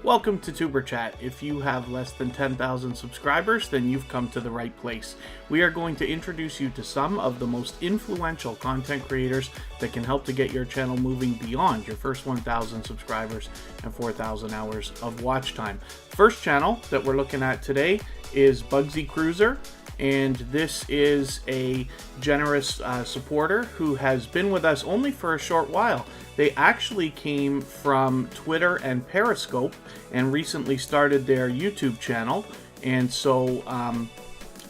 Welcome to Tuberchat. If you have less than 10,000 subscribers, then you've come to the right place. We are going to introduce you to some of the most influential content creators that can help to get your channel moving beyond your first 1,000 subscribers and 4,000 hours of watch time. First channel that we're looking at today is Bugsy Cruiser. And this is a generous supporter who has been with us only for a short while. They actually came from Twitter and Periscope and recently started their YouTube channel. And so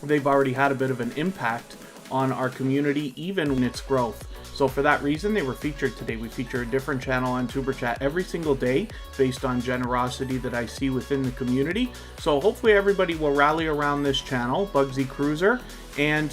they've already had a bit of an impact on our community, even in its growth. So for that reason, they were featured today. We feature a different channel on Tuberchat every single day based on generosity that I see within the community. So hopefully everybody will rally around this channel, Bugsy Cruiser. And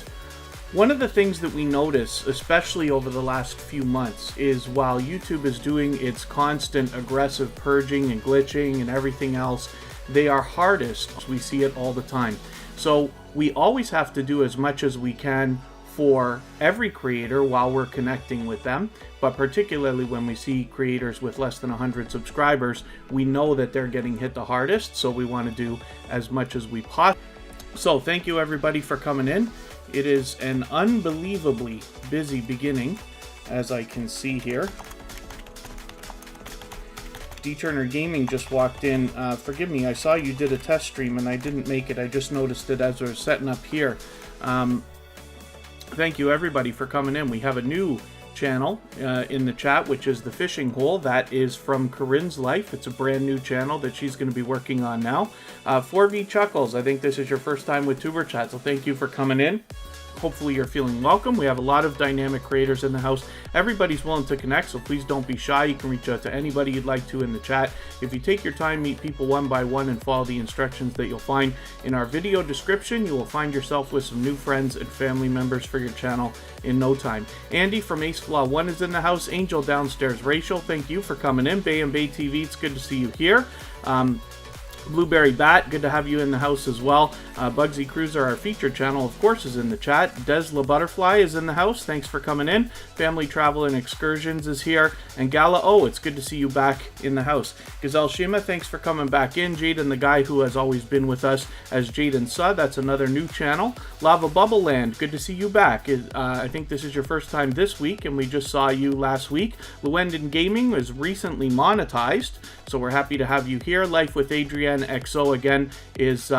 one of the things that we notice, especially over the last few months, is while YouTube is doing its constant aggressive purging and glitching and everything else, they are hardest. We see it all the time. So we always have to do as much as we can for every creator while we're connecting with them, but particularly when we see creators with less than 100 subscribers, we know that they're getting hit the hardest, so we want to do as much as we possibly. So thank you everybody for coming in. It is an unbelievably busy beginning, as I can see here. D-Turner Gaming just walked in. Forgive me, I saw you did a test stream and I didn't make it. I just noticed it as I was setting up here. Thank you everybody for coming in. We have a new channel in the chat, which is the Fishing Hole. That is from Corinne's Life. It's a brand new channel that she's going to be working on now. 4V Chuckles, I think this is your first time with Tuberchat, so thank you for coming in. Hopefully you're feeling welcome. We have a lot of dynamic creators in the house. Everybody's willing to connect, so please don't be shy. You can reach out to anybody you'd like to in the chat. If you take your time, meet people one by one, and follow the instructions that you'll find in our video description, you will find yourself with some new friends and family members for your channel in no time. Andy from Ace Flaw 1 is in the house. Angel downstairs. Rachel, thank you for coming in. Bay and Bay TV, it's good to see you here. Blueberry Bat, good to have you in the house as well. Bugsy Cruiser, our featured channel, of course, is in the chat. Desla Butterfly is in the house. Thanks for coming in. Family Travel and Excursions is here. And Gala, oh, it's good to see you back in the house. Gazelle Shima, thanks for coming back in. Jaden, the guy who has always been with us as Jaden Suh, that's another new channel. Lava Bubble Land, good to see you back. I think this is your first time this week, and we just saw you last week. Llewellyn Gaming was recently monetized, so we're happy to have you here. Life with Adrienne XO again is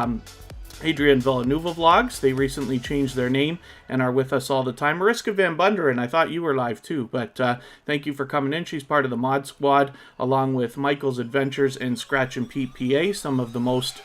Adrienne Villanueva Vlogs. They recently changed their name and are with us all the time. Mariska Van Bunderen, I thought you were live too, but thank you for coming in. She's part of the Mod Squad, along with Michael's Adventures and Scratch and Pete PA, some of the most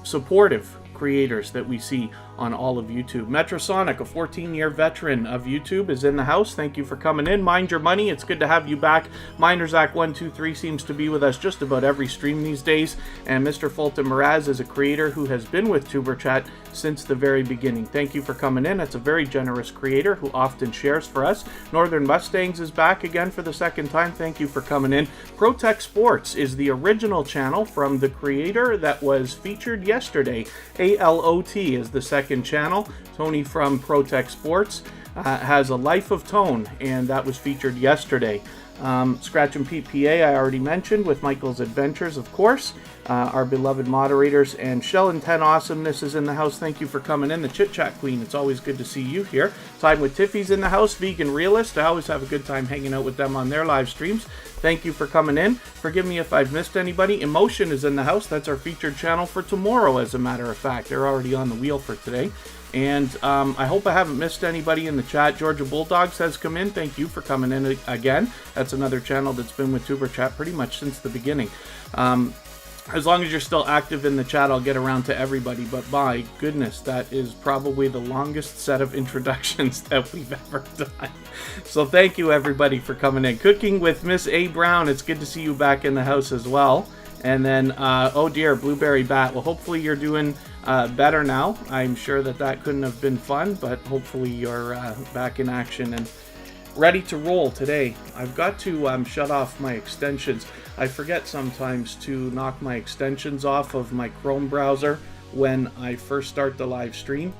supportive creators that we see on all of YouTube. Metrosonic, a 14-year veteran of YouTube, is in the house. Thank you for coming in. Mind Your Money, it's good to have you back. Minerzak123 seems to be with us just about every stream these days. And Mr. Fulton Mraz is a creator who has been with Tuberchat since the very beginning. Thank you for coming in. It's a very generous creator who often shares for us. Northern Mustangs is back again for the second time. Thank you for coming in. ProTech Sports is the original channel from the creator that was featured yesterday. ALOT is the second channel. Tony from ProTech Sports has a Life of Tone, and that was featured yesterday. Scratch and Pete PA, I already mentioned, with Michael's Adventures, of course. Our beloved moderators, and Shell and 10 Awesomeness is in the house. Thank you for coming in. The Chit Chat Queen, it's always good to see you here. Time with Tiffy's in the house. Vegan Realist, I always have a good time hanging out with them on their live streams. Thank you for coming in. Forgive me if I've missed anybody. Emotion is in the house. That's our featured channel for tomorrow, as a matter of fact. They're already on the wheel for today. And I hope I haven't missed anybody in the chat. Georgia Bulldogs has come in. Thank you for coming in again. That's another channel that's been with Tuberchat pretty much since the beginning. As long as you're still active in the chat, I'll get around to everybody. But my goodness, that is probably the longest set of introductions that we've ever done. So thank you, everybody, for coming in. Cooking with Miss A. Brown, it's good to see you back in the house as well. And then, oh dear, Blueberry Bat. Well, hopefully you're doing better now. I'm sure that couldn't have been fun, but hopefully you're back in action and ready to roll today. I've got to shut off my extensions. I forget sometimes to knock my extensions off of my Chrome browser when I first start the live stream.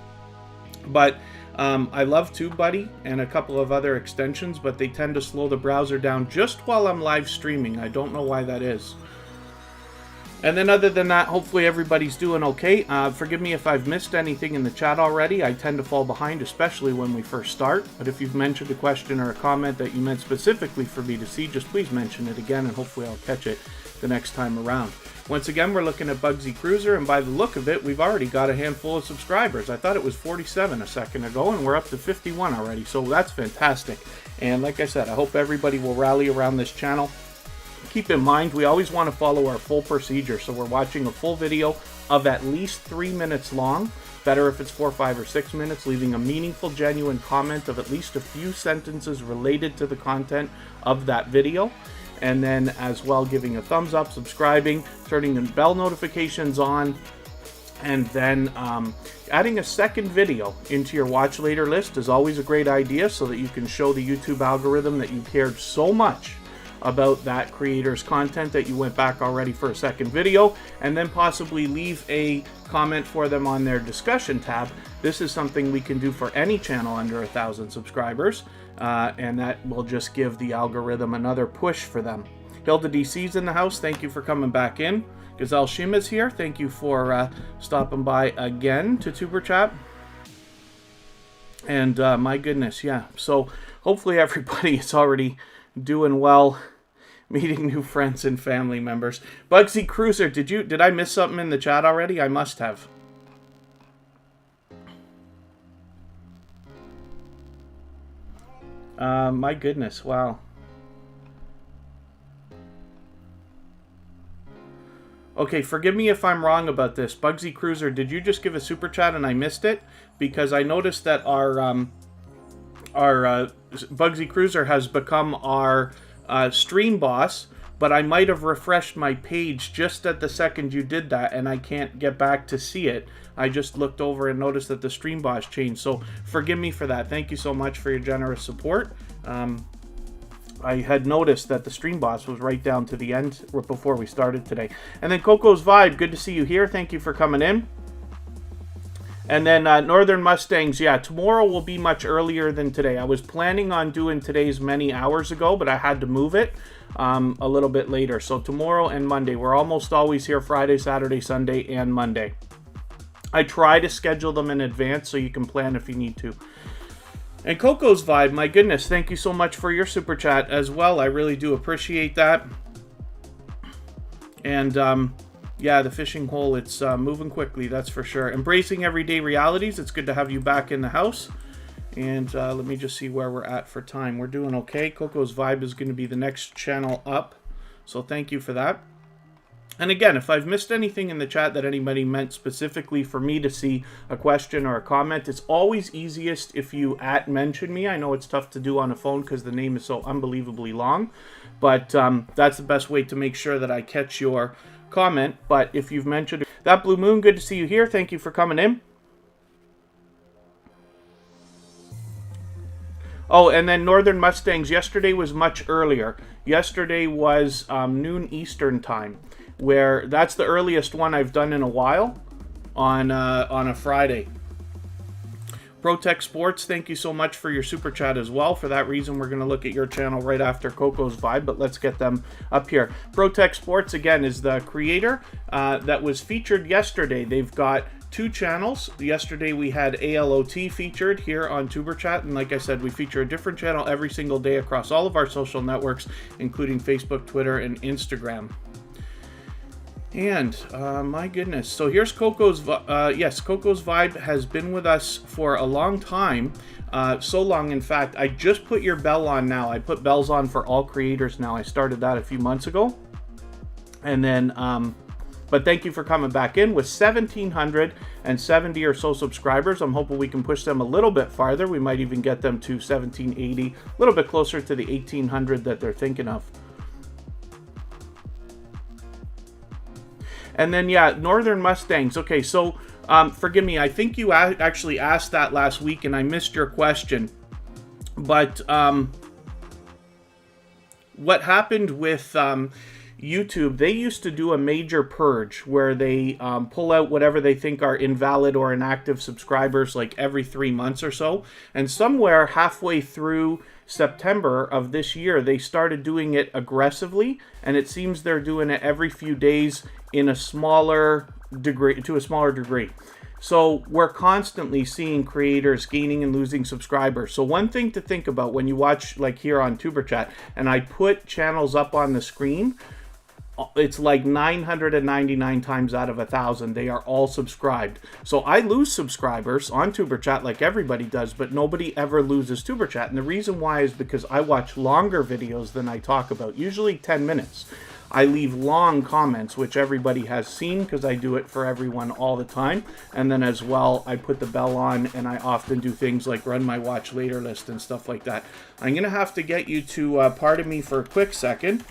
But I love TubeBuddy and a couple of other extensions, but they tend to slow the browser down just while I'm live streaming. I don't know why that is. And then other than that, hopefully everybody's doing okay. Forgive me if I've missed anything in the chat already. I tend to fall behind, especially when we first start. But if you've mentioned a question or a comment that you meant specifically for me to see, just please mention it again, and hopefully I'll catch it the next time around. Once again, we're looking at Bugsy Cruiser, and by the look of it, we've already got a handful of subscribers. I thought it was 47 a second ago, and we're up to 51 already, so that's fantastic. And like I said, I hope everybody will rally around this channel. Keep in mind, we always want to follow our full procedure, so we're watching a full video of at least 3 minutes long. Better if it's 4, 5, or 6 minutes, leaving a meaningful, genuine comment of at least a few sentences related to the content of that video. And then as well, giving a thumbs up, subscribing, turning the bell notifications on, and then adding a second video into your watch later list is always a great idea, so that you can show the YouTube algorithm that you cared so much about that creator's content that you went back already for a second video, and then possibly leave a comment for them on their discussion tab. This is something we can do for any channel under 1,000 subscribers, and that will just give the algorithm another push for them. Hilda DC's in the house. Thank you for coming back in. Gazelle Shima's here. Thank you for stopping by again to Tuberchat. And my goodness, yeah. So hopefully everybody is already doing well, meeting new friends and family members. Bugsy Cruiser, did I miss something in the chat already? I must have. My goodness, wow. Okay, forgive me if I'm wrong about this. Bugsy Cruiser, did you just give a super chat and I missed it? Because I noticed that our Bugsy Cruiser has become our stream boss, but I might have refreshed my page just at the second you did that, and I can't get back to see it. I just looked over and noticed that the stream boss changed, so forgive me for that. Thank you so much for your generous support. I had noticed that the stream boss was right down to the end before we started today. And then Coco's Vibe, good to see you here. Thank you for coming in. And then Northern Mustangs, yeah, tomorrow will be much earlier than today. I was planning on doing today's many hours ago, but I had to move it a little bit later. So tomorrow and Monday, we're almost always here Friday, Saturday, Sunday, and Monday. I try to schedule them in advance so you can plan if you need to. And Coco's Vibe, my goodness, thank you so much for your super chat as well. I really do appreciate that. And yeah, the fishing hole, it's moving quickly, that's for sure. Embracing everyday realities, it's good to have you back in the house. And let me just see where we're at for time. We're doing okay. Coco's Vibe is going to be the next channel up. So thank you for that. And again, if I've missed anything in the chat that anybody meant specifically for me to see a question or a comment, it's always easiest if you mention me. I know it's tough to do on a phone because the name is so unbelievably long. But that's the best way to make sure that I catch your comment. But if you've mentioned that, Blue Moon, good to see you here. Thank you for coming in. Oh, and then Northern Mustangs, yesterday was much earlier. Yesterday was noon Eastern time, where that's the earliest one I've done in a while on a Friday. Protect Sports, thank you so much for your super chat as well. For that reason, we're going to look at your channel right after Coco's Vibe, but let's get them up here. Protect Sports, again, is the creator that was featured yesterday. They've got 2 channels. Yesterday we had ALOT featured here on Tuberchat, and like I said, we feature a different channel every single day across all of our social networks, including Facebook, Twitter, and Instagram. And my goodness, so here's Coco's yes, Coco's Vibe has been with us for a long time, so long in fact I just put your bell on now. I put bells on for all creators now. I started that a few months ago. And then but thank you for coming back in. With 1,770 or so subscribers, I'm hoping we can push them a little bit farther. We might even get them to 1,780, a little bit closer to the 1,800 that they're thinking of. And then, yeah, Northern Mustangs. Okay, so forgive me. I think you actually asked that last week, and I missed your question. But what happened with YouTube, they used to do a major purge where they pull out whatever they think are invalid or inactive subscribers like every 3 months or so. And somewhere halfway through September of this year, they started doing it aggressively, and it seems they're doing it every few days in a smaller degree, to a smaller degree. So we're constantly seeing creators gaining and losing subscribers. So one thing to think about when you watch, like here on Tuberchat, and I put channels up on the screen, it's like 999 times out of 1,000 they are all subscribed. So I lose subscribers on Tuberchat like everybody does, but nobody ever loses Tuberchat. And the reason why is because I watch longer videos than I talk about, usually 10 minutes. I leave long comments, which everybody has seen because I do it for everyone all the time. And then as well, I put the bell on, and I often do things like run my watch later list and stuff like that. I'm going to have to get you to pardon me for a quick second.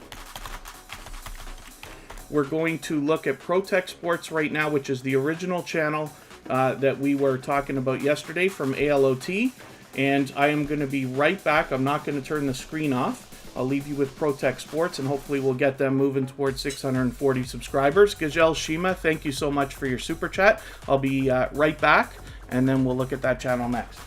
We're going to look at ProTech Sports right now, which is the original channel that we were talking about yesterday from ALOT. And I am going to be right back. I'm not going to turn the screen off. I'll leave you with ProTech Sports, and hopefully we'll get them moving towards 640 subscribers. Gazelle Shima, thank you so much for your super chat. I'll be right back, and then we'll look at that channel next.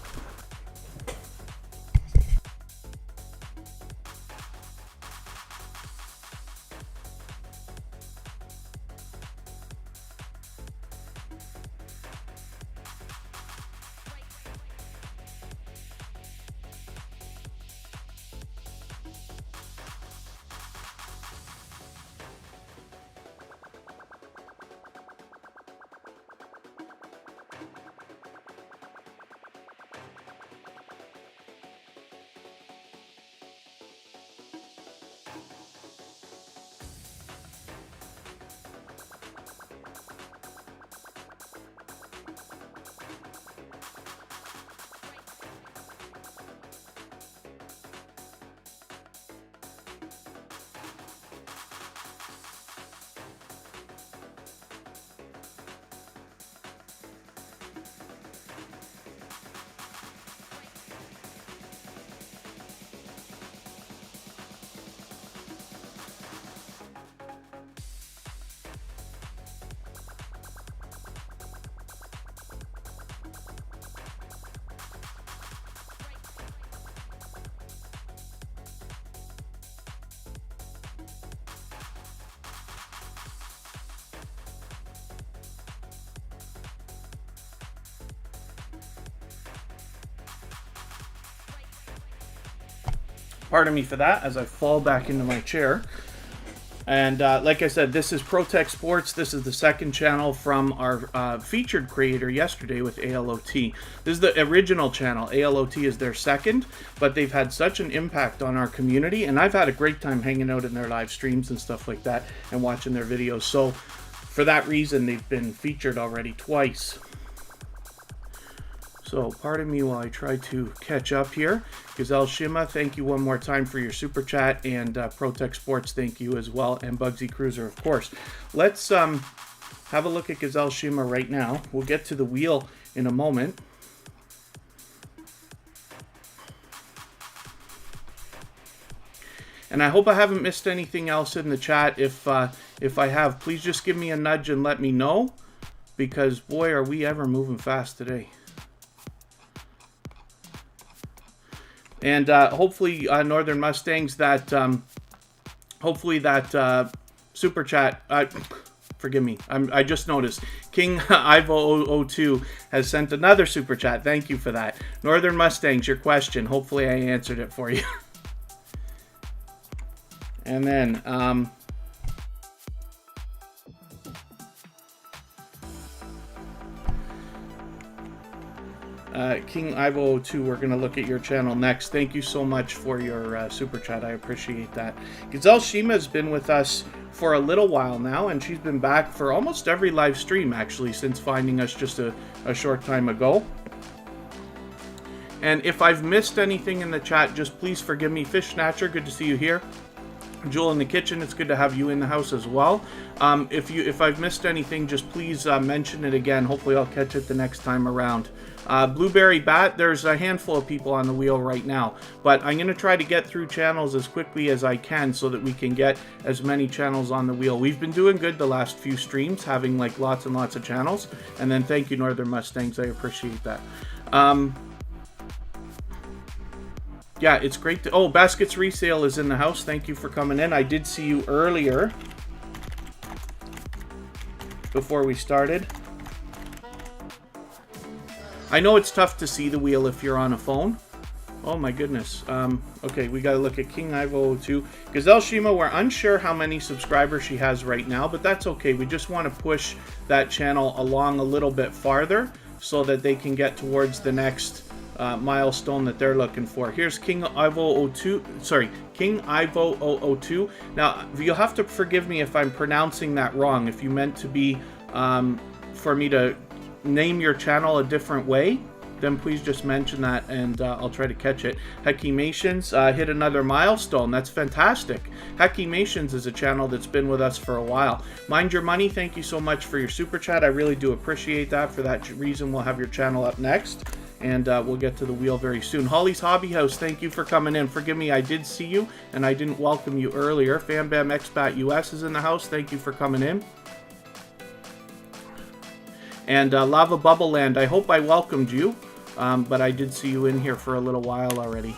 Pardon me for that as I fall back into my chair. And like I said, this is ProTech Sports. This is the second channel from our featured creator yesterday with ALOT. This is the original channel. ALOT is their second, but they've had such an impact on our community, and I've had a great time hanging out in their live streams and stuff like that and watching their videos. So for that reason, they've been featured already twice. So pardon me while I try to catch up here. Gazelle Shima, thank you one more time for your super chat, and ProTech Sports, thank you as well, and Bugsy Cruiser, of course. Let's have a look at Gazelle Shima right now. We'll get to the wheel in a moment. And I hope I haven't missed anything else in the chat. If I have, please just give me a nudge and let me know, because boy, are we ever moving fast today. And hopefully, Northern Mustangs, hopefully that super chat, forgive me, I just noticed, King Ivo002 has sent another super chat. Thank you for that. Northern Mustangs, your question, hopefully I answered it for you. And then, King Ivo02, we're going to look at your channel next. Thank you so much for your super chat. I appreciate that. Gazelle Shima has been with us for a little while now, and she's been back for almost every live stream, actually, since finding us just a short time ago. And if I've missed anything in the chat, just please forgive me. Fish Snatcher, good to see you here. Jewel in the kitchen, it's good to have you in the house as well. If I've missed anything, just please mention it again. Hopefully I'll catch it the next time around. Blueberry Bat, there's a handful of people on the wheel right now, but I'm going to try to get through channels as quickly as I can so that we can get as many channels on the wheel. We've been doing good the last few streams, having like lots and lots of channels, and then thank you Northern Mustangs, I appreciate that. Yeah, it's great to... Oh, Baskets Resale is in the house. Thank you for coming in. I did see you earlier before we started. I know it's tough to see the wheel if you're on a phone. Oh my goodness. Okay, we got to look at King Ivo 02. Gazelle Shima, we're unsure how many subscribers she has right now, but that's okay. We just want to push that channel along a little bit farther so that they can get towards the next milestone that they're looking for. Here's King Ivo 02. Sorry, King Ivo 002. Now, you'll have to forgive me if I'm pronouncing that wrong. If you meant to be for me to name your channel a different way, then please just mention that and I'll try to catch it. Hekimations hit another milestone. That's fantastic. Hekimations is a channel that's been with us for a while. Mind Your Money, thank you so much for your super chat. I really do appreciate that. For that reason, we'll have your channel up next. And we'll get to the wheel very soon. Holly's Hobby House, thank you for coming in. Forgive me, I did see you, and I didn't welcome you earlier. FamBam Expat US is in the house. Thank you for coming in. And Lava Bubble Land, I hope I welcomed you, but I did see you in here for a little while already.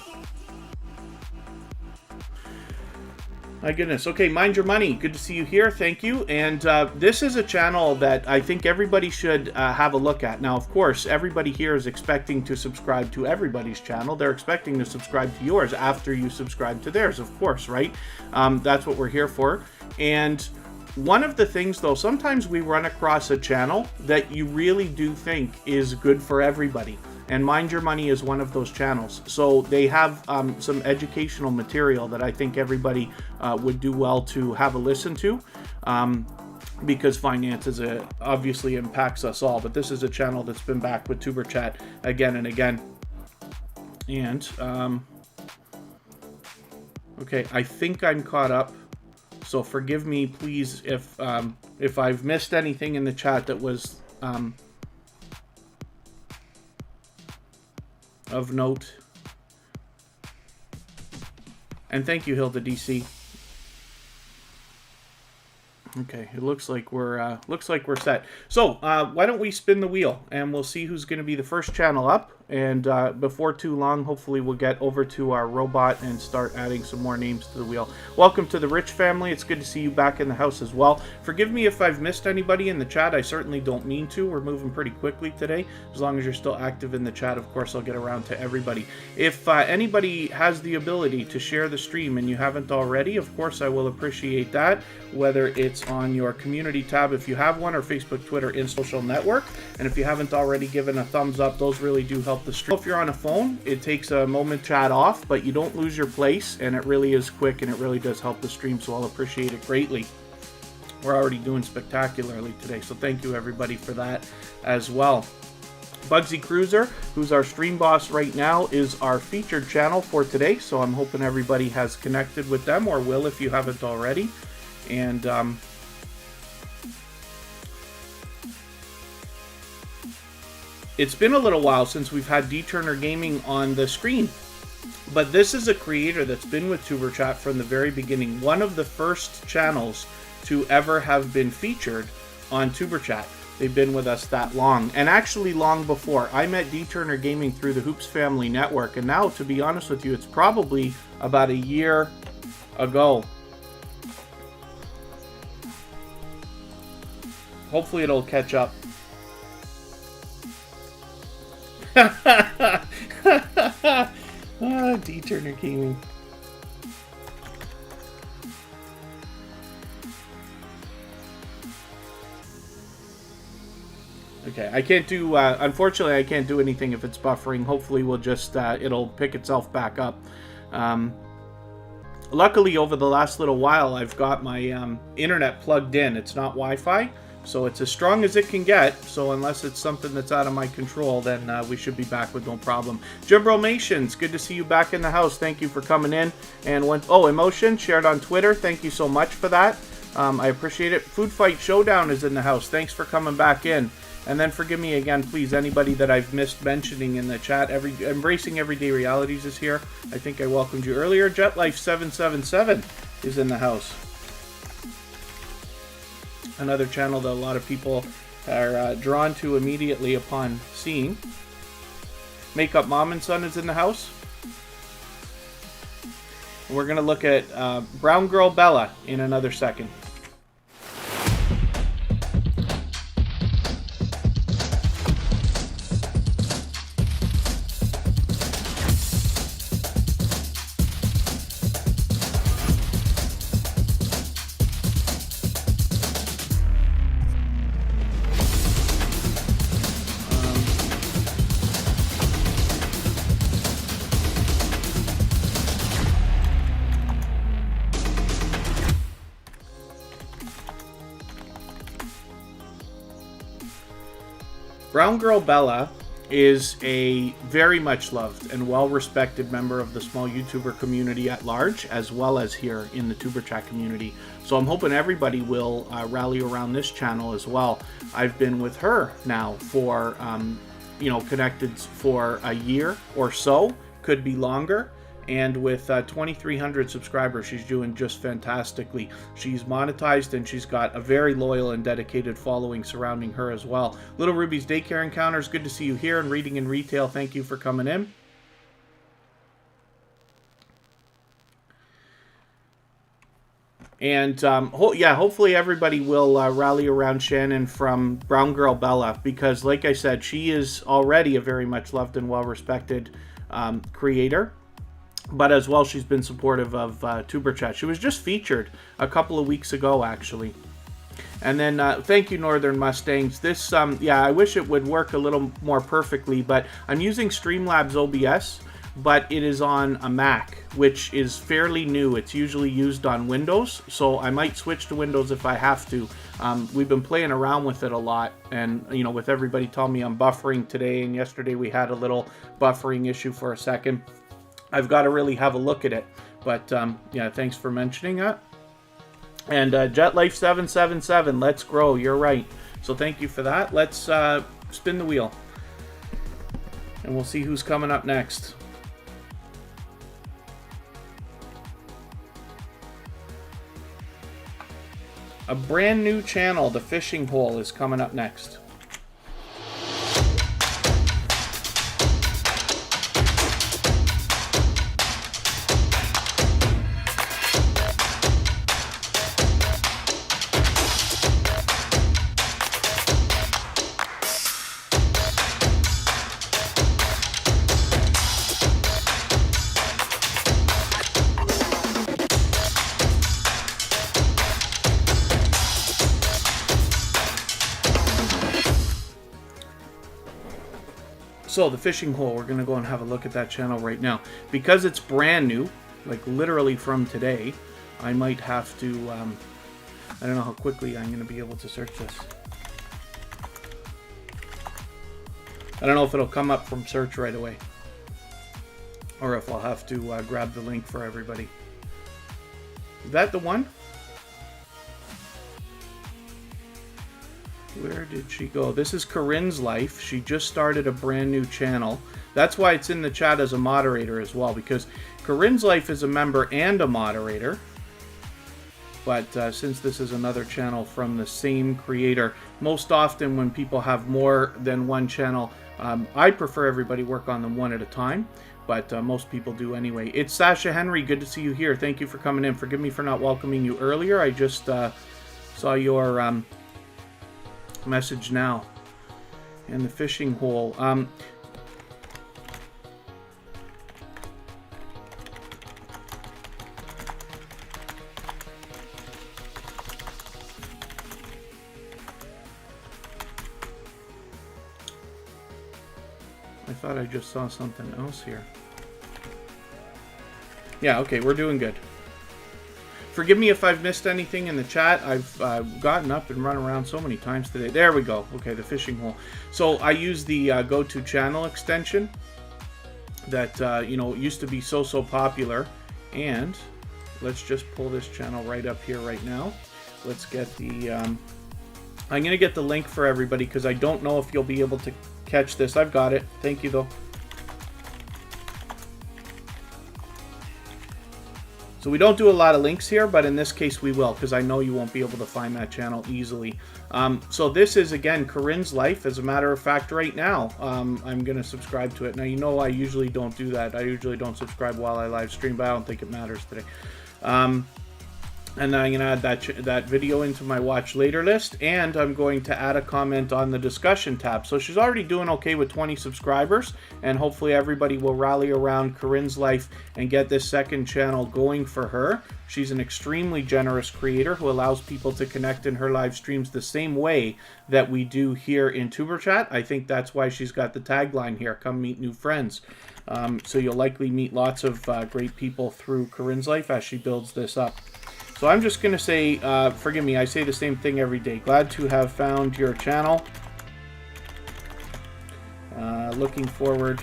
My goodness. Okay, Mind Your Money. Good to see you here. Thank you. And this is a channel that I think everybody should have a look at. Now, of course, everybody here is expecting to subscribe to everybody's channel. They're expecting to subscribe to yours after you subscribe to theirs, of course, right? That's what we're here for. And one of the things, though, sometimes we run across a channel that you really do think is good for everybody. And Mind Your Money is one of those channels. So they have some educational material that I think everybody would do well to have a listen to, because finances obviously impacts us all. But this is a channel that's been back with Tuberchat again and again. And, okay, I think I'm caught up. So forgive me, please, if I've missed anything in the chat that was... of note. And thank you, Hilda DC. Okay, it looks like we're set. So why don't we spin the wheel and we'll see who's going to be the first channel up. And before too long, hopefully we'll get over to our robot and start adding some more names to the wheel. Welcome to the Rich family. It's good to see you back in the house as well. Forgive me if I've missed anybody in the chat. I certainly don't mean to. We're moving pretty quickly today. As long as you're still active in the chat, of course, I'll get around to everybody. If anybody has the ability to share the stream and you haven't already, of course, I will appreciate that. Whether it's on your community tab, if you have one, or Facebook, Twitter, and social network. And if you haven't already given a thumbs up, those really do help the stream. If you're on a phone, it takes a moment to chat off, but you don't lose your place, and it really is quick, and it really does help the stream, so I'll appreciate it greatly. We're already doing spectacularly today, so thank you everybody for that as well. Bugsy Cruiser, who's our stream boss right now, is our featured channel for today, so I'm hoping everybody has connected with them, or will if you haven't already. And it's been a little while since we've had D-Turner Gaming on the screen, but this is a creator that's been with Tuberchat from the very beginning. One of the first channels to ever have been featured on Tuberchat. They've been with us that long, and actually long before. I met D-Turner Gaming through the Hoops Family Network, and now, to be honest with you, it's probably about a year ago. Hopefully it'll catch up. D-Turner Gaming. Okay, I can't do, unfortunately I can't do anything if it's buffering. Hopefully we'll just, it'll pick itself back up. Luckily over the last little while I've got my internet plugged in. It's not Wi-Fi, So it's as strong as it can get. So unless it's something that's out of my control, then we should be back with no problem. Jimbromatians, good to see you back in the house. Thank you for coming in. And Emotion shared on Twitter. Thank you so much for that. I appreciate it. Food Fight Showdown is in the house. Thanks for coming back in. And then forgive me again, please, anybody that I've missed mentioning in the chat. Embracing Everyday Realities is here. I think I welcomed you earlier. JetLife777 is in the house. Another channel that a lot of people are drawn to immediately upon seeing. Makeup Mom and Son is in the house. And we're going to look at Brown Girl Bella in another second. Brown Girl Bella is a very much loved and well-respected member of the small YouTuber community at large, as well as here in the Tuberchat community. So I'm hoping everybody will rally around this channel as well. I've been with her now for, connected for a year or so, could be longer. And with 2,300 subscribers, she's doing just fantastically. She's monetized and she's got a very loyal and dedicated following surrounding her as well. Little Ruby's Daycare Encounters, good to see you here. And Reading in Retail, thank you for coming in. And hopefully everybody will rally around Shannon from Brown Girl Bella, because like I said, she is already a very much loved and well-respected creator. But as well, she's been supportive of Tuberchat. She was just featured a couple of weeks ago, actually. And then, thank you, Northern Mustangs. This, I wish it would work a little more perfectly, but I'm using Streamlabs OBS, but it is on a Mac, which is fairly new. It's usually used on Windows, so I might switch to Windows if I have to. We've been playing around with it a lot, and, with everybody telling me I'm buffering today, and yesterday we had a little buffering issue for a second. I've got to really have a look at it. But, thanks for mentioning that. And JetLife777, let's grow. You're right. So thank you for that. Let's spin the wheel. And we'll see who's coming up next. A brand new channel, The Fishing Hole, is coming up next. So the Fishing Hole, we're going to go and have a look at that channel right now. Because it's brand new, like literally from today, I might have to, I don't know how quickly I'm going to be able to search this. I don't know if it'll come up from search right away, or if I'll have to grab the link for everybody. Is that the one? Where did she go? This is Corinne's Life. She just started a brand new channel. That's why it's in the chat as a moderator as well, because Corinne's Life is a member and a moderator. But since this is another channel from the same creator, most often when people have more than one channel, I prefer everybody work on them one at a time. But most people do anyway. It's Sasha Henry. Good to see you here. Thank you for coming in. Forgive me for not welcoming you earlier. I just saw your message now. And the Fishing Hole. I thought I just saw something else here. Yeah, okay, we're doing good. Forgive me if I've missed anything in the chat. I've gotten up and run around so many times today. There we go. Okay, the fishing hole. So I use the go to channel extension that you know, used to be so popular, and let's just pull this channel right up here right now. Let's get the I'm gonna get the link for everybody because I don't know if you'll be able to catch this. I've got it. Thank you though. So we don't do a lot of links here, but in this case we will, because I know you won't be able to find that channel easily. So this is, again, Corinne's Life. As a matter of fact, right now, I'm going to subscribe to it. Now, you know I usually don't do that. I usually don't subscribe while I live stream, but I don't think it matters today. And then I'm going to add that video into my watch later list, and I'm going to add a comment on the discussion tab. So she's already doing okay with 20 subscribers, and hopefully everybody will rally around Corinne's Life and get this second channel going for her. She's an extremely generous creator who allows people to connect in her live streams the same way that we do here in Tuberchat. I think that's why she's got the tagline here, come meet new friends. So you'll likely meet lots of great people through Corinne's Life as she builds this up. So I'm just going to say, forgive me, I say the same thing every day. Glad to have found your channel. Looking forward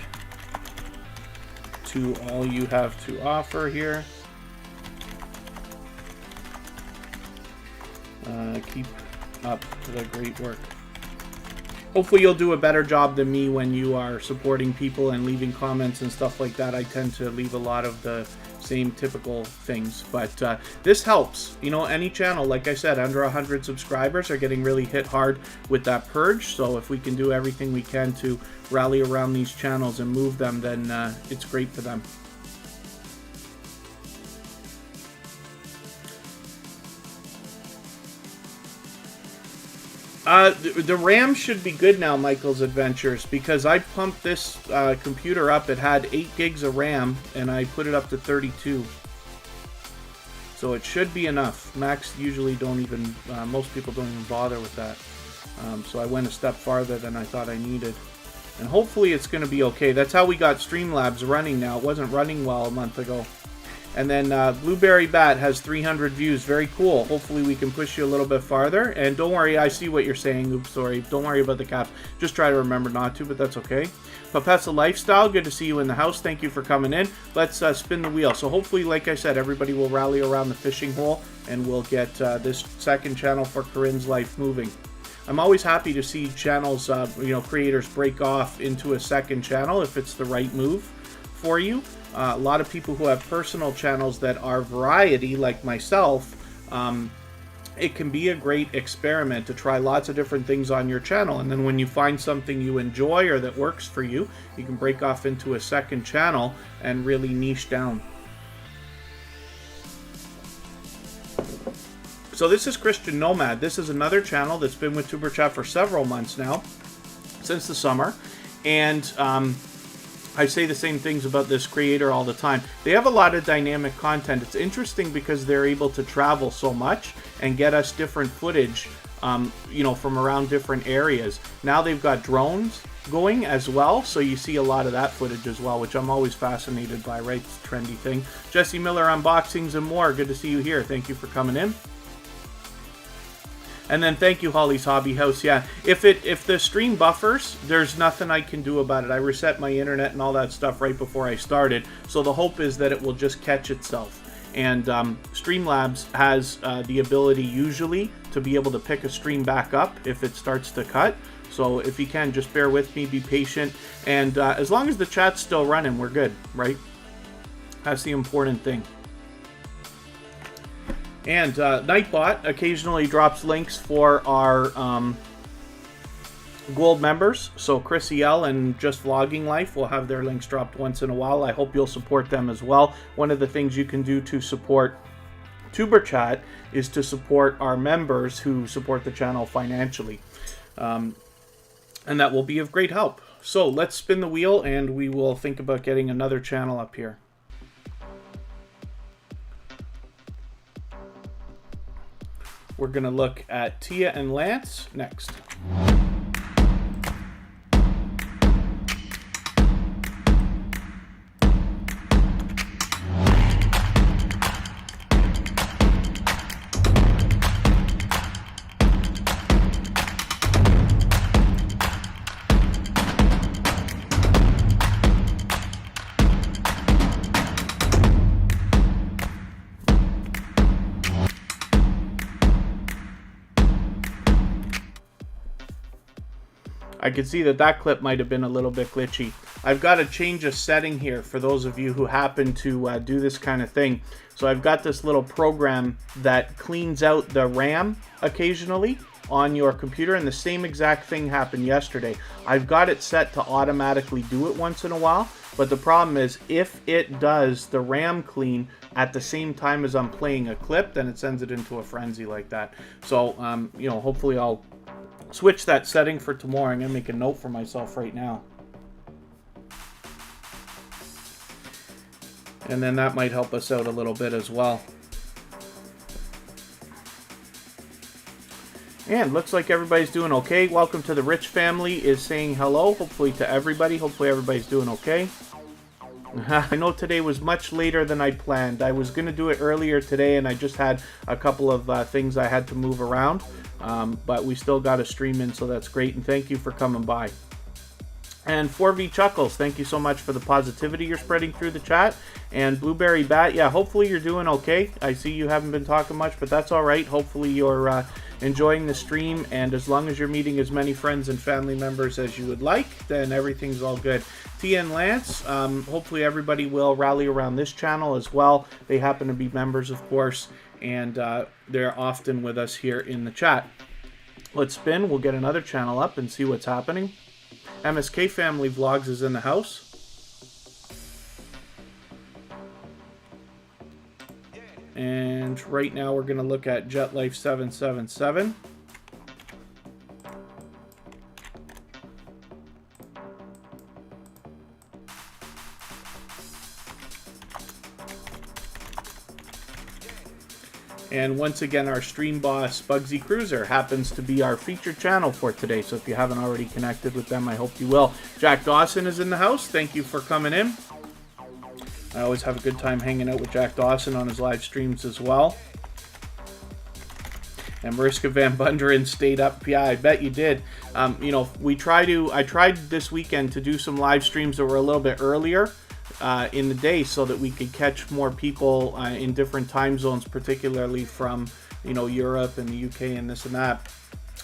to all you have to offer here. Keep up the great work. Hopefully you'll do a better job than me when you are supporting people and leaving comments and stuff like that. I tend to leave a lot of the same typical things, but this helps. You know, any channel, like I said, under 100 subscribers are getting really hit hard with that purge. So if we can do everything we can to rally around these channels and move them, then it's great for them. The RAM should be good now, Michael's Adventures, because I pumped this computer up. It had 8 gigs of RAM, and I put it up to 32. So it should be enough. Macs usually don't even, most people don't even bother with that. So I went a step farther than I thought I needed. And hopefully it's going to be okay. That's how we got Streamlabs running now. It wasn't running well a month ago. And then Blueberry Bat has 300 views. Very cool. Hopefully we can push you a little bit farther. And don't worry, I see what you're saying. Oops, sorry. Don't worry about the caps. Just try to remember not to, but that's okay. Papessa Lifestyle, good to see you in the house. Thank you for coming in. Let's spin the wheel. So hopefully, like I said, everybody will rally around the fishing hole, and we'll get this second channel for Corinne's Life moving. I'm always happy to see channels, you know, creators break off into a second channel if it's the right move for you. A lot of people who have personal channels that are variety, like myself, it can be a great experiment to try lots of different things on your channel. And then when you find something you enjoy or that works for you, you can break off into a second channel and really niche down. So this is Christian Nomad. This is another channel that's been with Tuberchat for several months now, since the summer. And I say the same things about this creator all the time. They have a lot of dynamic content. It's interesting because they're able to travel so much and get us different footage, you know, from around different areas. Now they've got drones going as well, so you see a lot of that footage as well, which I'm always fascinated by, right? It's a trendy thing. Jesse Miller Unboxings and More. Good to see you here. Thank you for coming in. And then thank you, Holly's Hobby House. Yeah, if the stream buffers, there's nothing I can do about it. I reset my internet and all that stuff right before I started. So the hope is that it will just catch itself. And Streamlabs has the ability usually to be able to pick a stream back up if it starts to cut. So if you can, just bear with me, be patient. And as long as the chat's still running, we're good, right? That's the important thing. And Nightbot occasionally drops links for our gold members. So Chrissy L and Just Vlogging Life will have their links dropped once in a while. I hope you'll support them as well. One of the things you can do to support Tuberchat is to support our members who support the channel financially. And that will be of great help. So let's spin the wheel and we will think about getting another channel up here. We're going to look at Tia and Lance next. I could see that that clip might have been a little bit glitchy. I've got to change a setting here for those of you who happen to do this kind of thing. So I've got this little program that cleans out the RAM occasionally on your computer, and the same exact thing happened yesterday. I've got it set to automatically do it once in a while, but the problem is if it does the RAM clean at the same time as I'm playing a clip, then it sends it into a frenzy like that. So, you know, hopefully I'll switch that setting for tomorrow. I'm going to make a note for myself right now. And then that might help us out a little bit as well. And looks like everybody's doing okay. Welcome to the Rich family is saying hello, hopefully to everybody. Hopefully everybody's doing okay. I know today was much later than I planned. I was going to do it earlier today, and I just had a couple of things I had to move around. But we still got a stream in, so that's great. And thank you for coming by. And 4V Chuckles, thank you so much for the positivity you're spreading through the chat. And Blueberry Bat, yeah, hopefully you're doing okay. I see you haven't been talking much, but that's all right. Hopefully you're enjoying the stream, and as long as you're meeting as many friends and family members as you would like, then everything's all good. TN Lance, hopefully everybody will rally around this channel as well. They happen to be members, of course, and they're often with us here in the chat. Let's spin. We'll get another channel up and see what's happening. MSK Family Vlogs is in the house. And right now we're going to look at JetLife 777. And once again, our stream boss, Bugsy Cruiser, happens to be our featured channel for today. So if you haven't already connected with them, I hope you will. Jack Dawson is in the house. Thank you for coming in. I always have a good time hanging out with Jack Dawson on his live streams as well. And Mariska Van Bunderen stayed up. Yeah, I bet you did. You know, I tried this weekend to do some live streams that were a little bit earlier in the day so that we could catch more people in different time zones, particularly from, you know, Europe and the UK and this and that.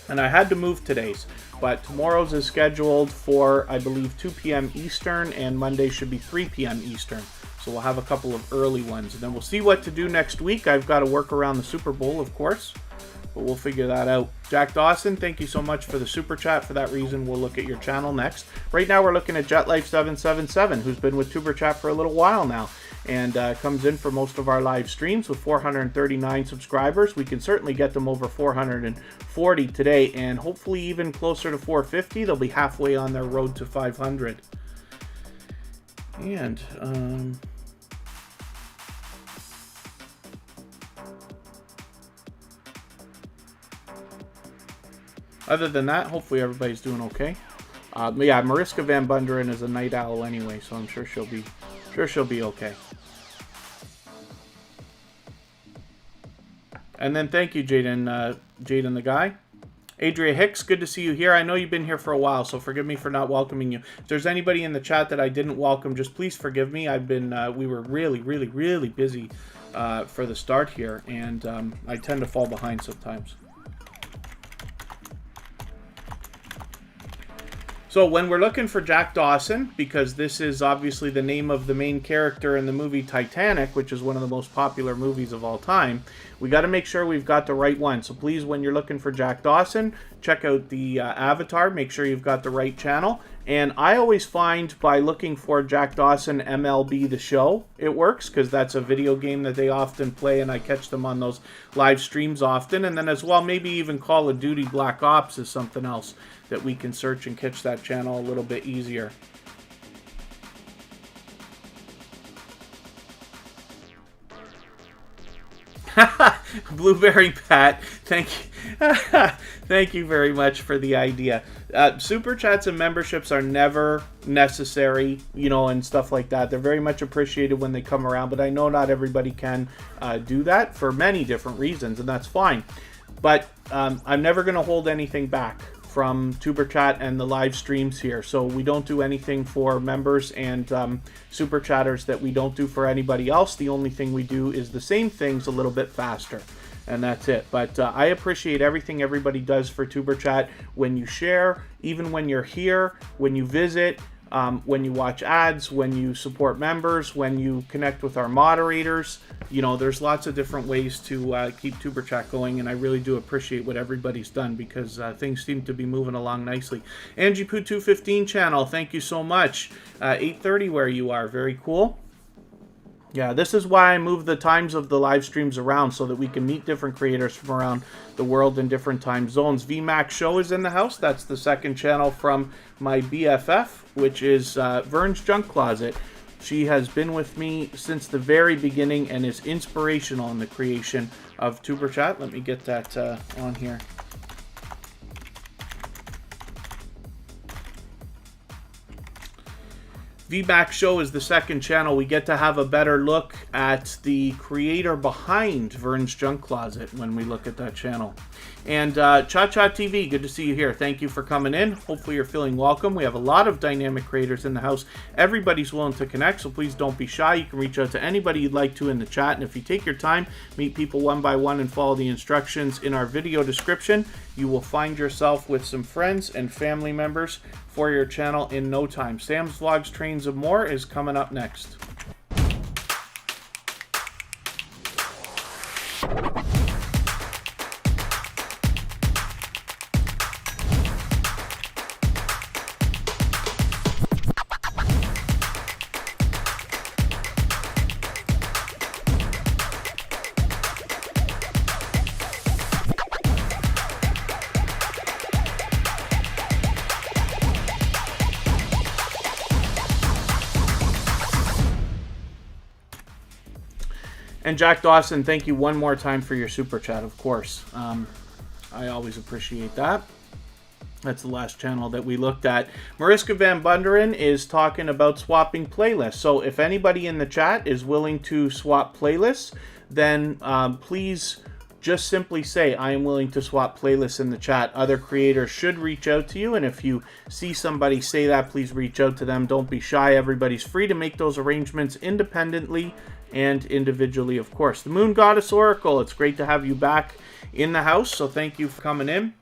And I had to move today's, but tomorrow's is scheduled for, I believe, 2 p.m. Eastern, and Monday should be 3 p.m. Eastern. So we'll have a couple of early ones, and then we'll see what to do next week. I've got to work around the Super Bowl, of course, but we'll figure that out. Jack Dawson, thank you so much for the super chat. For that reason, we'll look at your channel next. Right now, we're looking at JetLife 777, who's been with Tuberchat for a little while now, and comes in for most of our live streams with 439 subscribers. We can certainly get them over 440 today, and hopefully even closer to 450. They'll be halfway on their road to 500. And other than that, hopefully everybody's doing okay. Yeah, Mariska Van Bunderen is a night owl anyway, so I'm sure she'll be okay. And then thank you, Jaden the guy. Adria Hicks, good to see you here. I know you've been here for a while, so forgive me for not welcoming you. If there's anybody in the chat that I didn't welcome, just please forgive me. I've been, we were really busy for the start here, and I tend to fall behind sometimes. So when we're looking for Jack Dawson, because this is obviously the name of the main character in the movie Titanic, which is one of the most popular movies of all time, we got to make sure we've got the right one. So please, when you're looking for Jack Dawson, check out the avatar, make sure you've got the right channel. And I always find by looking for Jack Dawson MLB The Show, it works, because that's a video game that they often play, and I catch them on those live streams often. And then as well, maybe even Call of Duty Black Ops is something else that we can search and catch that channel a little bit easier. Blueberry Pat, thank you. Thank you very much for the idea. Super chats and memberships are never necessary, you know, and stuff like that. They're very much appreciated when they come around, but I know not everybody can do that for many different reasons, and that's fine. But I'm never going to hold anything back from Tuberchat and the live streams here. So we don't do anything for members and super chatters that we don't do for anybody else. The only thing we do is the same things a little bit faster. and that's it. But I appreciate everything everybody does for Tuberchat. When you share, even when you're here, when you visit, when you watch ads, when you support members, when you connect with our moderators, you know, there's lots of different ways to keep Tuberchat going, and I really do appreciate what everybody's done, because things seem to be moving along nicely. Angie Poo 215 channel, thank you so much. 8:30 where you are, very cool. Yeah, this is why I move the times of the live streams around, so that we can meet different creators from around the world in different time zones. VMAX Show is in the house. That's the second channel from my BFF, which is Vern's Junk Closet. She has been with me since the very beginning and is inspirational in the creation of Tuberchat. Let me get that on here. VMAX Show is the second channel. We get to have a better look at the creator behind Vern's Junk Closet when we look at that channel. And Cha Cha TV, good to see you here. Thank you for coming in. Hopefully you're feeling welcome. We have a lot of dynamic creators in the house. Everybody's willing to connect, so please don't be shy. You can reach out to anybody you'd like to in the chat. And if you take your time, meet people one by one and follow the instructions in our video description, you will find yourself with some friends and family members for your channel in no time. Sam's Vlogs, Trains, and More is coming up next. And Jack Dawson, thank you one more time for your super chat, of course. I always appreciate that. That's the last channel that we looked at. Mariska Van Bunderen is talking about swapping playlists. So if anybody in the chat is willing to swap playlists, then please just simply say, I am willing to swap playlists in the chat. Other creators should reach out to you, and if you see somebody say that, please reach out to them. Don't be shy. Everybody's free to make those arrangements independently and individually, of course. The Moon Goddess Oracle, it's great to have you back in the house, so thank you for coming in.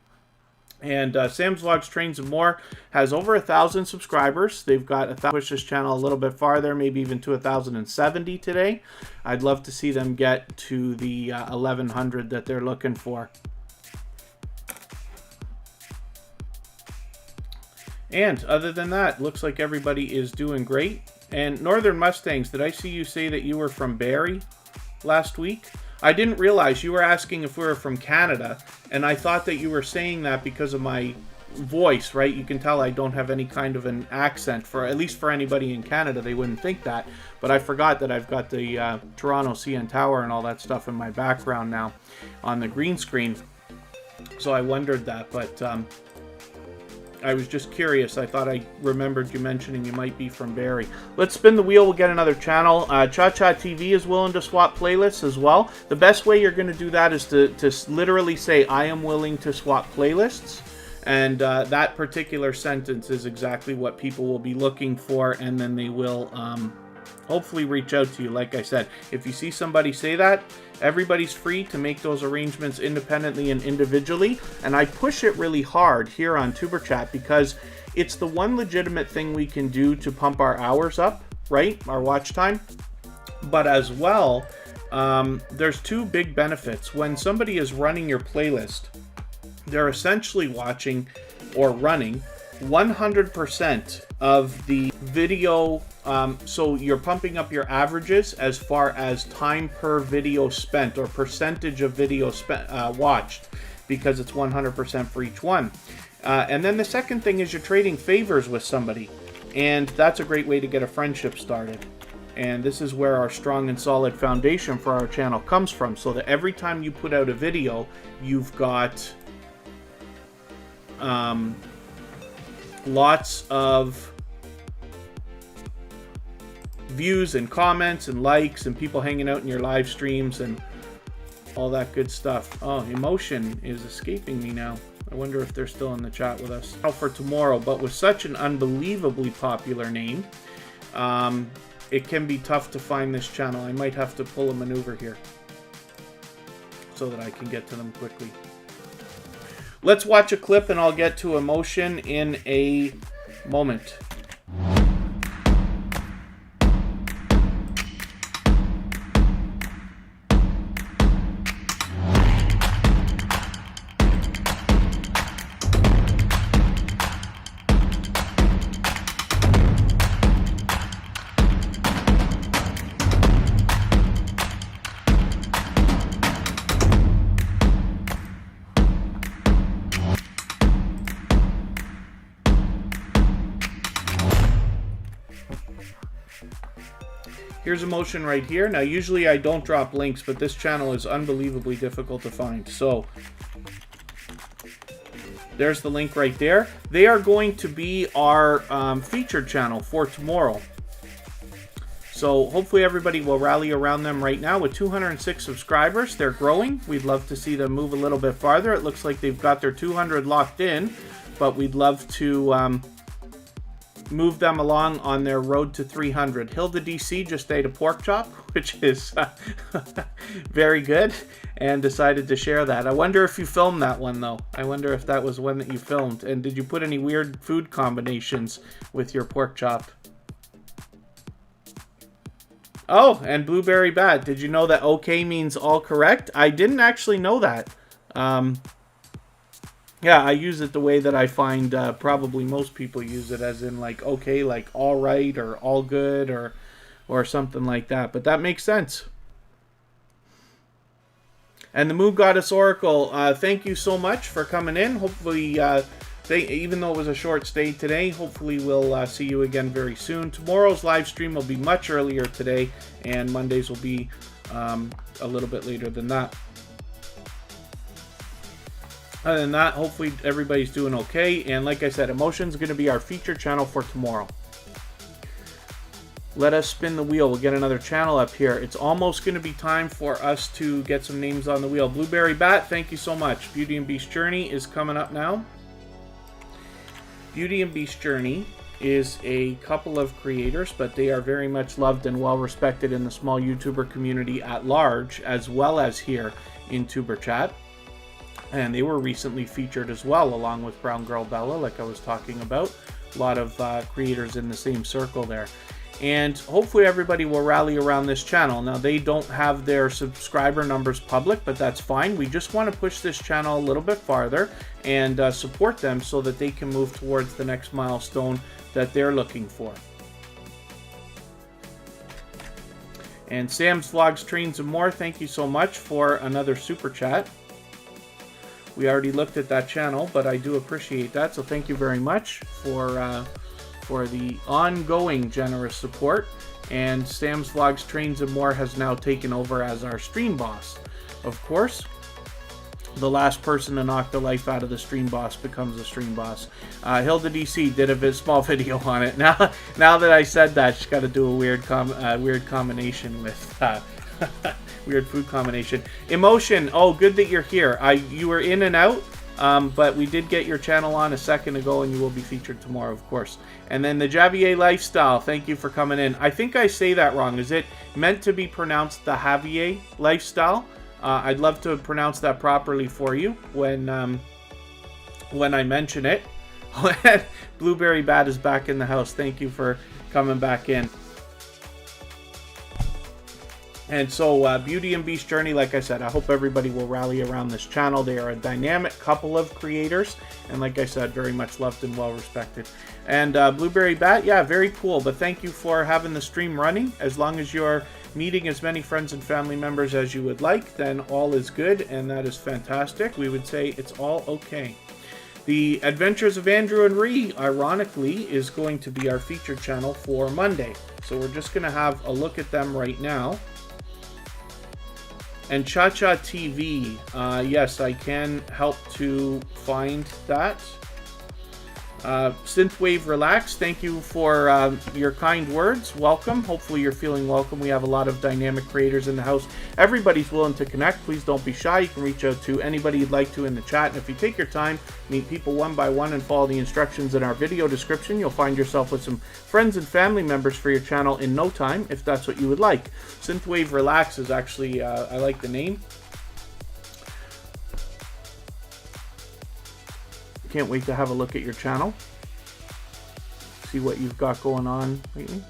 And Sam's Vlogs, Trains, and More has over 1,000 subscribers. They've got push this channel a little bit farther, maybe even to 1,070 today. I'd love to see them get to the 1,100 that they're looking for. And other than that, looks like everybody is doing great. And Northern Mustangs, did I see you say that you were from Barrie last week? I didn't realize you were asking if we were from Canada, and I thought that you were saying that because of my voice, right? You can tell I don't have any kind of an accent, for at least for anybody in Canada. They wouldn't think that, but I forgot that I've got the Toronto CN Tower and all that stuff in my background now on the green screen, so I wondered that, but I was just curious. I thought I remembered you mentioning you might be from Barrie. Let's spin the wheel. We'll get another channel. Cha Cha TV is willing to swap playlists as well. The best way you're going to do that is to literally say, I am willing to swap playlists. And that particular sentence is exactly what people will be looking for, and then they will hopefully reach out to you. Like I said, if you see somebody say that, everybody's free to make those arrangements independently and individually. And I push it really hard here on Tuberchat because it's the one legitimate thing we can do to pump our hours up, right? Our watch time. But as well, there's two big benefits. When somebody is running your playlist, they're essentially watching or running 100% of the video, so you're pumping up your averages as far as time per video spent or percentage of video watched, because it's 100% for each one. And then the second thing is you're trading favors with somebody, and that's a great way to get a friendship started. And this is where our strong and solid foundation for our channel comes from, so that every time you put out a video, you've got lots of views and comments and likes and people hanging out in your live streams and all that good stuff. Oh, Emotion is escaping me now. I wonder if they're still in the chat with us. Now for tomorrow, but with such an unbelievably popular name, it can be tough to find this channel. I might have to pull a maneuver here. so that I can get to them quickly. Let's watch a clip and I'll get to emotion in a moment. Here's emotion right here. Now, usually I don't drop links, but this channel is unbelievably difficult to find. So, there's the link right there. They are going to be our featured channel for tomorrow. So, hopefully everybody will rally around them right now. With 206 subscribers, they're growing. We'd love to see them move a little bit farther. It looks like they've got their 200 locked in, but we'd love to move them along on their road to 300. Hilda DC just ate a pork chop, which is very good, and decided to share that. I wonder if you filmed that one, though. I wonder if that was one that you filmed. And did you put any weird food combinations with your pork chop? Oh, and Blueberry Bat. Did you know that okay means all correct? I didn't actually know that. Yeah, I use it the way that I find probably most people use it, as in like okay, like all right or all good or something like that. But that makes sense. And the Moon Goddess Oracle, thank you so much for coming in. Hopefully, even though it was a short stay today, hopefully we'll see you again very soon. Tomorrow's live stream will be much earlier today, and Mondays will be a little bit later than that. Other than that, hopefully everybody's doing okay. And like I said, emotion's going to be our feature channel for tomorrow. Let us spin the wheel. We'll get another channel up here. It's almost going to be time for us to get some names on the wheel. Blueberry Bat, thank you so much. Beauty and Beast Journey is coming up now. Beauty and Beast Journey is a couple of creators, but they are very much loved and well respected in the small YouTuber community at large, as well as here in Tuberchat. And they were recently featured as well, along with Brown Girl Bella, like I was talking about. A lot of creators in the same circle there. And hopefully everybody will rally around this channel. Now, they don't have their subscriber numbers public, but that's fine. We just want to push this channel a little bit farther and support them so that they can move towards the next milestone that they're looking for. And Sam's Vlogs, Trains, and More, thank you so much for another super chat. We already looked at that channel, but I do appreciate that, so thank you very much for the ongoing generous support. And Sam's Vlogs, Trains, and More has now taken over as our stream boss. Of course, the last person to knock the life out of the stream boss becomes the stream boss. Hilda DC did a small video on it. Now that I said that, she's got to do a weird combination with... weird food combination. Emotion, oh, good that you're here. You were in and out, but we did get your channel on a second ago, and you will be featured tomorrow, of course. And then the Javier Lifestyle, thank you for coming in. I think I say that wrong. Is it meant to be pronounced the Javier Lifestyle? I'd love to pronounce that properly for you when I mention it. Blueberry Bat is back in the house. Thank you for coming back in. And so, Beauty and Beast Journey, like I said, I hope everybody will rally around this channel. They are a dynamic couple of creators, and like I said, very much loved and well respected. And Blueberry Bat, yeah, very cool. But thank you for having the stream running. As long as you're meeting as many friends and family members as you would like, then all is good, and that is fantastic. We would say it's all okay. The Adventures of Andrew and Ree, ironically, is going to be our featured channel for Monday. So we're just going to have a look at them right now. And Cha-Cha TV, yes, I can help to find that. Synthwave Relax, thank you for your kind words. Welcome. Hopefully you're feeling welcome. We have a lot of dynamic creators in the house. Everybody's willing to connect. Please don't be shy. You can reach out to anybody you'd like to in the chat. And if you take your time, meet people one by one, and follow the instructions in our video description, you'll find yourself with some friends and family members for your channel in no time, if that's what you would like. Synthwave Relax is actually, I like the name. can't wait to have a look at your channel. See what you've got going on lately.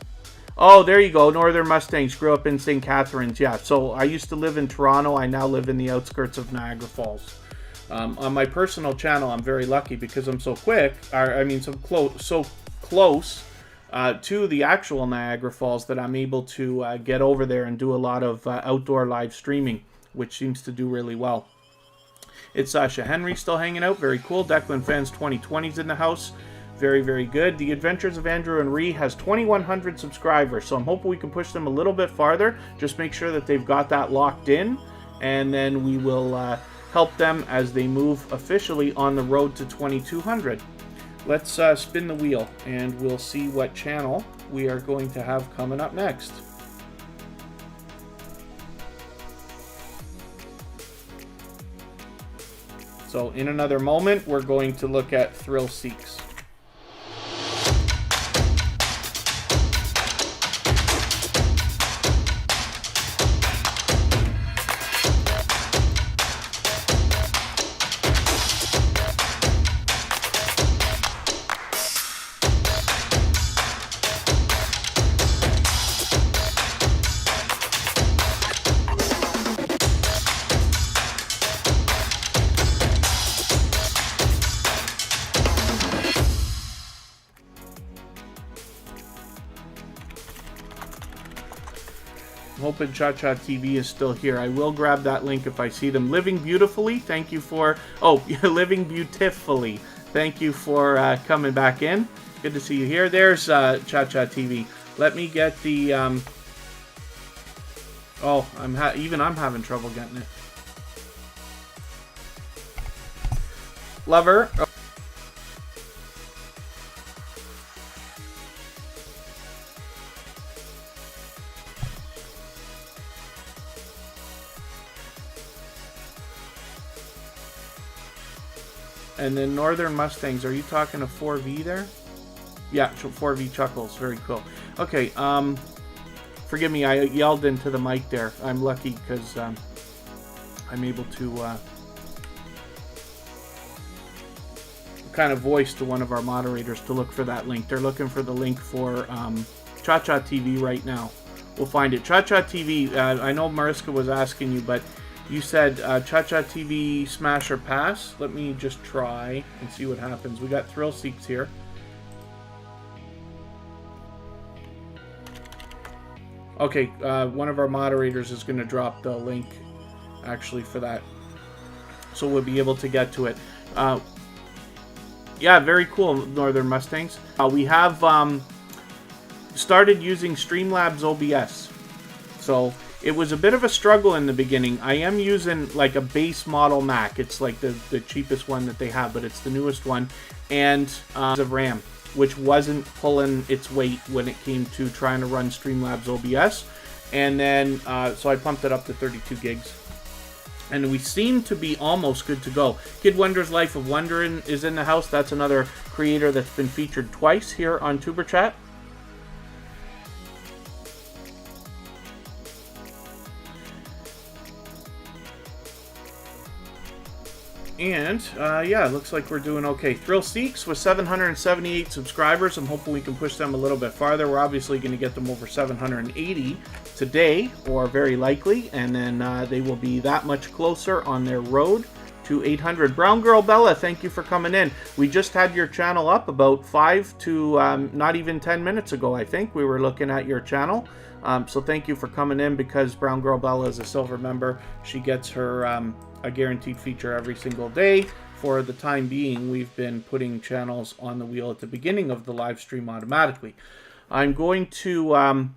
Oh, there you go. Northern Mustangs. Grew up in St. Catharines. Yeah, so I used to live in Toronto. I now live in the outskirts of Niagara Falls. On my personal channel, I'm very lucky because I'm so quick. So close to the actual Niagara Falls that I'm able to get over there and do a lot of outdoor live streaming, which seems to do really well. It's Sasha Henry still hanging out. Very cool. Declan Fans 2020's in the house. Very, very good. The Adventures of Andrew and Ree has 2,100 subscribers, so I'm hoping we can push them a little bit farther. Just make sure that they've got that locked in, and then we will help them as they move officially on the road to 2,200. Let's spin the wheel, and we'll see what channel we are going to have coming up next. So in another moment, we're going to look at Thrill Seeks. Hoping Tuberchat TV is still here. I will grab that link if I see them. Living Beautifully, thank you for... Oh, Living Beautifully. Thank you for coming back in. Good to see you here. There's Tuberchat TV. Let me get the... Oh, I'm having trouble getting it. Lover. Oh. And then Northern Mustangs, are you talking to 4V there? Yeah, 4V Chuckles, very cool. Okay, forgive me, I yelled into the mic there. I'm lucky because I'm able to kind of voice to one of our moderators to look for that link. They're looking for the link for Tuberchat TV right now. We'll find it. Tuberchat TV, I know Mariska was asking you, but you said Tuberchat TV smash or pass. Let me just try and see what happens. We got Thrill Seeks here. Okay, one of our moderators is going to drop the link actually for that, so we'll be able to get to it. Yeah, very cool, Northern Mustangs. We have started using Streamlabs OBS, so it was a bit of a struggle in the beginning. I am using like a base model Mac. It's like the cheapest one that they have, but it's the newest one, and of RAM, which wasn't pulling its weight when it came to trying to run Streamlabs OBS. And then, so I pumped it up to 32 gigs. And we seem to be almost good to go. Kid Wonder's Life of Wondering is in the house. That's another creator that's been featured twice here on Tuberchat. And, yeah, it looks like we're doing okay. Thrill Seeks with 778 subscribers. I'm hoping we can push them a little bit farther. We're obviously going to get them over 780 today, or very likely, and then they will be that much closer on their road to 800. Brown Girl Bella, thank you for coming in. We just had your channel up about 5 to not even 10 minutes ago, I think. We were looking at your channel. So thank you for coming in, because Brown Girl Bella is a silver member. She gets her a guaranteed feature every single day. For the time being, we've been putting channels on the wheel at the beginning of the live stream automatically. I'm going to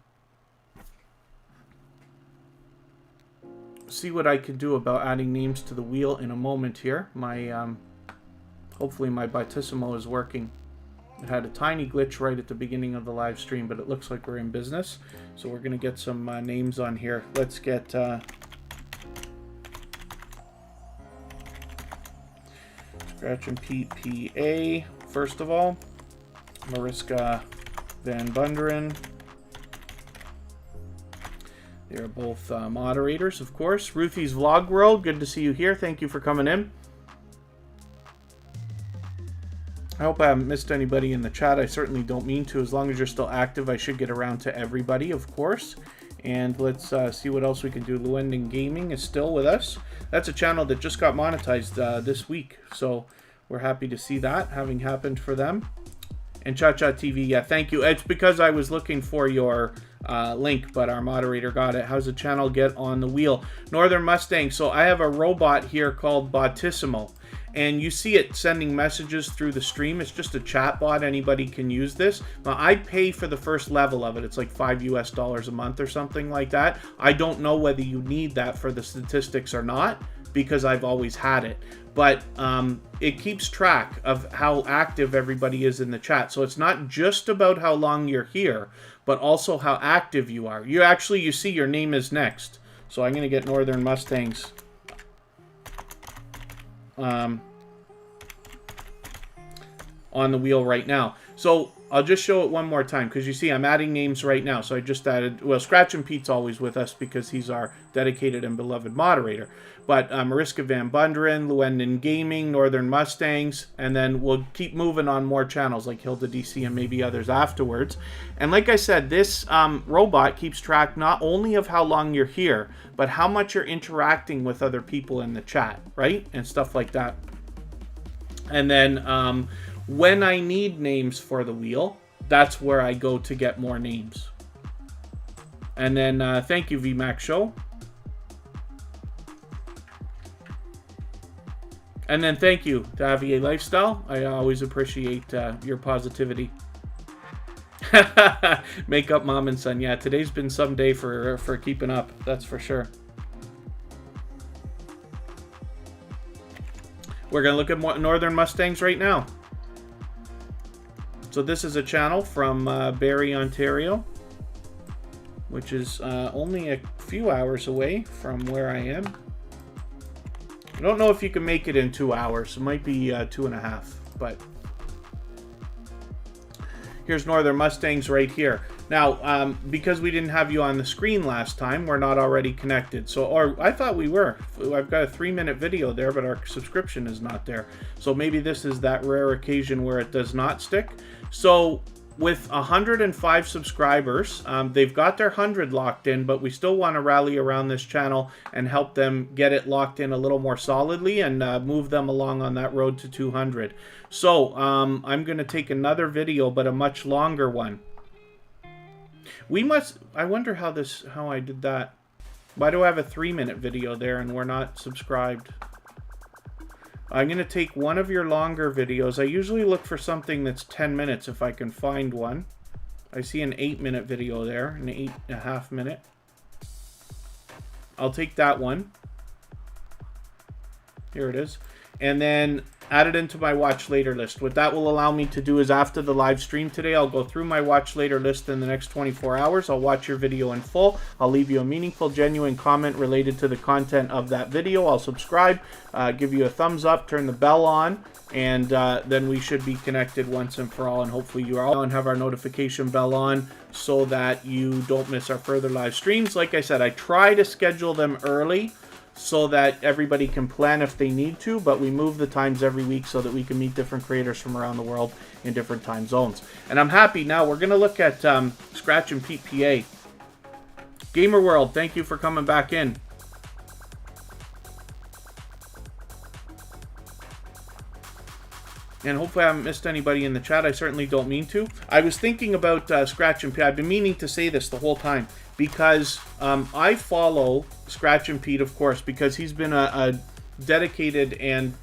see what I can do about adding names to the wheel in a moment here. My hopefully my Battissimo is working. It had a tiny glitch right at the beginning of the live stream, but it looks like we're in business. So we're going to get some names on here. Let's get Scratch and Pete PA, first of all. Mariska Van Bunderen. They're both moderators, of course. Ruthie's Vlog World, good to see you here. Thank you for coming in. I hope I haven't missed anybody in the chat. I certainly don't mean to. As long as you're still active, I should get around to everybody, of course. And let's see what else we can do. Llewellyn Gaming is still with us. That's a channel that just got monetized this week. So we're happy to see that having happened for them. And Tuberchat TV, yeah, thank you. It's because I was looking for your link, but our moderator got it. How's the channel get on the wheel? Northern Mustang. So I have a robot here called Botissimo. And you see it sending messages through the stream. It's just a chat bot. Anybody can use this. Now, I pay for the first level of it. It's like $5 US a month or something like that. I don't know whether you need that for the statistics or not, because I've always had it. But it keeps track of how active everybody is in the chat. So it's not just about how long you're here, but also how active you are. You see your name is next. So I'm going to get Northern Mustangs on the wheel right now. So I'll just show it one more time, because you see I'm adding names right now. So I just added, well, Scratch and Pete's always with us because he's our dedicated and beloved moderator. But Mariska Van Bunderen, Llewellyn Gaming, Northern Mustangs, and then we'll keep moving on more channels like Hilda DC and maybe others afterwards. And like I said, this robot keeps track not only of how long you're here, but how much you're interacting with other people in the chat, right? And stuff like that. And then when I need names for the wheel, that's where I go to get more names. And then thank you, VMAX Show. And then thank you to Avier Lifestyle. I always appreciate your positivity. Make up, Mom and Son. Yeah, today's been some day for keeping up. That's for sure. We're going to look at more Northern Mustangs right now. So this is a channel from Barrie, Ontario, which is only a few hours away from where I am. I don't know if you can make it in 2 hours. It might be 2.5, but here's Northern Mustangs right here. Now, because we didn't have you on the screen last time, we're not already connected. So, or I thought we were. I've got a 3-minute video there, but our subscription is not there. So maybe this is that rare occasion where it does not stick. So with 105 subscribers, they've got their 100 locked in, but we still want to rally around this channel and help them get it locked in a little more solidly and move them along on that road to 200. So I'm going to take another video, but a much longer one. I wonder how I did that. Why do I have a 3-minute video there and we're not subscribed? I'm going to take one of your longer videos. I usually look for something that's 10 minutes if I can find one. I see an 8-minute video there, an 8.5 minute. I'll take that one. Here it is. And then add it into my watch later list. What that will allow me to do is after the live stream today, I'll go through my watch later list in the next 24 hours. I'll watch your video in full. I'll leave you a meaningful, genuine comment related to the content of that video. I'll subscribe, give you a thumbs up, turn the bell on, and then we should be connected once and for all. And hopefully you are all and have our notification bell on so that you don't miss our further live streams. Like I said, I try to schedule them early so that everybody can plan if they need to, but we move the times every week so that we can meet different creators from around the world in different time zones. And I'm happy now. We're going to look at Scratch and Pete PA. Gamer World, thank you for coming back in. And hopefully I haven't missed anybody in the chat. I certainly don't mean to. I was thinking about Scratch and Pete. I've been meaning to say this the whole time, because I follow Scratch and Pete, of course, because he's been a dedicated and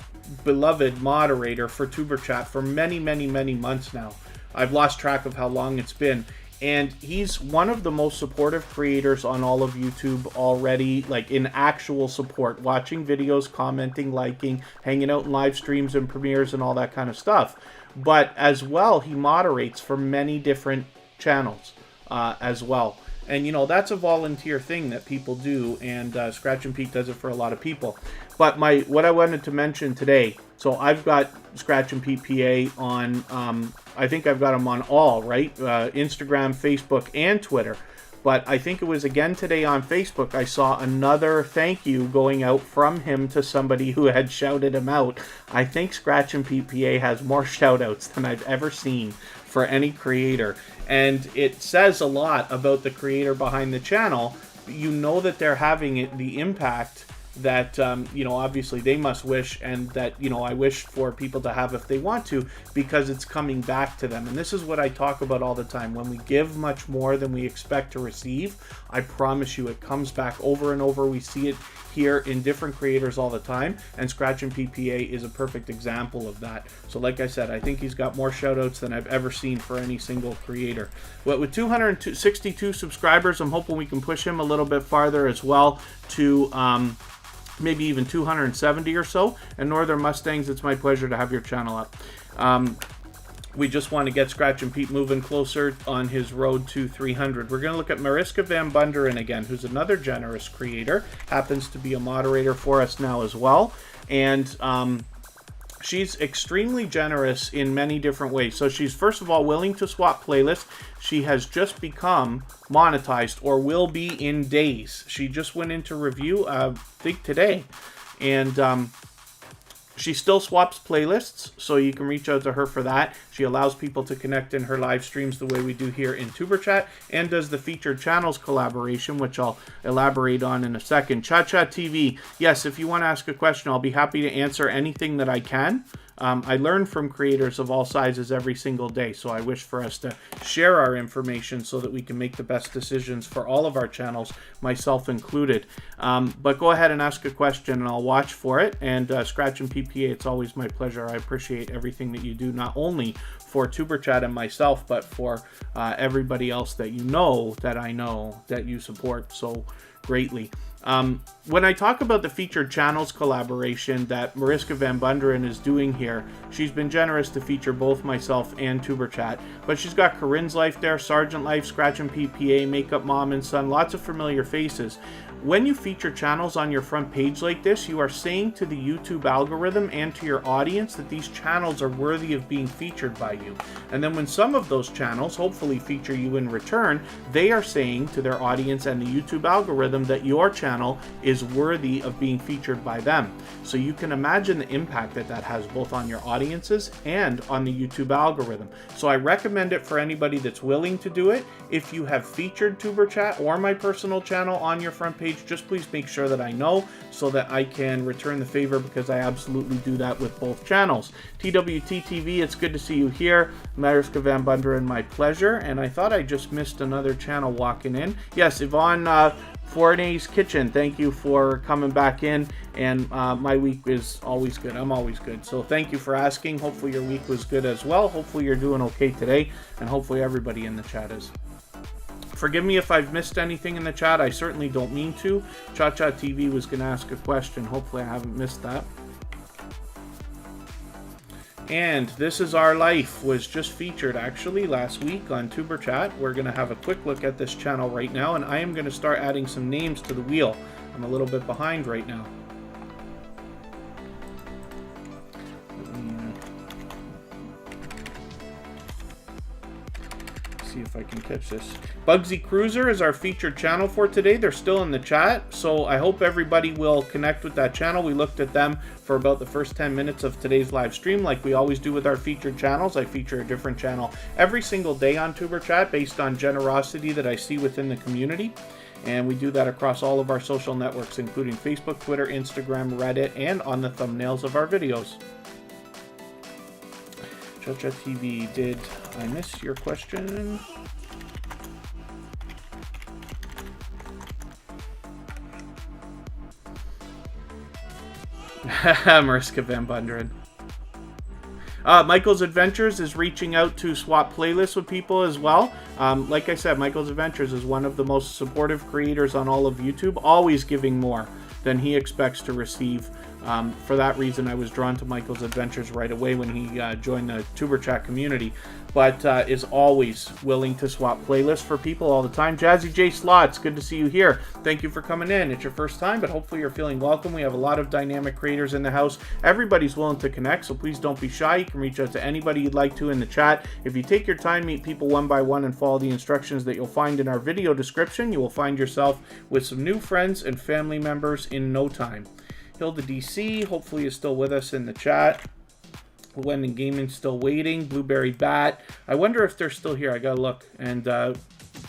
beloved moderator for Tuberchat for many, many, many months now. I've lost track of how long it's been. And he's one of the most supportive creators on all of YouTube already, like in actual support, watching videos, commenting, liking, hanging out in live streams and premieres and all that kind of stuff. But as well, he moderates for many different channels as well. And, you know, that's a volunteer thing that people do, and Scratch and Pete does it for a lot of people. But what I wanted to mention today, so I've got Scratch and Pete PA on, I think I've got them on all, right? Instagram, Facebook, and Twitter. But I think it was again today on Facebook, I saw another thank you going out from him to somebody who had shouted him out. I think Scratch and PPA has more shout outs than I've ever seen for any creator. And it says a lot about the creator behind the channel. You know that they're having the impact that, obviously they must wish, and that, I wish for people to have if they want to, because it's coming back to them. And this is what I talk about all the time. When we give much more than we expect to receive, I promise you it comes back over and over. We see it here in different creators all the time, and Scratch and PPA is a perfect example of that. So like I said, I think he's got more shout outs than I've ever seen for any single creator. But with 262 subscribers, I'm hoping we can push him a little bit farther as well to maybe even 270 or so. And Northern Mustangs, it's my pleasure to have your channel up. We just want to get Scratch and Pete moving closer on his road to 300. We're going to look at Mariska Van Bunderen again, who's another generous creator, happens to be a moderator for us now as well. And she's extremely generous in many different ways. So she's, first of all, willing to swap playlists. She has just become monetized, or will be in days. She just went into review, I think today. And she still swaps playlists, so you can reach out to her for that. She allows people to connect in her live streams the way we do here in Tuberchat, and does the featured channels collaboration, which I'll elaborate on in a second. Tuberchat TV, yes, if you want to ask a question, I'll be happy to answer anything that I can. I learn from creators of all sizes every single day, so I wish for us to share our information so that we can make the best decisions for all of our channels, myself included. But go ahead and ask a question and I'll watch for it. And Scratch and PPA, it's always my pleasure. I appreciate everything that you do, not only for Tuberchat and myself, but for everybody else that I know that you support so greatly. When I talk about the featured channels collaboration that Mariska Van Bunderen is doing here, she's been generous to feature both myself and Tuberchat, but she's got Corinne's Life there, Sergeant Life, Scratch and PPA, Makeup Mom and Son, lots of familiar faces. When you feature channels on your front page like this, you are saying to the YouTube algorithm and to your audience that these channels are worthy of being featured by you. And then when some of those channels hopefully feature you in return, they are saying to their audience and the YouTube algorithm that your channel is worthy of being featured by them. So you can imagine the impact that that has both on your audiences and on the YouTube algorithm. So I recommend it for anybody that's willing to do it. If you have featured Tuberchat or my personal channel on your front page, just please make sure that I know so that I can return the favor, because I absolutely do that with both channels. TWT TV, it's good to see you here. Mariska Van Bunderen, my pleasure. And I thought I just missed another channel walking in. Yes, Yvonne Fournier's Kitchen, thank you for coming back in. And my week is always good. I'm always good. So thank you for asking. Hopefully your week was good as well. Hopefully you're doing okay today. And hopefully everybody in the chat is. Forgive me if I've missed anything in the chat. I certainly don't mean to. Cha-Cha TV was going to ask a question. Hopefully I haven't missed that. And This Is Our Life was just featured actually last week on Tuberchat. We're going to have a quick look at this channel right now, and I am going to start adding some names to the wheel. I'm a little bit behind right now. See if I can catch this. Bugsy Cruiser is our featured channel for today. They're still in the chat, so I hope everybody will connect with that channel. We looked at them for about the first 10 minutes of today's live stream, like we always do with our featured channels. I feature a different channel every single day on Tuberchat based on generosity that I see within the community. And we do that across all of our social networks, including Facebook, Twitter, Instagram, Reddit, and on the thumbnails of our videos. Tuberchat TV, did I miss your question? Mariska Van Bunderen. Michael's Adventures is reaching out to swap playlists with people as well. Like I said, Michael's Adventures is one of the most supportive creators on all of YouTube, always giving more than he expects to receive For that reason, I was drawn to Michael's adventures right away when he joined the Tuberchat community, but is always willing to swap playlists for people all the time. Jazzy J Slots, good to see you here. Thank you for coming in. It's your first time, but hopefully you're feeling welcome. We have a lot of dynamic creators in the house. Everybody's willing to connect, so please don't be shy. You can reach out to anybody you'd like to in the chat. If you take your time, meet people one by one, and follow the instructions that you'll find in our video description, you will find yourself with some new friends and family members in no time. Hilda DC, hopefully is still with us in the chat. Wendon Gaming still waiting. Blueberry Bat. I wonder if they're still here. I gotta look. And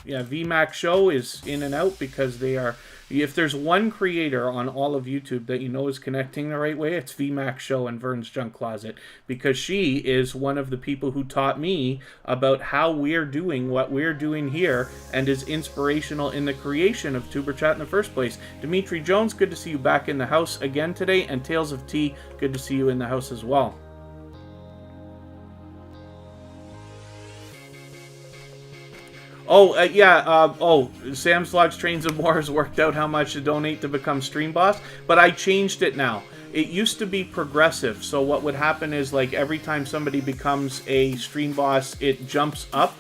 yeah, VMAX Show is in and out because they are. If there's one creator on all of YouTube that you know is connecting the right way, it's VMAX Show and Vern's Junk Closet, because she is one of the people who taught me about how we're doing what we're doing here and is inspirational in the creation of Tuberchat in the first place. Dimitri Jones, good to see you back in the house again today, and Tales of Tea, good to see you in the house as well. Oh, Sam's Vlogs, Trains and More has worked out how much to donate to become Stream Boss, but I changed it now. It used to be progressive, so what would happen is, like, every time somebody becomes a Stream Boss, it jumps up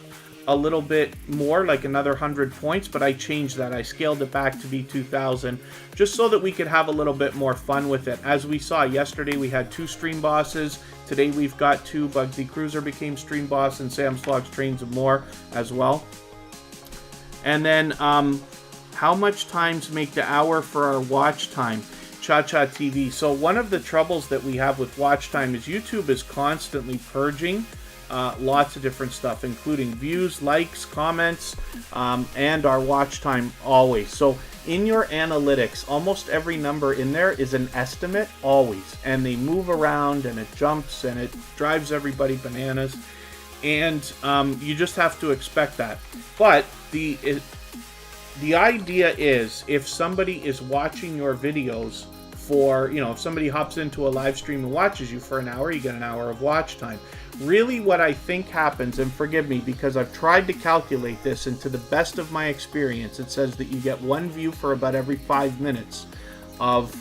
a little bit more, like another 100 points, but I changed that. I scaled it back to be 2,000, just so that we could have a little bit more fun with it. As we saw yesterday, we had 2 Stream Bosses. Today we've got 2. Bugsy Cruiser became Stream Boss, and Sam's Vlogs, Trains and More as well. And then, how much times make the hour for our watch time? Cha-Cha TV. So one of the troubles that we have with watch time is YouTube is constantly purging lots of different stuff, including views, likes, comments, and our watch time always. So in your analytics, almost every number in there is an estimate always. And they move around, and it jumps, and it drives everybody bananas. And you just have to expect that. But the idea is, if somebody is watching your videos for, if somebody hops into a live stream and watches you for an hour, you get an hour of watch time. Really what I think happens, and forgive me because I've tried to calculate this, and to the best of my experience, it says that you get 1 view for about every 5 minutes of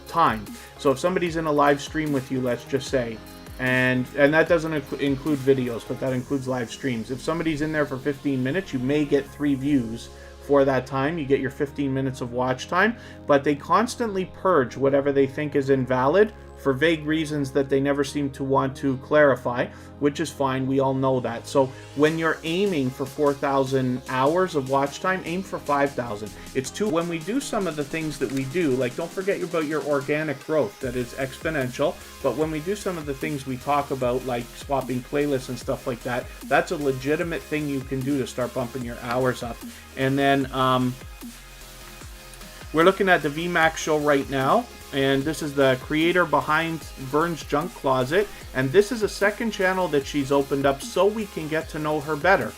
time. So if somebody's in a live stream with you, let's just say, and that doesn't include videos, but that includes live streams. If somebody's in there for 15 minutes, you may get 3 views for that time. You get your 15 minutes of watch time, but they constantly purge whatever they think is invalid for vague reasons that they never seem to want to clarify, which is fine. We all know that. So when you're aiming for 4,000 hours of watch time, aim for 5,000. It's too. When we do some of the things that we do, like, don't forget about your organic growth that is exponential, but when we do some of the things we talk about, like swapping playlists and stuff like that, that's a legitimate thing you can do to start bumping your hours up. And then we're looking at the VMAX Show right now. And this is the creator behind Vern's Junk Closet. And this is a second channel that she's opened up so we can get to know her better.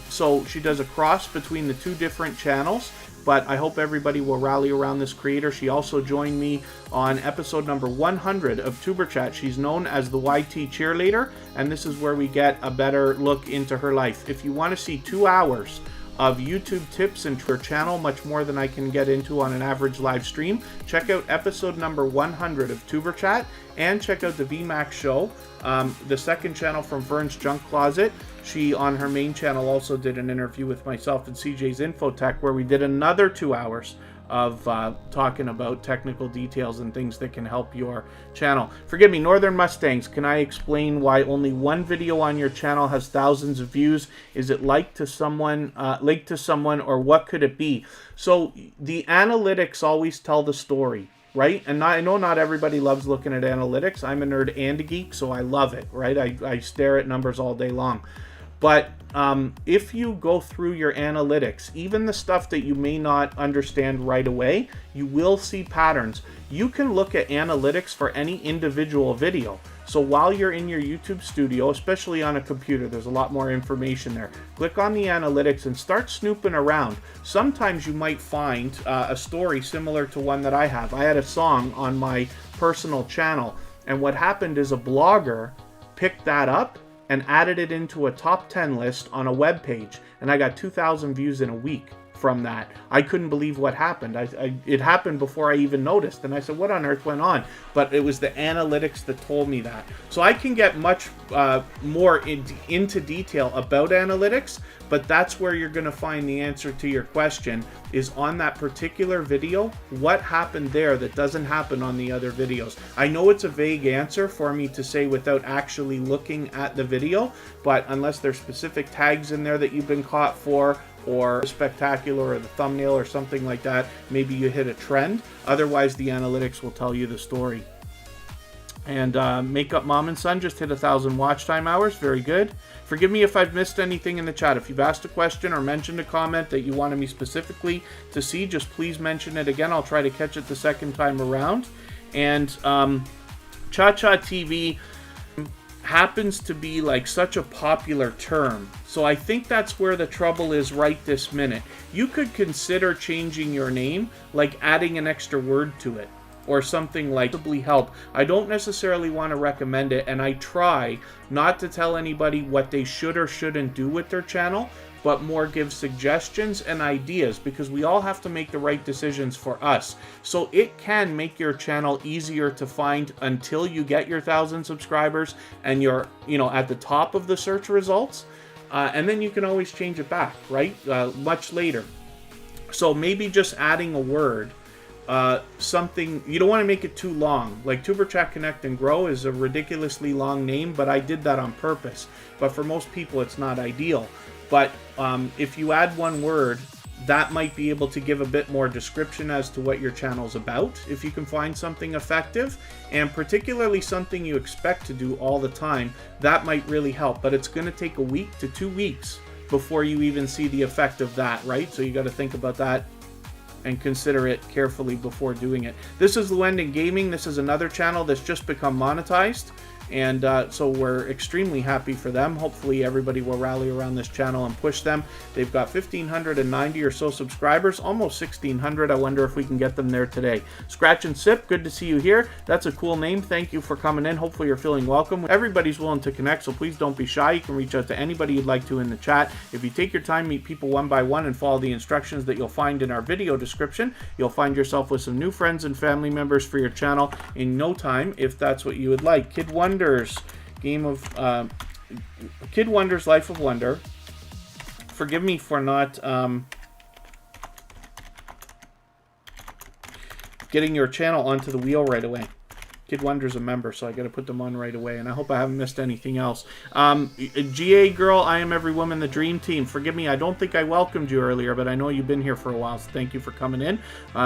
So she does a cross between the 2 different channels. But I hope everybody will rally around this creator. She also joined me on episode number 100 of Tuberchat. She's known as the YT Cheerleader. And this is where we get a better look into her life. If you want to see 2 hours of YouTube tips and her channel, much more than I can get into on an average live stream, check out episode number 100 of Tuberchat, and check out the VMAX Show, the second channel from Vern's Junk Closet. She, on her main channel, also did an interview with myself and CJ's Infotech, where we did another 2 hours of talking about technical details and things that can help your channel. Forgive me, Northern Mustangs, can I explain why only 1 video on your channel has thousands of views? Is it linked to someone, or what could it be? So the analytics always tell the story, right? And I know not everybody loves looking at analytics. I'm a nerd and a geek, so I love it, right? I stare at numbers all day long. But if you go through your analytics, even the stuff that you may not understand right away, you will see patterns. You can look at analytics for any individual video. So while you're in your YouTube studio, especially on a computer, there's a lot more information there. Click on the analytics and start snooping around. Sometimes you might find a story similar to one that I have. I had a song on my personal channel, and what happened is a blogger picked that up and added it into a top 10 list on a web page. and I got 2,000 views in a week from that. I couldn't believe what happened. It happened before I even noticed, and I said, what on earth went on? But it was the analytics that told me that. So I can get much more into detail about analytics, but that's where you're going to find the answer to your question, is on that particular video, what happened there that doesn't happen on the other videos. I know it's a vague answer for me to say without actually looking at the video, but unless there's specific tags in there that you've been caught for, or spectacular, or the thumbnail or something like that, maybe you hit a trend. Otherwise, the analytics will tell you the story. And Makeup Mom and Son just hit 1,000 watch time hours. Very good. Forgive me if I've missed anything in the chat. If you've asked a question or mentioned a comment that you wanted me specifically to see, just please mention it again. I'll try to catch it the second time around. And Cha-Cha TV happens to be like such a popular term. So I think that's where the trouble is right this minute. You could consider changing your name, like adding an extra word to it, or something like possibly help. I don't necessarily want to recommend it, and I try not to tell anybody what they should or shouldn't do with their channel, but more give suggestions and ideas, because we all have to make the right decisions for us. So it can make your channel easier to find until you get your 1,000 subscribers and you're, at the top of the search results. And then you can always change it back, right? Much later. So maybe just adding a word, something, you don't want to make it too long. Like Tuberchat Connect and Grow is a ridiculously long name, but I did that on purpose. But for most people, it's not ideal. But if you add one word, that might be able to give a bit more description as to what your channel's about, if you can find something effective, and particularly something you expect to do all the time, that might really help. But it's going to take a week to 2 weeks before you even see the effect of that, right? So you got to think about that and consider it carefully before doing it. This is Llewellyn Gaming. This is another channel that's just become monetized. And so we're extremely happy for them. Hopefully everybody will rally around this channel and push them. They've got 1,590 or so subscribers, almost 1,600. I wonder if we can get them there today. Scratch and Sip, good to see you here. That's a cool name. Thank you for coming in. Hopefully you're feeling welcome. Everybody's willing to connect, so please don't be shy. You can reach out to anybody you'd like to in the chat. If you take your time, meet people one by one, and follow the instructions that you'll find in our video description, you'll find yourself with some new friends and family members for your channel in no time, if that's what you would like. Kid Wonders, Kid Wonders Life of Wonder. Forgive me for not getting your channel onto the wheel right away. Kid Wonder's a member, so I got to put them on right away, and I hope I haven't missed anything else. GA Girl, I Am Every Woman, the Dream Team. Forgive me, I don't think I welcomed you earlier, but I know you've been here for a while, so thank you for coming in.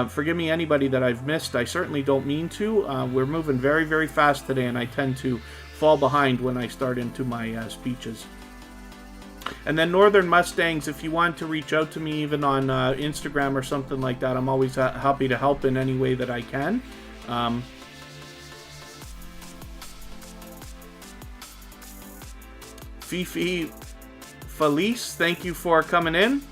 Forgive me, anybody that I've missed. I certainly don't mean to. We're moving very, very fast today, and I tend to fall behind when I start into my speeches. And then Northern Mustangs, if you want to reach out to me even on Instagram or something like that, I'm always happy to help in any way that I can. Fifi Felice, thank you for coming in.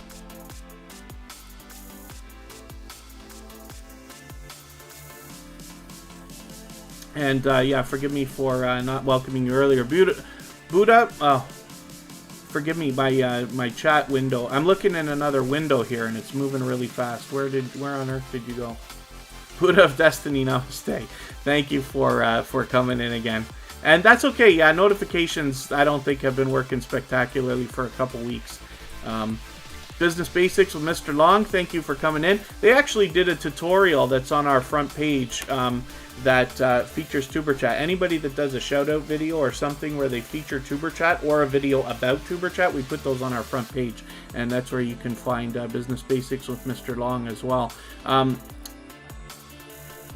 And yeah, forgive me for not welcoming you earlier. Buddha, forgive me, my chat window. I'm looking in another window here, and it's moving really fast. Where on earth did you go? Buddha of Destiny, namaste. Thank you for coming in again. And that's okay. Yeah, notifications I don't think have been working spectacularly for a couple weeks. Business Basics with Mr. Long, thank you for coming in. They actually did a tutorial that's on our front page that features Tuberchat. Anybody that does a shout out video or something where they feature Tuberchat or a video about Tuberchat, we put those on our front page, and that's where you can find Business Basics with Mr. Long as well.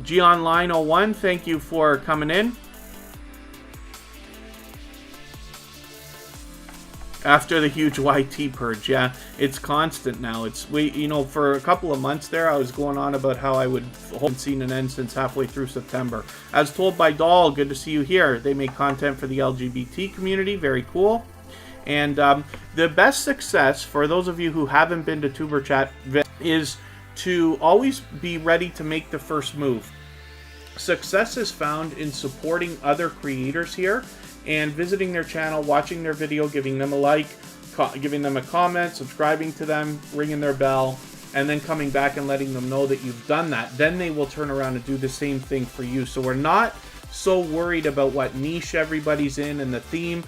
G-Online01, thank you for coming in. After the huge YT purge, yeah, it's constant now. For a couple of months there, I was going on about how I haven't seen an end since halfway through September. As told by Doll, good to see you here. They make content for the LGBT community, very cool. And the best success for those of you who haven't been to Tuberchat is to always be ready to make the first move. Success is found in supporting other creators here and visiting their channel, watching their video, giving them a like, giving them a comment, subscribing to them, ringing their bell, and then coming back and letting them know that you've done that. Then they will turn around and do the same thing for you. So we're not so worried about what niche everybody's in and the theme.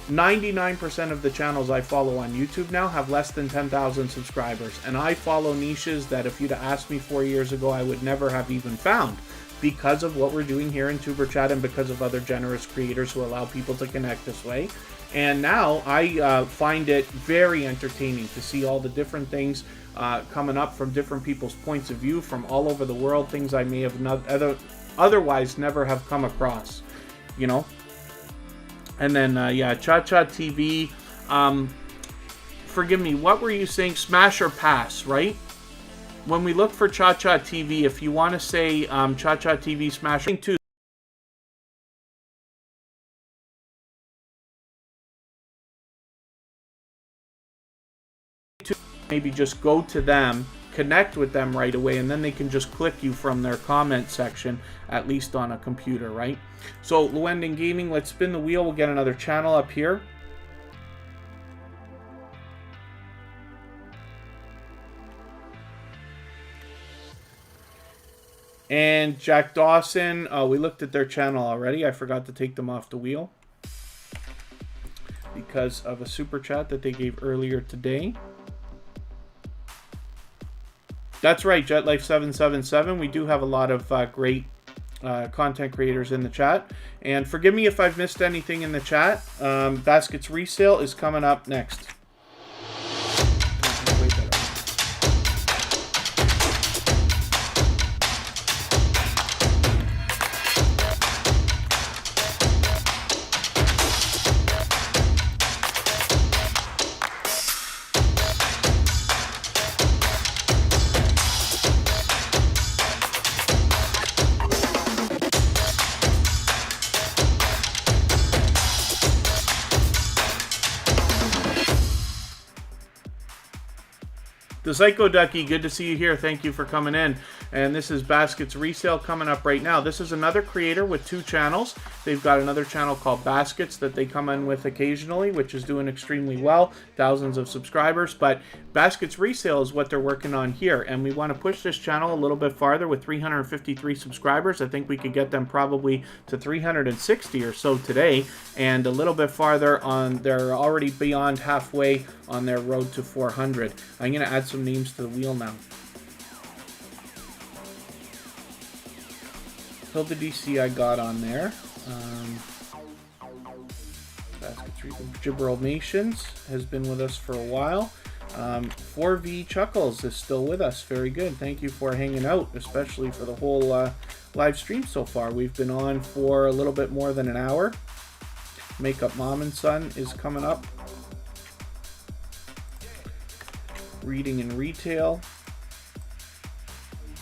99% of the channels I follow on YouTube now have less than 10,000 subscribers. And I follow niches that if you'd asked me 4 years ago, I would never have even found, because of what we're doing here in Tuberchat and because of other generous creators who allow people to connect this way. And now I find it very entertaining to see all the different things coming up from different people's points of view from all over the world, things I may have otherwise never have come across, you know. And then, yeah, Tuberchat TV. Forgive me, what were you saying? Smash or pass, right? When we look for Tuberchat TV, if you want to say Tuberchat TV smash, too. Maybe just go to them, connect with them right away, and then they can just click you from their comment section, at least on a computer, right? So, Llewellyn Gaming, let's spin the wheel. We'll get another channel up here. And Jack Dawson, we looked at their channel already. I forgot to take them off the wheel because of a super chat that they gave earlier today. That's right, JetLife777. We do have a lot of great content creators in the chat. And forgive me if I've missed anything in the chat. Baskets resale is coming up next. The Psycho Ducky, good to see you here. Thank you for coming in. And this is Baskets Resale coming up right now. This is another creator with 2 channels. They've got another channel called Baskets that they come in with occasionally, which is doing extremely well. Thousands of subscribers. But Baskets Resale is what they're working on here. And we want to push this channel a little bit farther with 353 subscribers. I think we could get them probably to 360 or so today. And a little bit farther on, they're already beyond halfway on their road to 400. I'm going to add some names to the wheel now. Hilda DC I got on there. Gibberl Nations has been with us for a while. 4V Chuckles is still with us. Very good. Thank you for hanging out, especially for the whole live stream so far. We've been on for a little bit more than an hour. Makeup Mom and Son is coming up. Reading and Retail.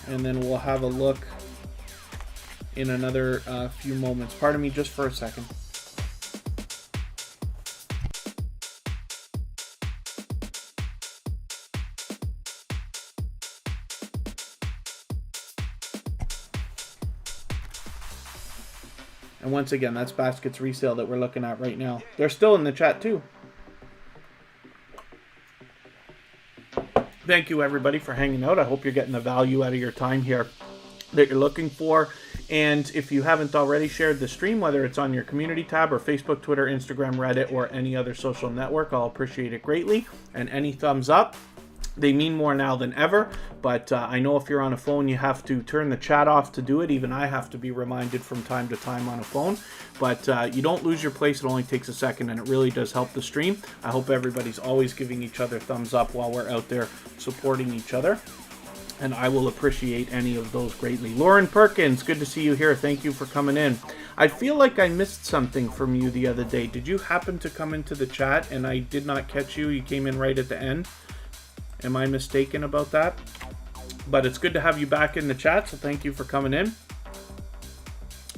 And then we'll have a look in another few moments. Pardon me just for a second. And once again, that's Baskets Resale that we're looking at right now. They're still in the chat too. Thank you everybody for hanging out. I hope you're getting the value out of your time here that you're looking for. And if you haven't already shared the stream, whether it's on your community tab or Facebook, Twitter, Instagram, Reddit, or any other social network, I'll appreciate it greatly. And any thumbs up, they mean more now than ever. But I know if you're on a phone, you have to turn the chat off to do it. Even I have to be reminded from time to time on a phone. But you don't lose your place. It only takes a second, and it really does help the stream. I hope everybody's always giving each other thumbs up while we're out there supporting each other. And I will appreciate any of those greatly. Lauren Perkins, good to see you here. Thank you for coming in. I feel like I missed something from you the other day. Did you happen to come into the chat and I did not catch you? You came in right at the end. Am I mistaken about that? But it's good to have you back in the chat, so thank you for coming in.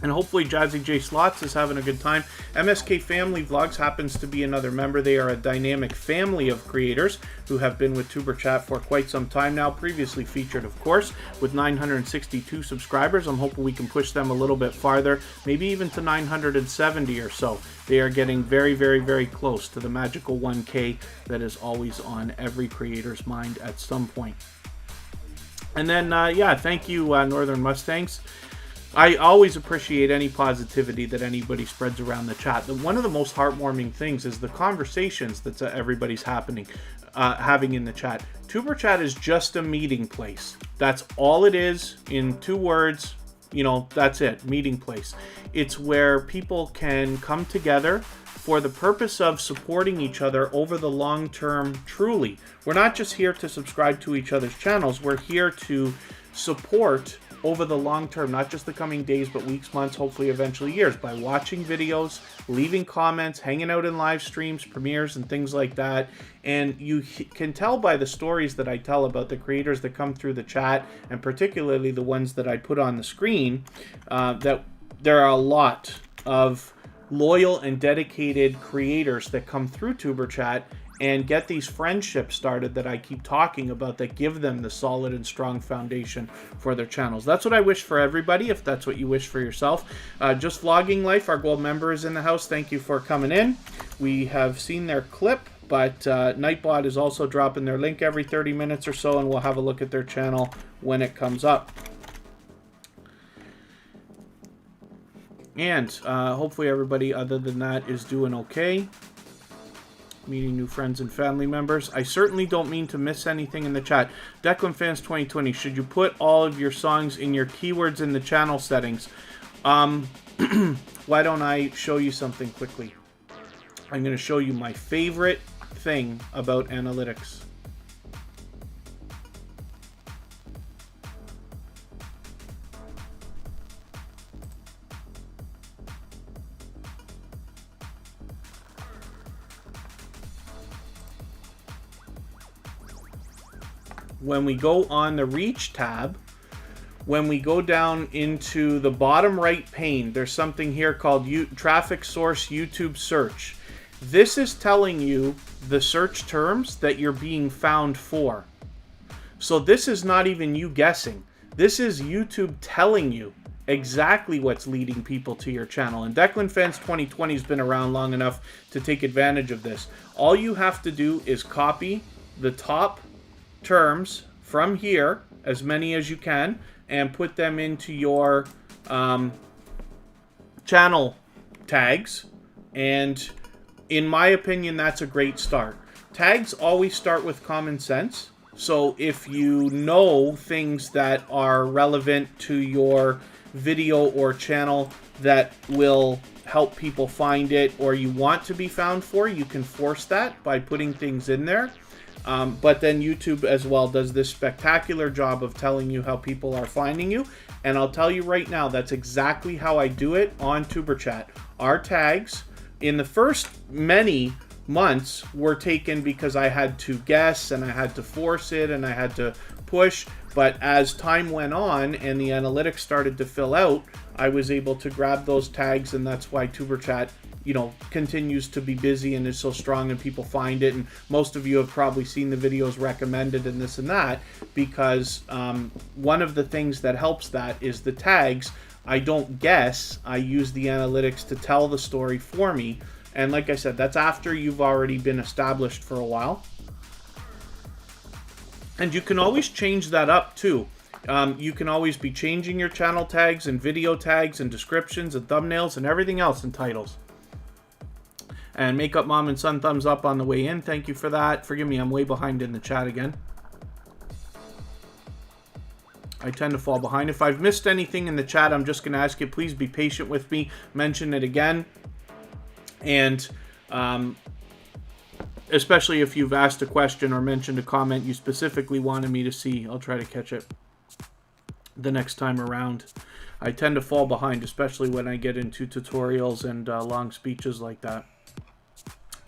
And hopefully Jazzy J Slots is having a good time. MSK Family Vlogs happens to be another member. They are a dynamic family of creators who have been with Tuberchat for quite some time now. Previously featured, of course, with 962 subscribers. I'm hoping we can push them a little bit farther, maybe even to 970 or so. They are getting very, very, very close to the magical 1K that is always on every creator's mind at some point. And then, yeah, thank you, Northern Mustangs. I always appreciate any positivity that anybody spreads around the chat. One of the most heartwarming things is the conversations that everybody's having in the chat. Tuberchat is just a meeting place. That's all it is, in 2 words. You know, that's it, meeting place. It's where people can come together for the purpose of supporting each other over the long term, truly. We're not just here to subscribe to each other's channels. We're here to support over the long term, not just the coming days, but weeks, months, hopefully eventually years, by watching videos, leaving comments, hanging out in live streams, premieres, and things like that. And you can tell by the stories that I tell about the creators that come through the chat, and particularly the ones that I put on the screen, that there are a lot of loyal and dedicated creators that come through Tuberchat and get these friendships started that I keep talking about, that give them the solid and strong foundation for their channels. That's what I wish for everybody, if that's what you wish for yourself. Just Vlogging Life, our gold member, is in the house. Thank you for coming in. We have seen their clip, but Nightbot is also dropping their link every 30 minutes or so, and we'll have a look at their channel when it comes up. And hopefully everybody other than that is doing okay. Meeting new friends and family members. I certainly don't mean to miss anything in the chat. Declan Fans 2020, should you put all of your songs in your keywords in the channel settings? Why don't I show you something quickly? I'm going to show you my favorite thing about analytics. When we go on the Reach tab, when we go down into the bottom right pane, there's something here called Traffic Source YouTube Search. This is telling you the search terms that you're being found for. So this is not even you guessing. This is YouTube telling you exactly what's leading people to your channel. And Declan Fans 2020 has been around long enough to take advantage of this. All you have to do is copy the top terms from here, as many as you can, and put them into your channel tags. And in my opinion, that's a great start. Tags always start with common sense. So if you know things that are relevant to your video or channel that will help people find it, or you want to be found for, you can force that by putting things in there. But then YouTube as well does this spectacular job of telling you how people are finding you. And I'll tell you right now, that's exactly how I do it on Tuberchat. Our tags in the first many months were taken because I had to guess and I had to force it and I had to push. But as time went on and the analytics started to fill out, I was able to grab those tags, and that's why Tuberchat, you know, continues to be busy and is so strong and people find it. And most of you have probably seen the videos recommended and this and that, because one of the things that helps that is the tags. I don't guess, I use the analytics to tell the story for me. And like I said, that's after you've already been established for a while. And you can always change that up too. You can always be changing your channel tags and video tags and descriptions and thumbnails and everything else in titles. And Makeup Mom and Son thumbs up on the way in. Thank you for that. Forgive me, I'm way behind in the chat again. I tend to fall behind. If I've missed anything in the chat, I'm just going to ask you, please be patient with me. Mention it again. And especially if you've asked a question or mentioned a comment you specifically wanted me to see, I'll try to catch it the next time around. I tend to fall behind, especially when I get into tutorials and long speeches like that.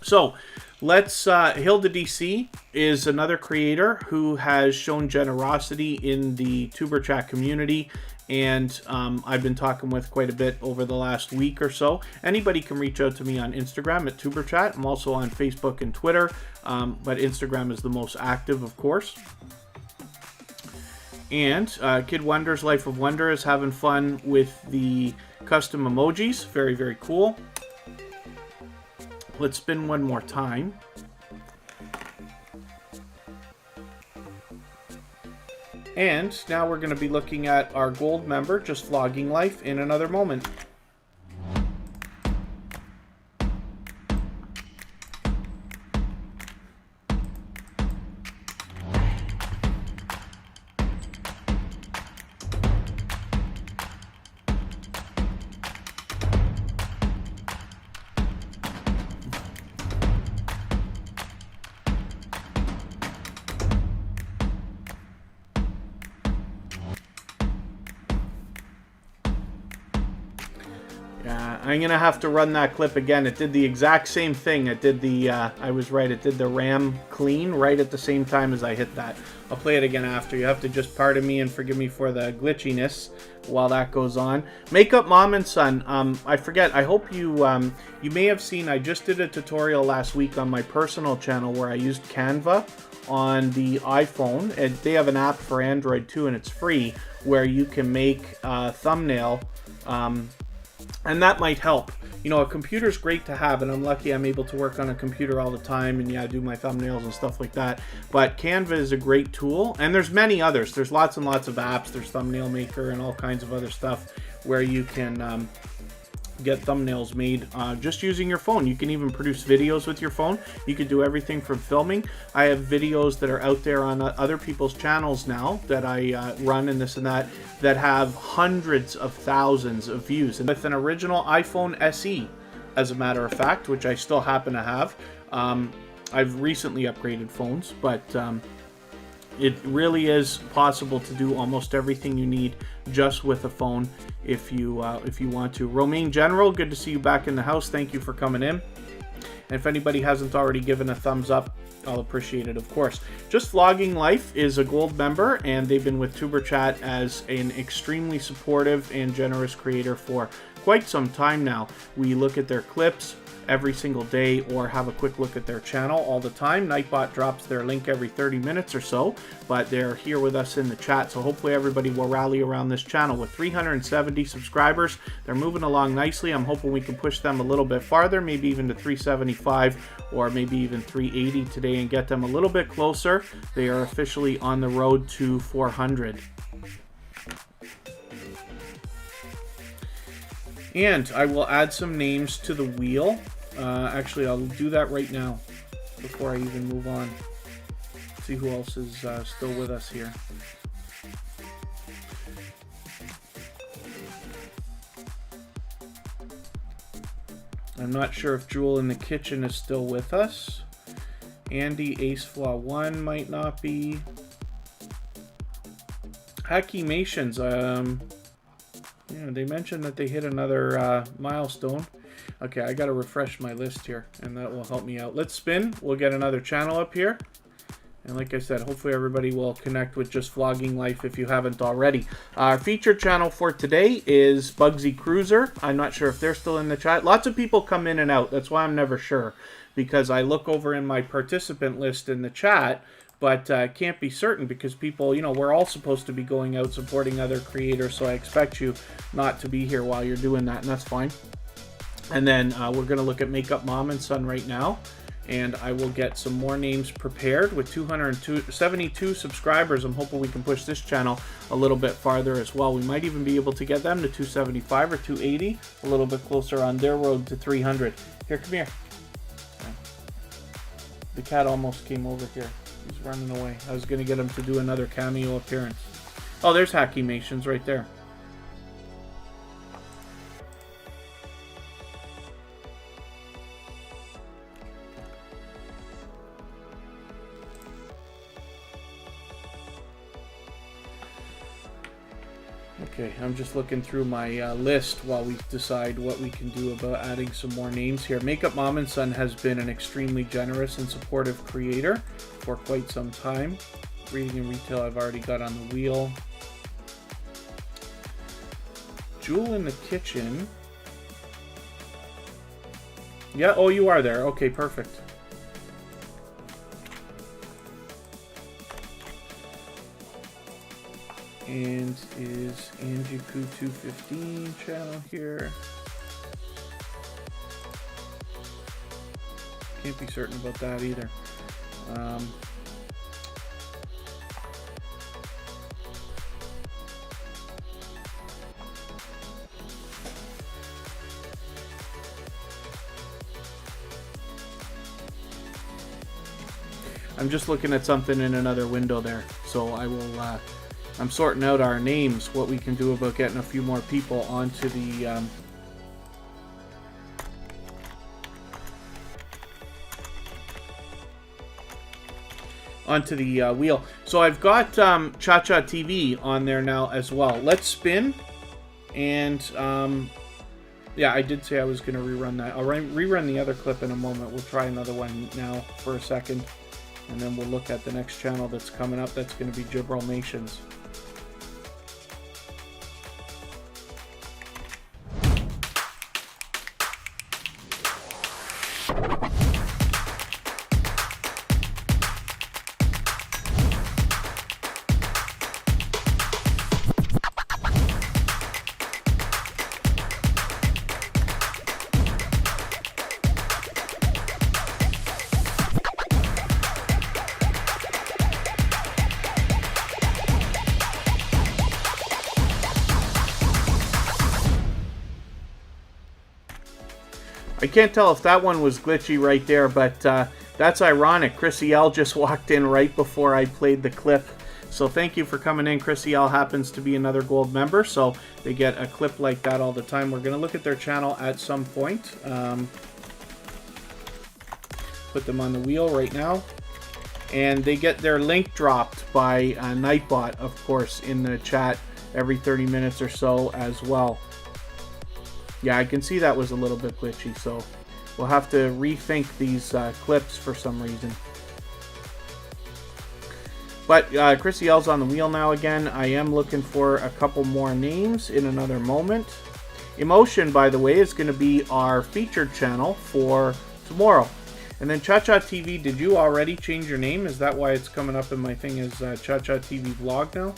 So let's, Hilda DC is another creator who has shown generosity in the Tuberchat community, and I've been talking with quite a bit over the last week or so. Anybody can reach out to me on Instagram at Tuberchat. I'm also on Facebook and Twitter, but Instagram is the most active, of course. And Kid Wonder's Life of Wonder is having fun with the custom emojis. Very, very cool. Let's spin one more time. And now we're going to be looking at our gold member, Just Vlogging Life, in another moment. I'm going to have to run that clip again. It did the exact same thing. It did the, I was right, it did the RAM clean right at the same time as I hit that. I'll play it again after. You have to just pardon me and forgive me for the glitchiness while that goes on. Makeup Mom and Son. I forget, I hope you, you may have seen, I just did a tutorial last week on my personal channel where I used Canva on the iPhone. And they have an app for Android too, and it's free, where you can make a thumbnail, and that might help. You know, a computer's great to have, and I'm lucky I'm able to work on a computer all the time and, yeah, do my thumbnails and stuff like that. But Canva is a great tool, and there's many others. There's lots and lots of apps. There's Thumbnail Maker and all kinds of other stuff where you can get thumbnails made just using your phone. You can even produce videos with your phone. You can do everything from filming. I have videos that are out there on other people's channels now that I run and this and that have hundreds of thousands of views. And with an original iPhone SE, as a matter of fact, which I still happen to have. I've recently upgraded phones, but it really is possible to do almost everything you need just with a phone if you want to. Romaine General, good to see you back in the house. Thank you for coming in. And if anybody hasn't already given a thumbs up, I'll appreciate it, of course. Just Vlogging Life is a gold member, and they've been with Tuberchat as an extremely supportive and generous creator for quite some time now. We look at their clips every single day or have a quick look at their channel all the time. Nightbot drops their link every 30 minutes or so, but they're here with us in the chat, so hopefully everybody will rally around this channel. With 370 subscribers, they're moving along nicely. I'm hoping we can push them a little bit farther, maybe even to 375 or maybe even 380 today and get them a little bit closer. They are officially on the road to 400. And I will add some names to the wheel. Actually, I'll do that right now before I even move on. See who else is still with us here. I'm not sure if Jewel in the Kitchen is still with us. Andy Ace Flaw 1 might not be. Hackimations. Yeah, they mentioned that they hit another milestone. Okay, I gotta refresh my list here, and that will help me out. Let's spin. We'll get another channel up here. And like I said, hopefully everybody will connect with Just Vlogging Life if you haven't already. Our featured channel for today is Bugsy Cruiser. I'm not sure if they're still in the chat. Lots of people come in and out. That's why I'm never sure, because I look over in my participant list in the chat, but can't be certain because people, you know, we're all supposed to be going out supporting other creators, so I expect you not to be here while you're doing that, and that's fine. And then we're going to look at Makeup Mom and Son right now, and I will get some more names prepared. With 272 subscribers, I'm hoping we can push this channel a little bit farther as well. We might even be able to get them to 275 or 280, a little bit closer on their road to 300. Here, come here. The cat almost came over here. He's running away. I was going to get him to do another cameo appearance. Oh, there's Hackimations right there. Okay, I'm just looking through my list while we decide what we can do about adding some more names here. Makeup Mom and Son has been an extremely generous and supportive creator for quite some time. Reading and Retail I've already got on the wheel. Jewel in the Kitchen. Yeah, oh, you are there. Okay, perfect. And is Angie Poo 215 channel here? Can't be certain about that either. I'm just looking at something in another window there, so I will. I'm sorting out our names, what we can do about getting a few more people onto the wheel. So I've got Cha-Cha TV on there now as well. Let's spin, and yeah, I did say I was going to rerun that. I'll rerun the other clip in a moment. We'll try another one now for a second, and then we'll look at the next channel that's coming up. That's going to be Gibralmations. I can't tell if that one was glitchy right there, but that's ironic. Chrissy L just walked in right before I played the clip. So thank you for coming in. Chrissy L happens to be another gold member, so they get a clip like that all the time. We're going to look at their channel at some point. Put them on the wheel right now. And they get their link dropped by Nightbot, of course, in the chat every 30 minutes or so as well. Yeah, I can see that was a little bit glitchy, so we'll have to rethink these clips for some reason. But Chrissy L's on the wheel now again. I am looking for a couple more names in another moment. Emotion, by the way, is going to be our featured channel for tomorrow. And then Cha-Cha TV, did you already change your name? Is that why it's coming up in my thing as Cha-Cha TV Vlog now?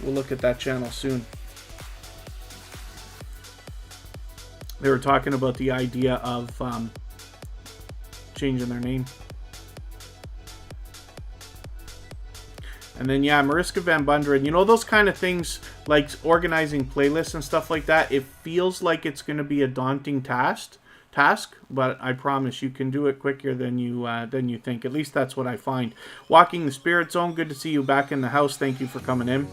We'll look at that channel soon. They were talking about the idea of changing their name. And then, yeah, Mariska Van Bunderen, you know, those kind of things, like organizing playlists and stuff like that, it feels like it's going to be a daunting task, but I promise you can do it quicker than you think. At least that's what I find. Walking the Spirit Zone, good to see you back in the house. Thank you for coming in.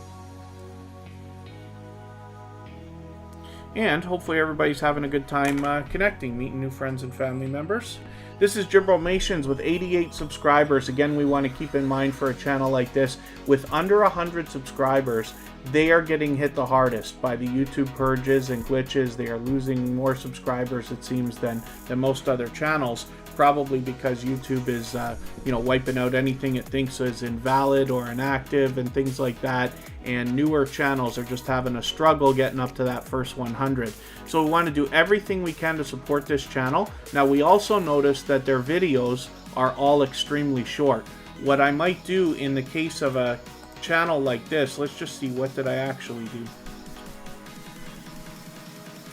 And hopefully everybody's having a good time connecting, meeting new friends and family members. This is Gibralmations with 88 subscribers. Again, we want to keep in mind for a channel like this, with under 100 subscribers, they are getting hit the hardest by the YouTube purges and glitches. They are losing more subscribers, it seems, than most other channels. Probably because YouTube is, wiping out anything it thinks is invalid or inactive and things like that. And newer channels are just having a struggle getting up to that first 100. So we want to do everything we can to support this channel. Now, we also noticed that their videos are all extremely short. What I might do in the case of a channel like this, let's just see, what did I actually do?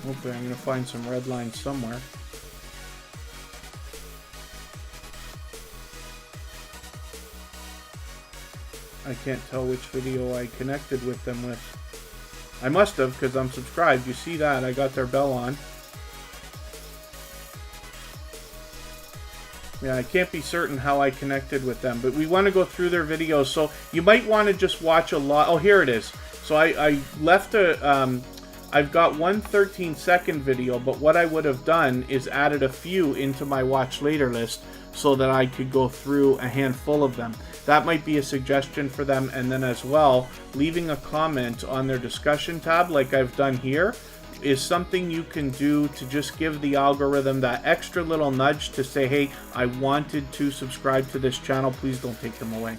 Hopefully I'm going to find some red lines somewhere. I can't tell which video I connected with them with. I must have, because I'm subscribed. You see that? I got their bell on. Yeah, I can't be certain how I connected with them, but we want to go through their videos. So you might want to just watch a lot. Oh, here it is. So I left a I've got one 13-second video, but what I would have done is added a few into my watch later list so that I could go through a handful of them. That might be a suggestion for them. And then as well, leaving a comment on their discussion tab like I've done here is something you can do to just give the algorithm that extra little nudge to say, hey, I wanted to subscribe to this channel, please don't take them away.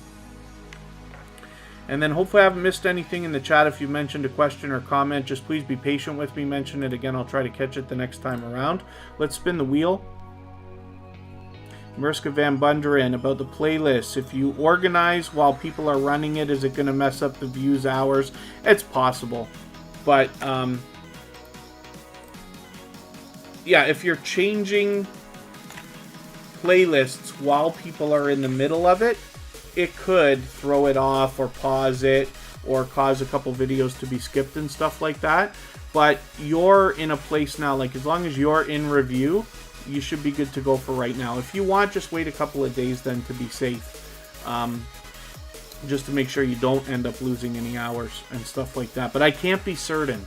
And then hopefully I haven't missed anything in the chat. If you mentioned a question or comment, just please be patient with me. Mention it again, I'll try to catch it the next time around. Let's spin the wheel. Mariska Van Bunderen about the playlist. If you organize while people are running it, is it going to mess up the views hours? It's possible. But, yeah, if you're changing playlists while people are in the middle of it, it could throw it off or pause it or cause a couple videos to be skipped and stuff like that. But you're in a place now, like as long as you're in review, you should be good to go for right now. If you want, just wait a couple of days then to be safe. Just to make sure you don't end up losing any hours and stuff like that. But I can't be certain,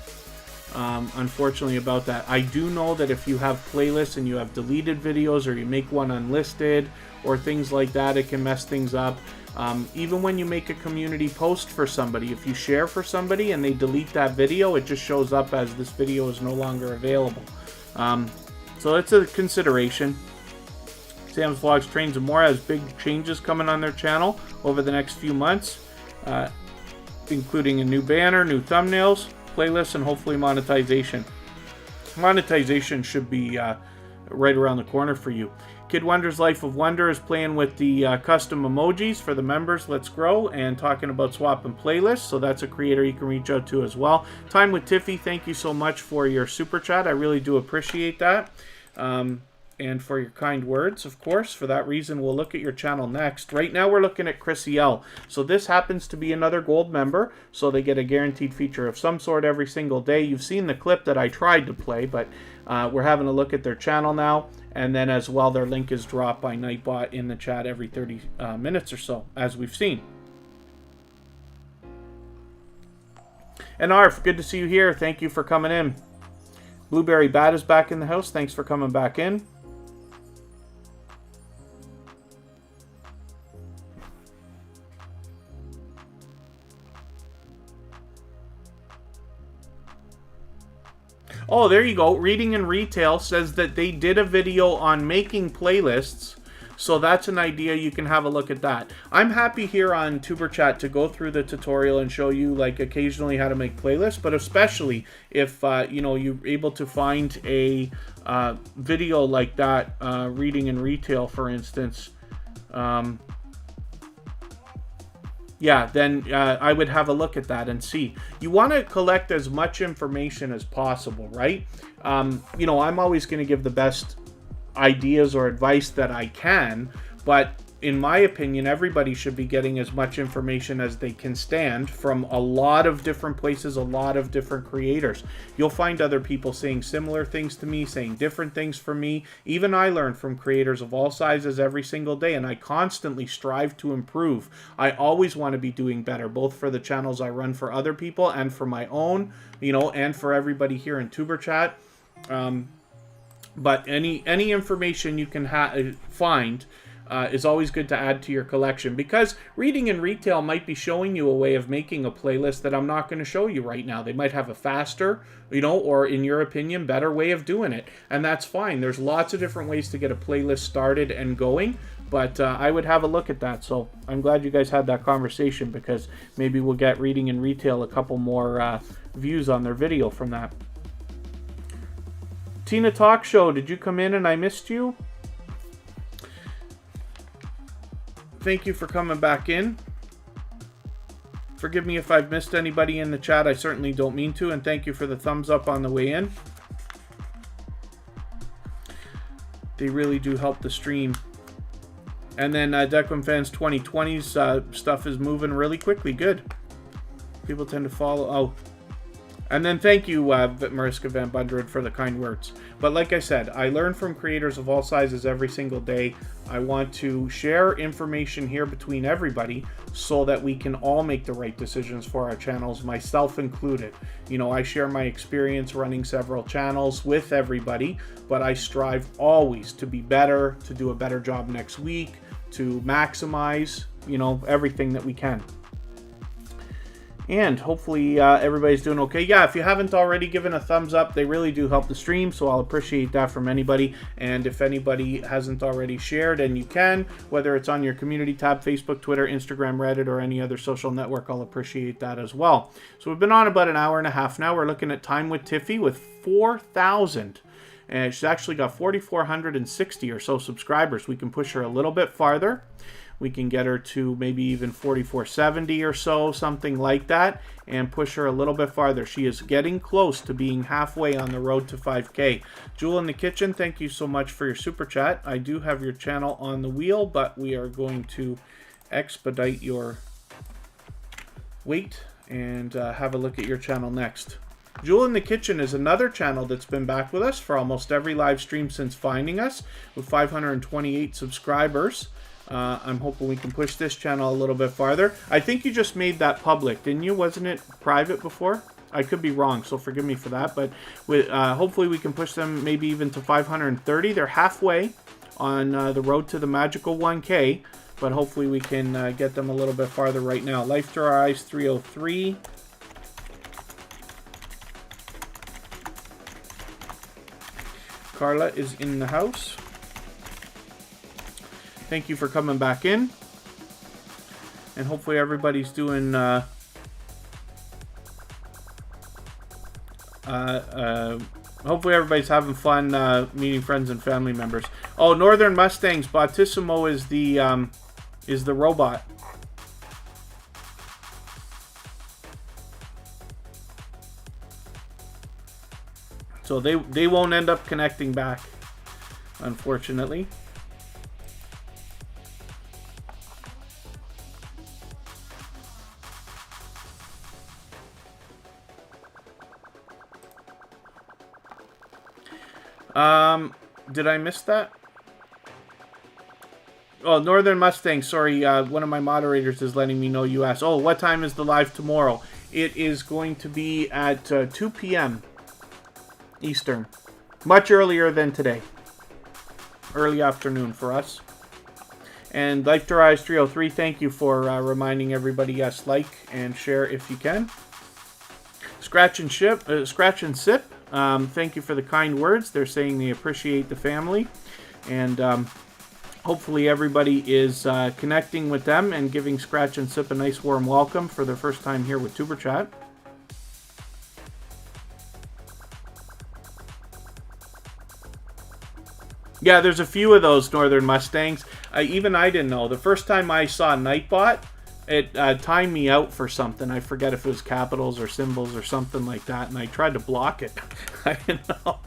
unfortunately, about that. I do know that if you have playlists and you have deleted videos or you make one unlisted or things like that, it can mess things up. Even when you make a community post for somebody, if you share for somebody and they delete that video, it just shows up as this video is no longer available. So it's a consideration. Sam's Vlogs, Trains, and More has big changes coming on their channel over the next few months, including a new banner, new thumbnails, playlists, and hopefully monetization. Monetization should be right around the corner for you. Kid Wonder's Life of Wonder is playing with the custom emojis for the members. Let's Grow, and talking about swapping playlists. So that's a creator you can reach out to as well. Time with Tiffy, thank you so much for your super chat. I really do appreciate that. And for your kind words, of course. For that reason, we'll look at your channel next. Right now, we're looking at Chrissy L. So this happens to be another gold member, so they get a guaranteed feature of some sort every single day. You've seen the clip that I tried to play, but we're having a look at their channel now. And then as well, their link is dropped by Nightbot in the chat every 30 minutes or so, as we've seen. And Arf, good to see you here. Thank you for coming in. Blueberry Bat is back in the house. Thanks for coming back in. Oh, there you go. Reading in Retail says that they did a video on making playlists. So that's an idea. You can have a look at that. I'm happy here on Tuberchat to go through the tutorial and show you like occasionally how to make playlists, but especially if you know, you're able to find a video like that, Reading in Retail, for instance. Yeah, then I would have a look at that and see. You want to collect as much information as possible, right? You know, I'm always going to give the best ideas or advice that I can, but in my opinion, everybody should be getting as much information as they can stand from a lot of different places, a lot of different creators. You'll find other people saying similar things to me, saying different things from me. Even I learn from creators of all sizes every single day, and I constantly strive to improve. I always want to be doing better, both for the channels I run for other people and for my own, you know, and for everybody here in Tuberchat. But any information you can find is always good to add to your collection, because Reading in Retail might be showing you a way of making a playlist that I'm not going to show you right now. They might have a faster, you know, or in your opinion, better way of doing it. And that's fine. There's lots of different ways to get a playlist started and going, but I would have a look at that. So I'm glad you guys had that conversation, because maybe we'll get Reading in Retail a couple more views on their video from that. Tina Talk Show, did you come in and I missed you? Thank you for coming back in. Forgive me if I've missed anybody in the chat. I certainly don't mean to. And thank you for the thumbs up on the way in. They really do help the stream. And then Declan Fans 2020's stuff is moving really quickly. Good. People tend to follow. Oh, And then thank you, Mariska Van Bundred, for the kind words. But like I said, I learn from creators of all sizes every single day. I want to share information here between everybody so that we can all make the right decisions for our channels, myself included. You know, I share my experience running several channels with everybody, but I strive always to be better, to do a better job next week, to maximize, you know, everything that we can. And hopefully everybody's doing okay. Yeah, if you haven't already given a thumbs up, they really do help the stream, so I'll appreciate that from anybody. And if anybody hasn't already shared, and you can, whether it's on your community tab, Facebook, Twitter, Instagram, Reddit, or any other social network, I'll appreciate that as well. So we've been on about an hour and a half now. We're looking at Time with Tiffy with 4,000. And she's actually got 4,460 or so subscribers. We can push her a little bit farther. We can get her to maybe even 4,470 or so, something like that, and push her a little bit farther. She is getting close to being halfway on the road to 5K. Jewel in the Kitchen, thank you so much for your super chat. I do have your channel on the wheel, but we are going to expedite your wait and have a look at your channel next. Jewel in the Kitchen is another channel that's been back with us for almost every live stream since finding us, with 528 subscribers. I'm hoping we can push this channel a little bit farther. I think you just made that public, didn't you? Wasn't it private before? I could be wrong, so forgive me for that. But with, hopefully we can push them maybe even to 530. They're halfway on the road to the magical 1K, but hopefully we can get them a little bit farther right now. Life to Our Eyes 303. Carla is in the house. Thank you for coming back in. And hopefully everybody's doing hopefully everybody's having fun meeting friends and family members. Oh, Northern Mustangs, Bautissimo is the robot. So they won't end up connecting back, unfortunately. Did I miss that? Oh, Northern Mustang, sorry, one of my moderators is letting me know you asked. Oh, what time is the live tomorrow? It is going to be at 2 p.m. Eastern. Much earlier than today. Early afternoon for us. And Life to Our Eyes 303, thank you for reminding everybody, yes, like and share if you can. Scratch and Sip, thank you for the kind words. They're saying they appreciate the family. And hopefully everybody is connecting with them and giving Scratch and Sip a nice warm welcome for their first time here with Tuberchat. Yeah, there's a few of those Northern Mustangs. Even I didn't know. The first time I saw Nightbot, it timed me out for something. I forget if it was capitals or symbols or something like that, and I tried to block it. I didn't know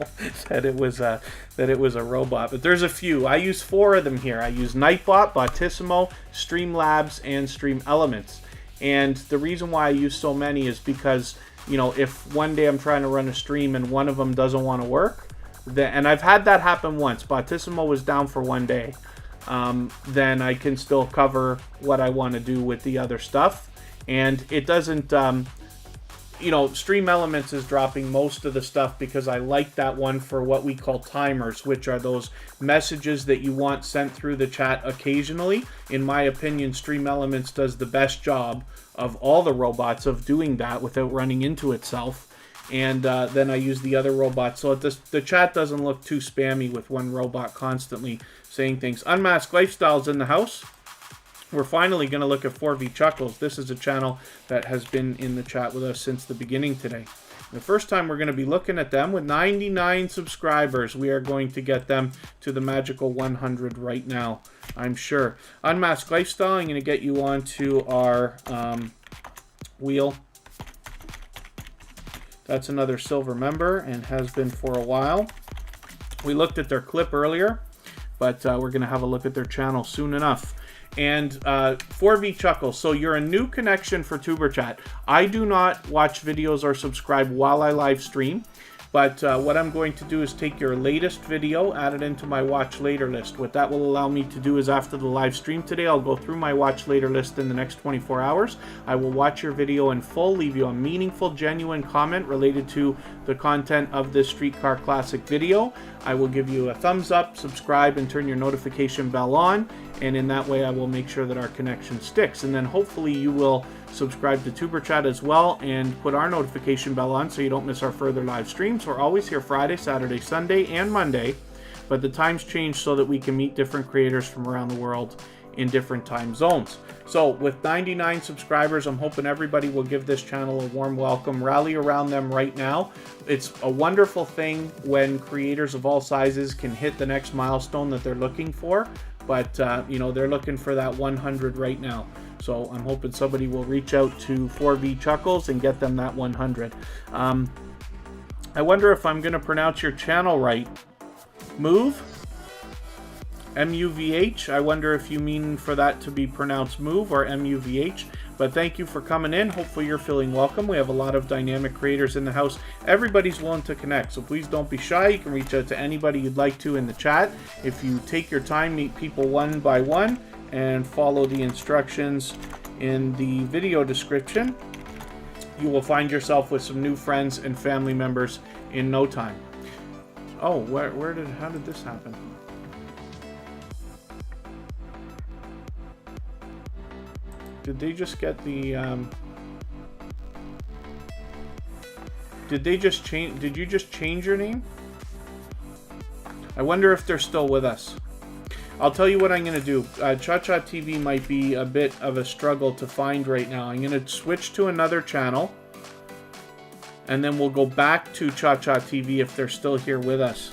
that it was a robot. But there's a few. I use 4 of them here. I use Nightbot, Bautissimo, Streamlabs, and Stream Elements. And the reason why I use so many is because, you know, if one day I'm trying to run a stream and one of them doesn't want to work, and I've had that happen once. Bautissimo was down for one day. Then I can still cover what I want to do with the other stuff. And it doesn't, you know, Stream Elements is dropping most of the stuff because I like that one for what we call timers, which are those messages that you want sent through the chat occasionally. In my opinion, Stream Elements does the best job of all the robots of doing that without running into itself. And then I use the other robots. So the chat doesn't look too spammy with one robot constantly saying things. Unmasked Lifestyle's in the house. We're finally going to look at 4V Chuckles. This is a channel that has been in the chat with us since the beginning today. The first time we're going to be looking at them with 99 subscribers. We are going to get them to the magical 100 right now, I'm sure. Unmasked Lifestyle, I'm going to get you onto our wheel. That's another silver member and has been for a while. We looked at their clip earlier but we're going to have a look at their channel soon enough. And 4V Chuckles, so you're a new connection for Tuberchat. I do not watch videos or subscribe while I live stream, but what I'm going to do is take your latest video, add it into my watch later list. What that will allow me to do is after the live stream today, I'll go through my watch later list in the next 24 hours. I will watch your video in full, leave you a meaningful, genuine comment related to the content of this Streetcar Classic video. I will give you a thumbs up, subscribe, and turn your notification bell on. And in that way, I will make sure that our connection sticks. And then hopefully you will subscribe to Tuberchat as well and put our notification bell on so you don't miss our further live streams. We're always here Friday, Saturday, Sunday, and Monday, but the times change so that we can meet different creators from around the world in different time zones. So with 99 subscribers, I'm hoping everybody will give this channel a warm welcome. Rally around them right now. It's a wonderful thing when creators of all sizes can hit the next milestone that they're looking for, but you know, they're looking for that 100 right now. So I'm hoping somebody will reach out to 4V Chuckles and get them that 100. I wonder if I'm going to pronounce your channel right. Move? M-U-V-H? I wonder if you mean for that to be pronounced move or M-U-V-H. But thank you for coming in. Hopefully you're feeling welcome. We have a lot of dynamic creators in the house. Everybody's willing to connect, so please don't be shy. You can reach out to anybody you'd like to in the chat. If you take your time, meet people one by one, and follow the instructions in the video description, you will find yourself with some new friends and family members in no time. Oh, how did this happen? Did they just get the, did they just change, did you just change your name? I wonder if they're still with us. I'll tell you what I'm going to do. Tuberchat TV might be a bit of a struggle to find right now. I'm going to switch to another channel, and then we'll go back to Tuberchat TV if they're still here with us.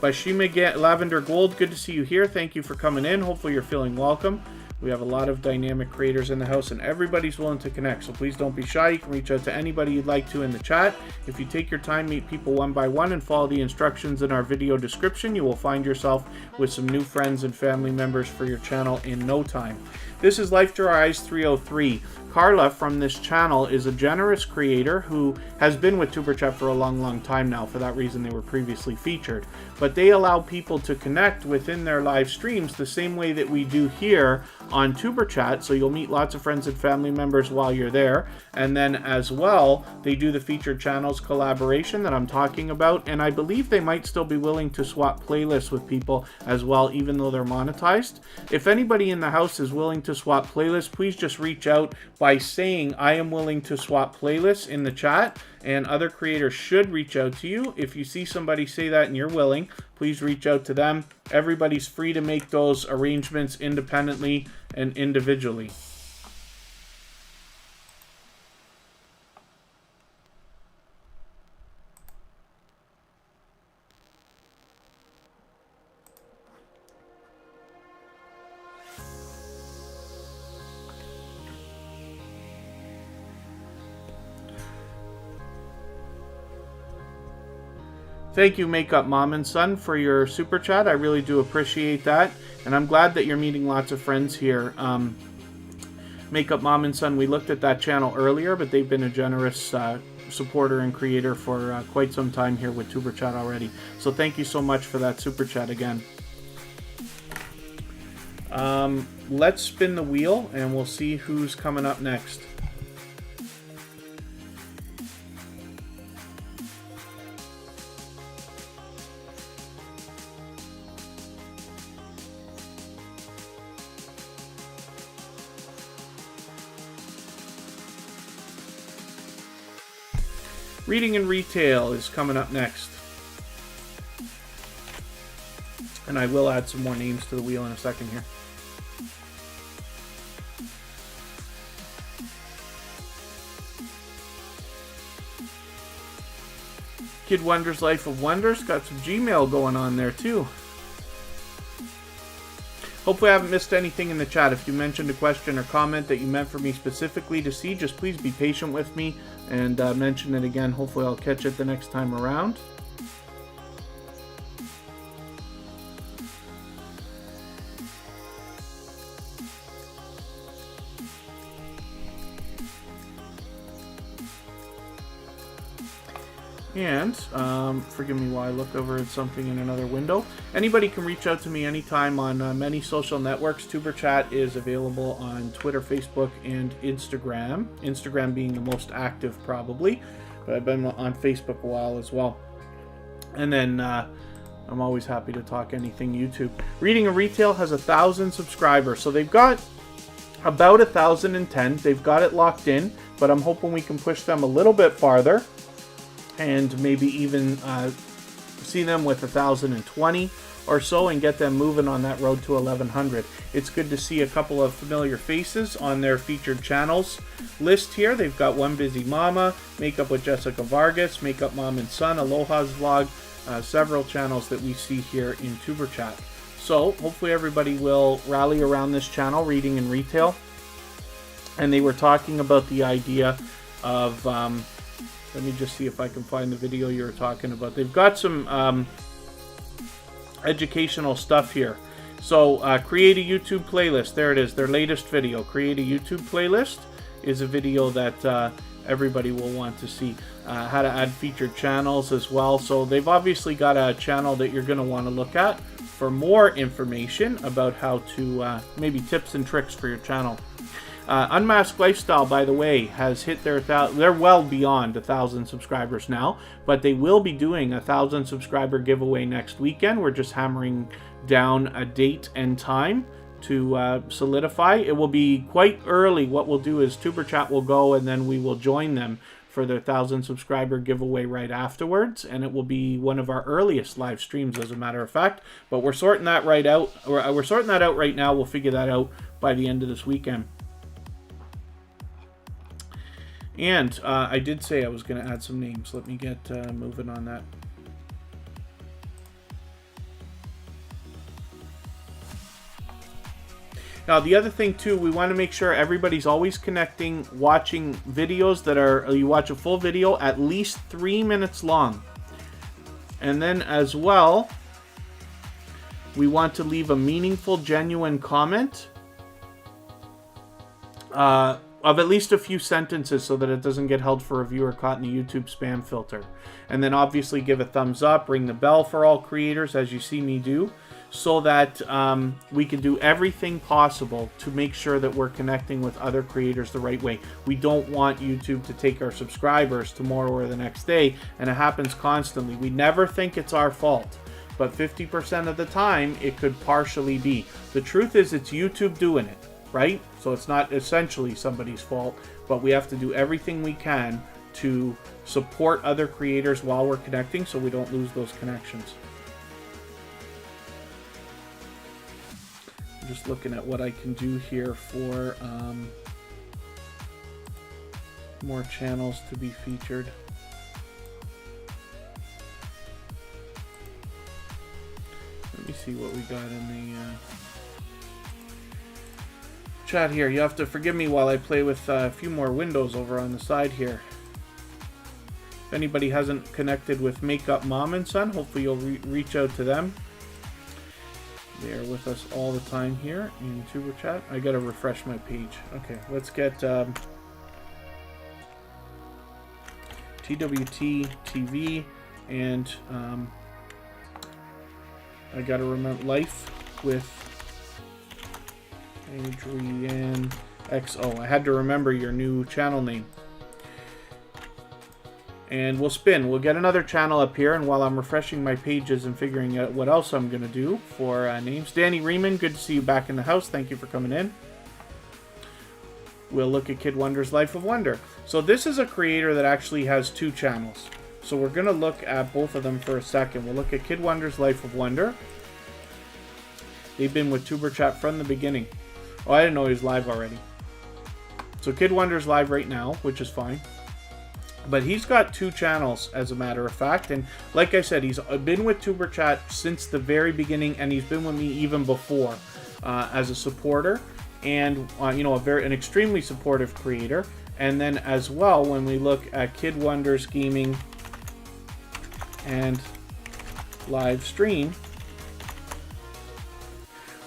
Bashima Lavender Gold, good to see you here. Thank you for coming in. Hopefully you're feeling welcome. We have a lot of dynamic creators in the house, and everybody's willing to connect, so please don't be shy. You can reach out to anybody you'd like to in the chat. If you take your time, meet people one by one, and follow the instructions in our video description, you will find yourself with some new friends and family members for your channel in no time. This is Life Through Our Eyes 303. Carla from this channel is a generous creator who has been with Tuberchat for a long time now. For that reason, they were previously featured. But they allow people to connect within their live streams the same way that we do here on Tuberchat. So you'll meet lots of friends and family members while you're there. And then as well, they do the featured channels collaboration that I'm talking about. And I believe they might still be willing to swap playlists with people as well, even though they're monetized. If anybody in the house is willing to swap playlists, please just reach out by saying I am willing to swap playlists in the chat, and other creators should reach out to you. If you see somebody say that and you're willing, please reach out to them. Everybody's free to make those arrangements independently and individually. Thank you, Makeup Mom and Son, for your super chat. I really do appreciate that, and I'm glad that you're meeting lots of friends here. Makeup Mom and Son, we looked at that channel earlier, but they've been a generous supporter and creator for quite some time here with Tuberchat already. So thank you so much for that super chat again. Let's spin the wheel, and we'll see who's coming up next. Reading and Retail is coming up next. And I will add some more names to the wheel in a second here. Kid Wonders Life of Wonders, got some Gmail going on there too. Hopefully I haven't missed anything in the chat. If you mentioned a question or comment that you meant for me specifically to see, just please be patient with me and mention it again. Hopefully I'll catch it the next time around. And forgive me while I look over at something in another window. Anybody can reach out to me anytime on many social networks. Tuberchat is available on Twitter, Facebook, and Instagram. Instagram being the most active probably, but I've been on Facebook a while as well. And then I'm always happy to talk anything YouTube. Reading and Retail has 1,000 subscribers, so they've got about 1,010. They've got it locked in, but I'm hoping we can push them a little bit farther and maybe even see them with 1,020 or so and get them moving on that road to 1,100. It's good to see a couple of familiar faces on their featured channels list here. They've got One Busy Mama, Makeup with Jessica Vargas, Makeup Mom and Son, Aloha's Vlog, several channels that we see here in Tuberchat. So hopefully everybody will rally around this channel, Reading and Retail. And they were talking about the idea of, let me just see if I can find the video you were talking about. They've got some educational stuff here. So create a YouTube playlist. There it is, their latest video. Create a YouTube playlist is a video that everybody will want to see. How to add featured channels as well. So they've obviously got a channel that you're going to want to look at for more information about how to maybe tips and tricks for your channel. Unmasked Lifestyle, by the way, has hit their they're well beyond 1,000 subscribers now, but they will be doing a 1,000 subscriber giveaway next weekend. We're just hammering down a date and time to solidify. It will be quite early. What we'll do is Tuberchat will go and then we will join them for their 1,000 subscriber giveaway right afterwards, and it will be one of our earliest live streams, as a matter of fact. But we're sorting that right out. We're sorting that out right now. We'll figure that out by the end of this weekend. And I did say I was going to add some names. Let me get moving on that. Now, the other thing, too, we want to make sure everybody's always connecting, watching videos that are, you watch a full video at least 3 minutes long. And then as well, we want to leave a meaningful, genuine comment of at least a few sentences so that it doesn't get held for review or caught in the YouTube spam filter. And then obviously give a thumbs up, ring the bell for all creators, as you see me do, so that we can do everything possible to make sure that we're connecting with other creators the right way. We don't want YouTube to take our subscribers tomorrow or the next day, and it happens constantly. We never think it's our fault, but 50% of the time it could partially be. The truth is it's YouTube doing it, right? So it's not essentially somebody's fault, but we have to do everything we can to support other creators while we're connecting so we don't lose those connections. Just looking at what I can do here for more channels to be featured. Let me see what we got in the chat here. You have to forgive me while I play with a few more windows over on the side here. If anybody hasn't connected with Makeup Mom and Son, hopefully you'll reach out to them. They are with us all the time here in Tuberchat. I gotta refresh my page. Okay, let's get TWT TV and I gotta remember Life with Adrienne XO. I had to remember your new channel name. And we'll spin. We'll get another channel up here, and while I'm refreshing my pages and figuring out what else I'm going to do for names. Danny Riemann, good to see you back in the house. Thank you for coming in. We'll look at Kid Wonder's Life of Wonder. So this is a creator that actually has two channels. So we're going to look at both of them for a second. We'll look at Kid Wonder's Life of Wonder. They've been with Tuberchat from the beginning. Oh, I didn't know he was live already. So Kid Wonder's live right now, which is fine. But he's got two channels, as a matter of fact. And like I said, he's been with Tuberchat since the very beginning, and he's been with me even before as a supporter. And, you know, an extremely supportive creator. And then as well, when we look at Kid Wonder's Gaming and live stream,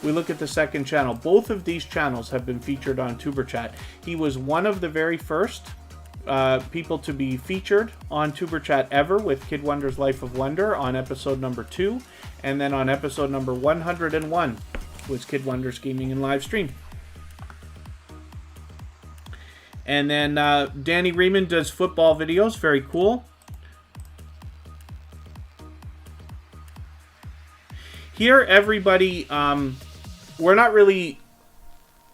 we look at the second channel. Both of these channels have been featured on Tuberchat. He was one of the very first people to be featured on Tuberchat ever with Kid Wonder's Life of Wonder on episode number 2. And then on episode number 101 was Kid Wonder's Gaming and Live Stream. And then Danny Riemann does football videos. Very cool. Here, everybody, we're not really...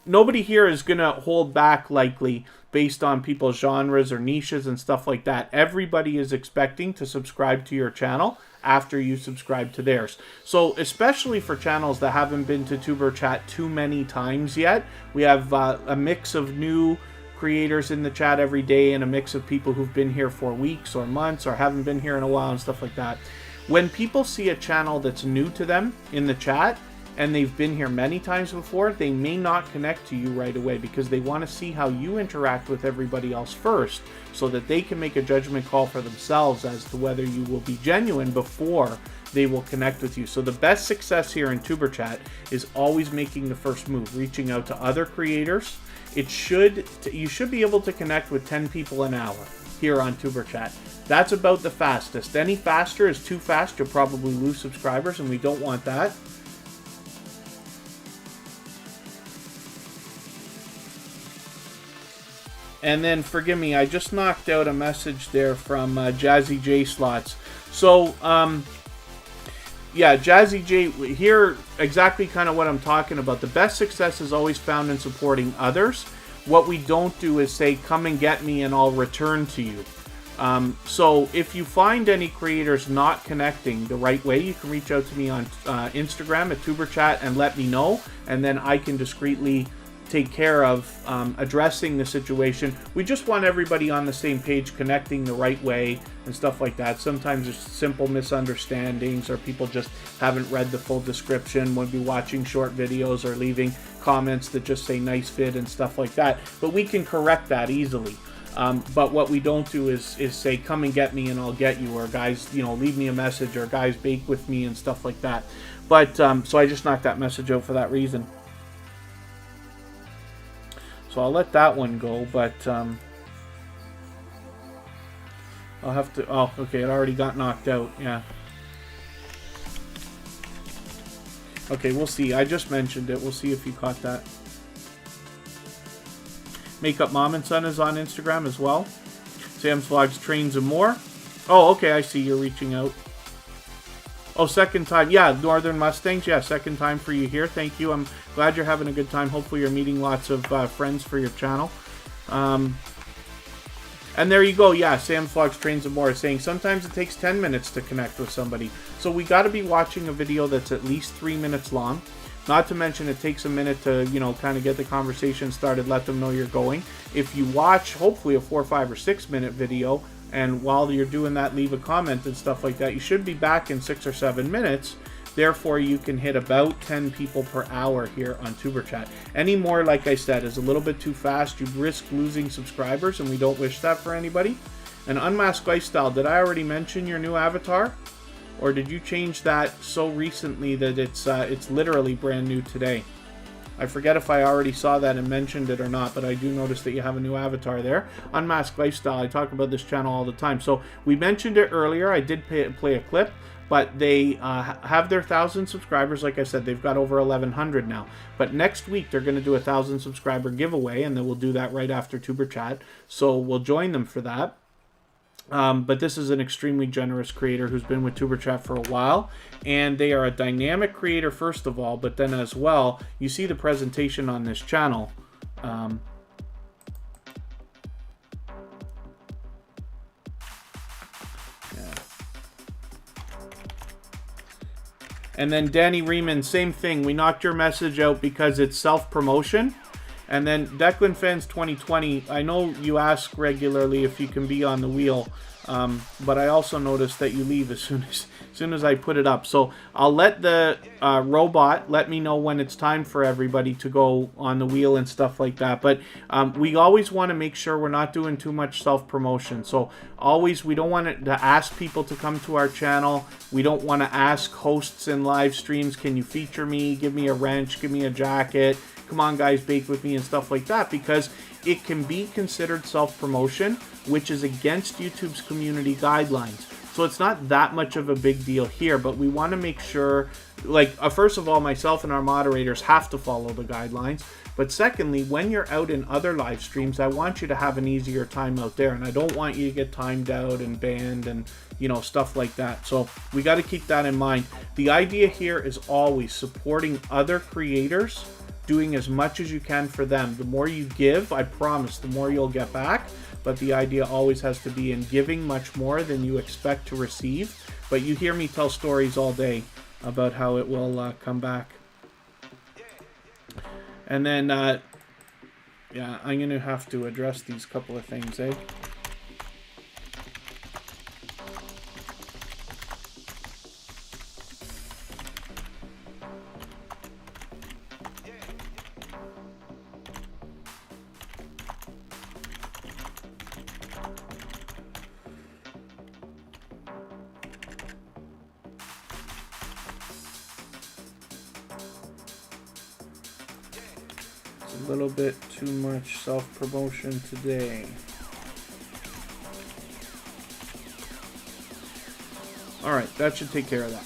Nobody here is going to hold back, likely, based on people's genres or niches and stuff like that. Everybody is expecting to subscribe to your channel after you subscribe to theirs. So, especially for channels that haven't been to Tuberchat too many times yet, we have a mix of new creators in the chat every day and a mix of people who've been here for weeks or months or haven't been here in a while and stuff like that. When people see a channel that's new to them in the chat, and they've been here many times before, they may not connect to you right away because they want to see how you interact with everybody else first so that they can make a judgment call for themselves as to whether you will be genuine before they will connect with you. So the best success here in Tuberchat is always making the first move, reaching out to other creators. You should be able to connect with 10 people an hour here on Tuberchat. That's about the fastest. Any faster is too fast. You'll probably lose subscribers, and we don't want that. And then, forgive me, I just knocked out a message there from Jazzy J Slots. So, yeah, Jazzy J, here, exactly kind of what I'm talking about. The best success is always found in supporting others. What we don't do is say, come and get me and I'll return to you. So, if you find any creators not connecting the right way, you can reach out to me on Instagram at Tuberchat and let me know. And then I can discreetly take care of addressing the situation. We just want everybody on the same page, connecting the right way and stuff like that. Sometimes there's simple misunderstandings or people just haven't read the full description when we're watching short videos or leaving comments that just say nice vid and stuff like that. But we can correct that easily. But what we don't do is say, come and get me and I'll get you, or guys, leave me a message, or guys, bake with me and stuff like that. But so I just knocked that message out for that reason. So I'll let that one go, but I'll have to... Oh, okay, it already got knocked out, yeah. Okay, we'll see. I just mentioned it. We'll see if you caught that. Makeup Mom and Son is on Instagram as well. Sam's Vlogs, Trains and More. Oh, okay, I see you're reaching out. Oh, second time. Yeah, Northern Mustangs. Yeah, second time for you here. Thank you. I'm glad you're having a good time. Hopefully you're meeting lots of friends for your channel. And there you go. Yeah, Sam's Vlogs, Trains and More is saying sometimes it takes 10 minutes to connect with somebody. So we got to be watching a video that's at least 3 minutes long. Not to mention it takes a minute to, kind of get the conversation started, let them know you're going. If you watch, hopefully, a 4, 5, or 6 minute video, and while you're doing that, leave a comment and stuff like that, you should be back in 6 or 7 minutes. Therefore, you can hit about 10 people per hour here on Tuberchat. Any more, like I said, is a little bit too fast. You risk losing subscribers, and we don't wish that for anybody. And Unmasked Lifestyle, did I already mention your new avatar? Or did you change that so recently that it's literally brand new today? I forget if I already saw that and mentioned it or not, but I do notice that you have a new avatar there. Unmasked Lifestyle, I talk about this channel all the time. So we mentioned it earlier. I did play a clip, but they have their 1,000 subscribers. Like I said, they've got over 1,100 now. But next week, they're going to do a 1,000 subscriber giveaway, and then we'll do that right after Tuberchat. So we'll join them for that. But this is an extremely generous creator who's been with Tuberchat for a while, and they are a dynamic creator first of all, but then as well, you see the presentation on this channel. Yeah. And then Danny Riemann, same thing. We knocked your message out because it's self-promotion. And then Declan Fans 2020, I know you ask regularly if you can be on the wheel, but I also noticed that you leave as soon as I put it up. So I'll let the robot let me know when it's time for everybody to go on the wheel and stuff like that. But we always want to make sure we're not doing too much self-promotion. So always, we don't want to ask people to come to our channel. We don't want to ask hosts in live streams, can you feature me, give me a wrench, give me a jacket, come on guys, bake with me and stuff like that, because it can be considered self-promotion, which is against YouTube's community guidelines. So it's not that much of a big deal here, but we want to make sure, like, first of all, myself and our moderators have to follow the guidelines. But secondly, when you're out in other live streams, I want you to have an easier time out there. And I don't want you to get timed out and banned and, you know, stuff like that. So we got to keep that in mind. The idea here is always supporting other creators, doing as much as you can for them. The more you give, I promise, the more you'll get back. But the idea always has to be in giving much more than you expect to receive. But you hear me tell stories all day about how it will come back. And then, yeah, I'm going to have to address these couple of things, eh? A little bit too much self-promotion today. Alright, that should take care of that.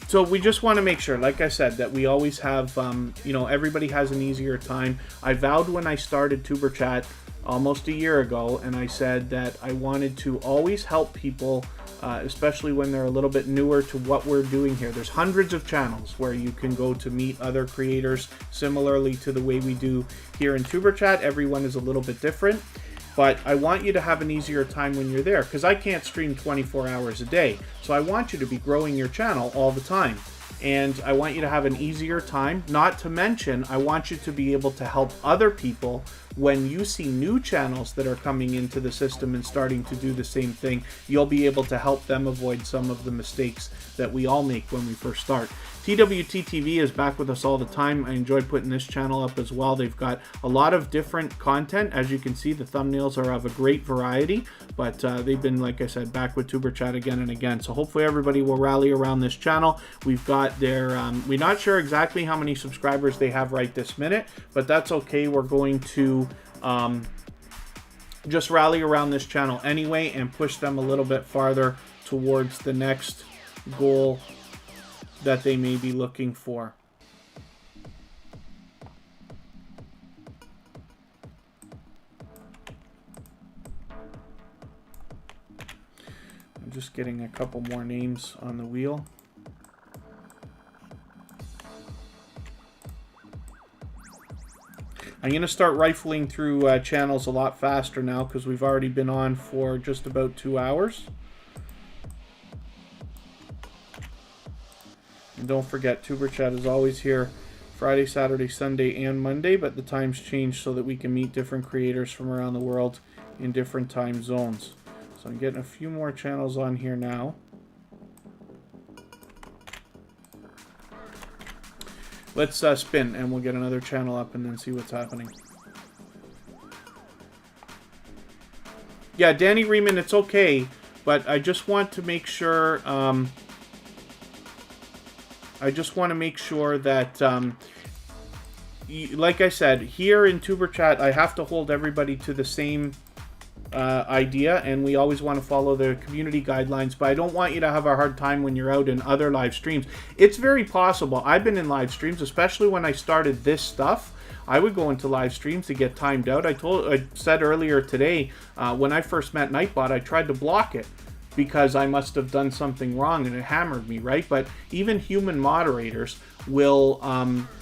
So we just want to make sure, like I said, that we always have, you know, everybody has an easier time. I vowed when I started Tuberchat almost a year ago, and I said that I wanted to always help people, especially when they're a little bit newer to what we're doing here. There's hundreds of channels where you can go to meet other creators, similarly to the way we do here in Tuberchat. Everyone is a little bit different, but I want you to have an easier time when you're there, because I can't stream 24 hours a day. So I want you to be growing your channel all the time. And I want you to have an easier time. Not to mention, I want you to be able to help other people when you see new channels that are coming into the system and starting to do the same thing. You'll be able to help them avoid some of the mistakes that we all make when we first start. TWTTV is back with us all the time. I enjoyed putting this channel up as well. They've got a lot of different content. As you can see, the thumbnails are of a great variety, but they've been, like I said, back with Tuberchat again and again. So hopefully everybody will rally around this channel. We've got their, we're not sure exactly how many subscribers they have right this minute, but that's okay. We're going to just rally around this channel anyway and push them a little bit farther towards the next goal that they may be looking for. I'm just getting a couple more names on the wheel. I'm going to start rifling through channels a lot faster now because we've already been on for just about 2 hours. And don't forget, Tuberchat is always here Friday, Saturday, Sunday, and Monday, but the times change so that we can meet different creators from around the world in different time zones. So I'm getting a few more channels on here now. Let's spin, and we'll get another channel up and then see what's happening. Yeah, Danny Riemann, it's okay, but I just want to make sure... that, like I said, here in Tuberchat, I have to hold everybody to the same idea, and we always want to follow the community guidelines, but I don't want you to have a hard time when you're out in other live streams. It's very possible. I've been in live streams, especially when I started this stuff. I would go into live streams to get timed out. I said earlier today, when I first met Nightbot, I tried to block it, because I must have done something wrong and it hammered me, right? But even human moderators will,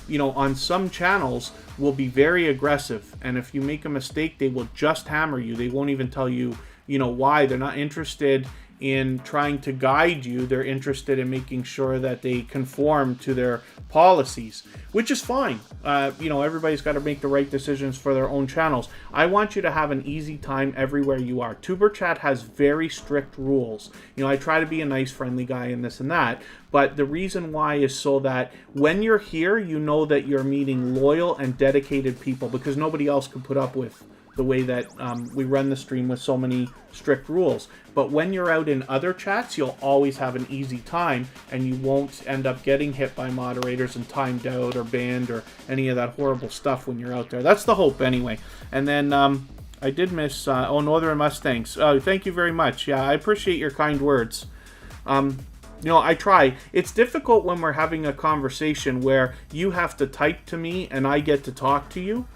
you know, on some channels will be very aggressive. And if you make a mistake, they will just hammer you. They won't even tell you, you know, why. They're not interested in trying to guide you. They're interested in making sure that they conform to their policies, which is fine. You know, everybody's got to make the right decisions for their own channels. I want you to have an easy time everywhere you are. Tuberchat has very strict rules. You know, I try to be a nice, friendly guy and this and that, but the reason why is so that when you're here, you know that you're meeting loyal and dedicated people, because nobody else can put up with the way that we run the stream with so many strict rules. But when you're out in other chats, you'll always have an easy time, and you won't end up getting hit by moderators and timed out or banned or any of that horrible stuff when you're out there. That's the hope anyway. And then I did miss, Northern Mustangs. Thank you very much. Yeah, I appreciate your kind words. You know, I try. It's difficult when we're having a conversation where you have to type to me and I get to talk to you.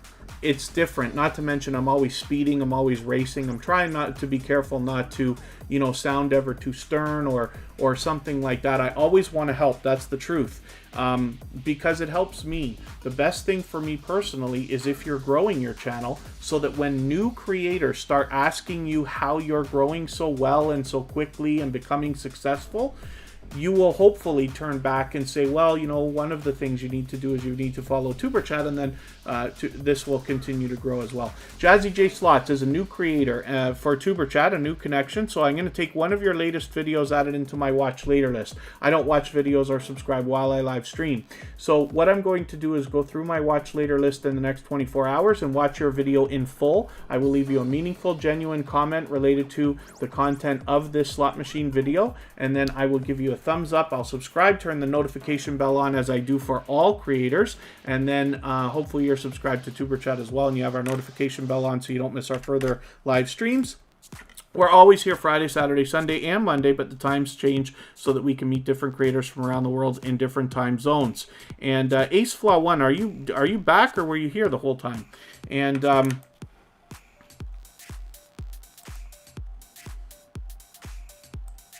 It's different. Not to mention I'm always speeding, I'm always racing. I'm trying not to be careful not to, you know, sound ever too stern or something like that. I always want to help. That's the truth. Because it helps me. The best thing for me personally is if you're growing your channel, so that when new creators start asking you how you're growing so well and so quickly and becoming successful, you will hopefully turn back and say, well, you know, one of the things you need to do is you need to follow Tuberchat, and then this will continue to grow as well. Jazzy J Slots is a new creator for Tuberchat, a new connection. So I'm going to take one of your latest videos, add it into my watch later list. I don't watch videos or subscribe while I live stream. So what I'm going to do is go through my watch later list in the next 24 hours and watch your video in full. I will leave you a meaningful, genuine comment related to the content of this slot machine video, and then I will give you a thumbs up. I'll subscribe, turn the notification bell on as I do for all creators, and then hopefully you're subscribed to Tuberchat as well and you have our notification bell on so you don't miss our further live streams. We're always here Friday, Saturday, Sunday, and Monday, but the times change so that we can meet different creators from around the world in different time zones. And Ace Flaw 1, are you back, or were you here the whole time? And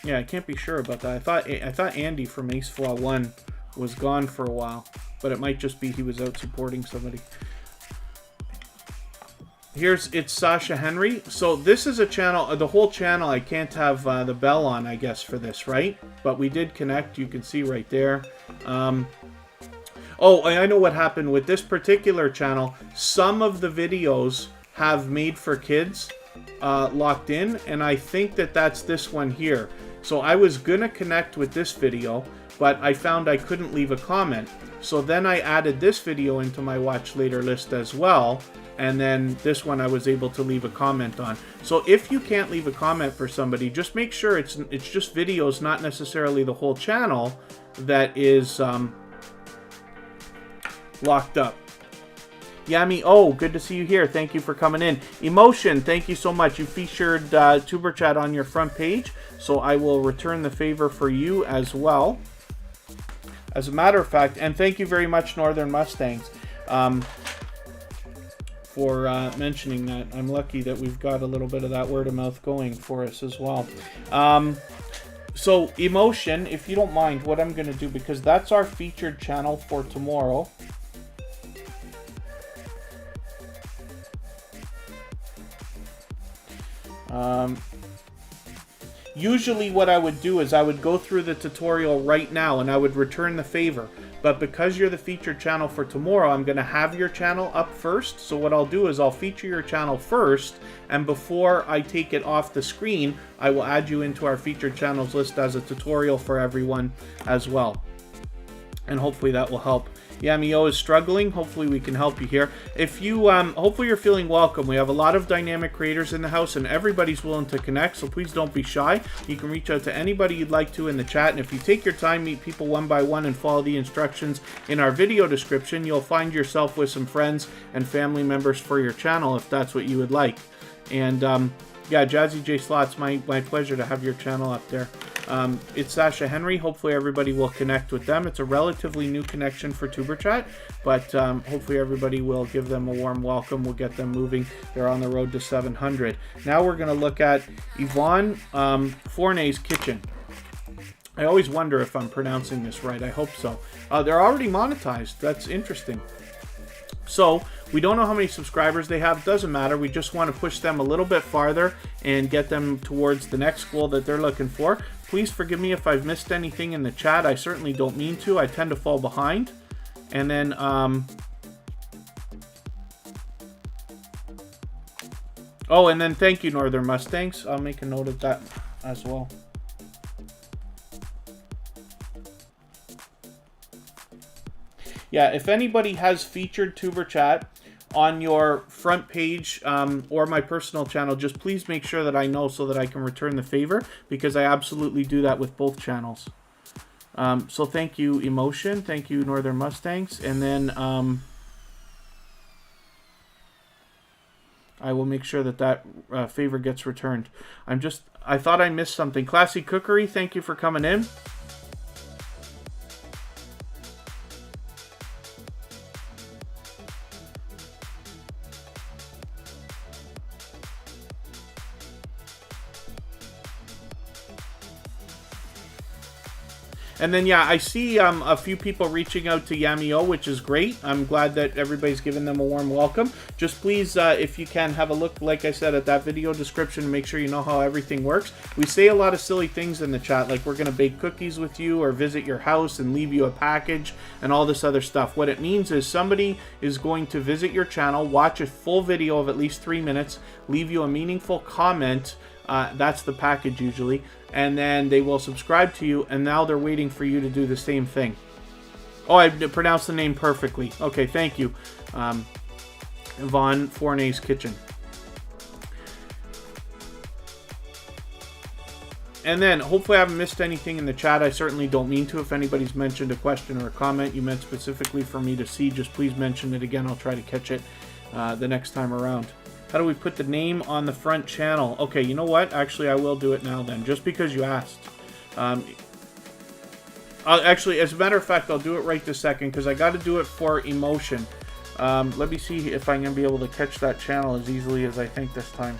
yeah, I can't be sure about that. I thought Andy from Ace Flaw 1 was gone for a while, but it might just be he was out supporting somebody. It's Sasha Henry. So this is a channel, the whole channel, I can't have the bell on, I guess, for this, right? But we did connect, you can see right there. Oh, I know what happened with this particular channel. Some of the videos have made for kids locked in, and I think that that's this one here. So I was gonna connect with this video, but I found I couldn't leave a comment. So then I added this video into my watch later list as well, and then this one I was able to leave a comment on. So if you can't leave a comment for somebody, just make sure it's just videos, not necessarily the whole channel, that is locked up. Yami, oh, good to see you here. Thank you for coming in. Emotion, thank you so much. You featured Tuberchat on your front page, so I will return the favor for you as well. As a matter of fact, and thank you very much, Northern Mustangs, for mentioning that. I'm lucky that we've got a little bit of that word of mouth going for us as well. So, Emotion, if you don't mind, what I'm going to do, because that's our featured channel for tomorrow. Usually what I would do is I would go through the tutorial right now and I would return the favor. But because you're the featured channel for tomorrow, I'm going to have your channel up first. So what I'll do is I'll feature your channel first, and before I take it off the screen, I will add you into our featured channels list as a tutorial for everyone as well. And hopefully that will help. Yamio is struggling. Hopefully we can help you here. If you, hopefully you're feeling welcome. We have a lot of dynamic creators in the house, and everybody's willing to connect, so please don't be shy. You can reach out to anybody you'd like to in the chat, and if you take your time, meet people one by one, and follow the instructions in our video description, you'll find yourself with some friends and family members for your channel, if that's what you would like. And yeah, Jazzy J Slots, my pleasure to have your channel up there. It's Sasha Henry. Hopefully everybody will connect with them. It's a relatively new connection for Tuberchat, but hopefully everybody will give them a warm welcome. We'll get them moving. They're on the road to 700. Now we're going to look at Yvonne Fournet's Kitchen. I always wonder if I'm pronouncing this right. I hope so. They're already monetized. That's interesting. So we don't know how many subscribers they have. Doesn't matter. We just want to push them a little bit farther and get them towards the next goal that they're looking for. Please forgive me if I've missed anything in the chat. I certainly don't mean to. I tend to fall behind. And then oh, and then thank you, Northern Mustangs. I'll make a note of that as well. Yeah, if anybody has featured Tuberchat on your front page or my personal channel, just please make sure that I know so that I can return the favor, because I absolutely do that with both channels. So thank you, Emotion. Thank you, Northern Mustangs. And then I will make sure that that favor gets returned. I thought I missed something. Classy Cookery, thank you for coming in. And then, yeah, I see a few people reaching out to Yamio, which is great. I'm glad that everybody's giving them a warm welcome. Just please, if you can, have a look, like I said, at that video description and make sure you know how everything works. We say a lot of silly things in the chat, like we're going to bake cookies with you or visit your house and leave you a package and all this other stuff. What it means is somebody is going to visit your channel, watch a full video of at least 3 minutes, leave you a meaningful comment. That's the package usually. And then they will subscribe to you, and now they're waiting for you to do the same thing. Oh, I pronounced the name perfectly. Okay, thank you. Yvonne Fournier's Kitchen. And then, hopefully I haven't missed anything in the chat. I certainly don't mean to. If anybody's mentioned a question or a comment you meant specifically for me to see, just please mention it again. I'll try to catch it the next time around. How do we put the name on the front channel? Okay, you know what? Actually, I will do it now then, just because you asked. Actually, as a matter of fact, I'll do it right this second, because I got to do it for Emotion. Let me see if I'm going to be able to catch that channel as easily as I think this time.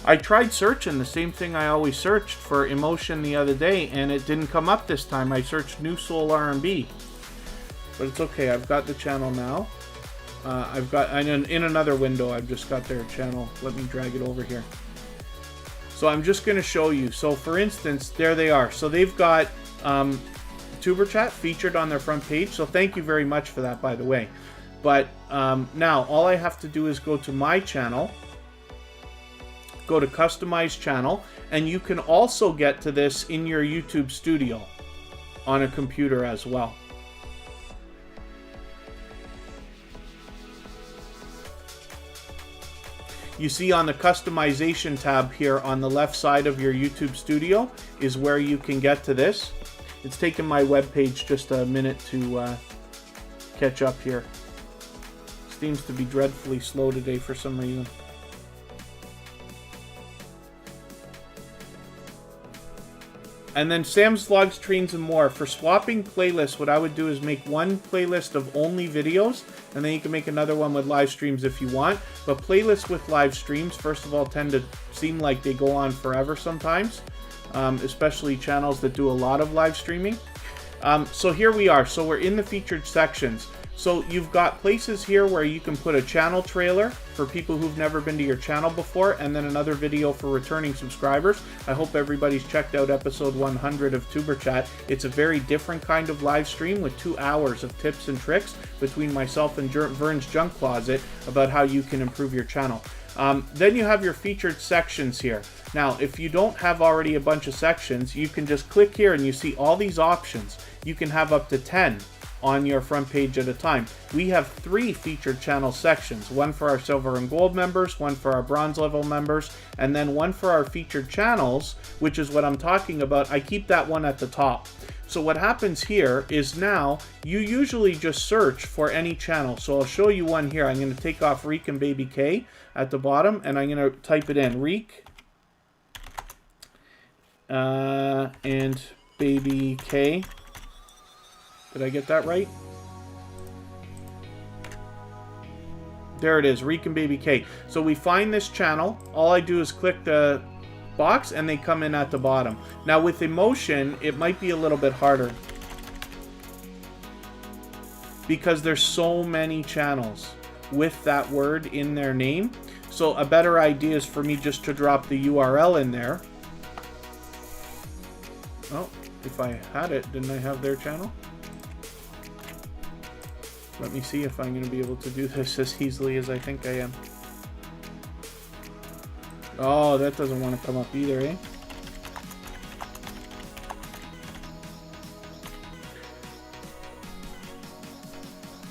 I tried searching the same thing I always searched for Emotion the other day, and it didn't come up this time. I searched New Soul R&B. But it's okay, I've got the channel now. I've got, in another window, I've just got their channel. Let me drag it over here. So I'm just going to show you. So for instance, there they are. So they've got Tuberchat featured on their front page. So thank you very much for that, by the way. But now all I have to do is go to my channel, go to Customize Channel, and you can also get to this in your YouTube studio on a computer as well. You see on the customization tab here on the left side of your YouTube studio is where you can get to this. It's taken my web page just a minute to catch up here. Seems to be dreadfully slow today for some reason. And then Sam's Vlogs, Streams, and More. For swapping playlists, what I would do is make one playlist of only videos, and then you can make another one with live streams if you want. But playlists with live streams, first of all, tend to seem like they go on forever sometimes, especially channels that do a lot of live streaming. So here we are. So we're in the featured sections. So you've got places here where you can put a channel trailer for people who've never been to your channel before, and then another video for returning subscribers. I hope everybody's checked out episode 100 of Tuberchat. It's a very different kind of live stream with 2 hours of tips and tricks between myself and Vern's Junk Closet about how you can improve your channel. Then you have your featured sections here. Now, if you don't have already a bunch of sections, you can just click here and you see all these options. You can have up to 10 on your front page at a time. We have 3 featured channel sections, one for our silver and gold members, one for our bronze level members, and then one for our featured channels, which is what I'm talking about. I keep that one at the top. So what happens here is now you usually just search for any channel. So I'll show you one here. I'm going to take off Reek and Baby K at the bottom, and I'm going to type it in, Reek and Baby K. Did I get that right? There it is, Reek and Baby K. So we find this channel. All I do is click the box and they come in at the bottom. Now with Emotion, it might be a little bit harder because there's so many channels with that word in their name. So a better idea is for me just to drop the URL in there. Oh, if I had it, didn't I have their channel? Let me see if I'm going to be able to do this as easily as I think I am. Oh, that doesn't want to come up either, eh?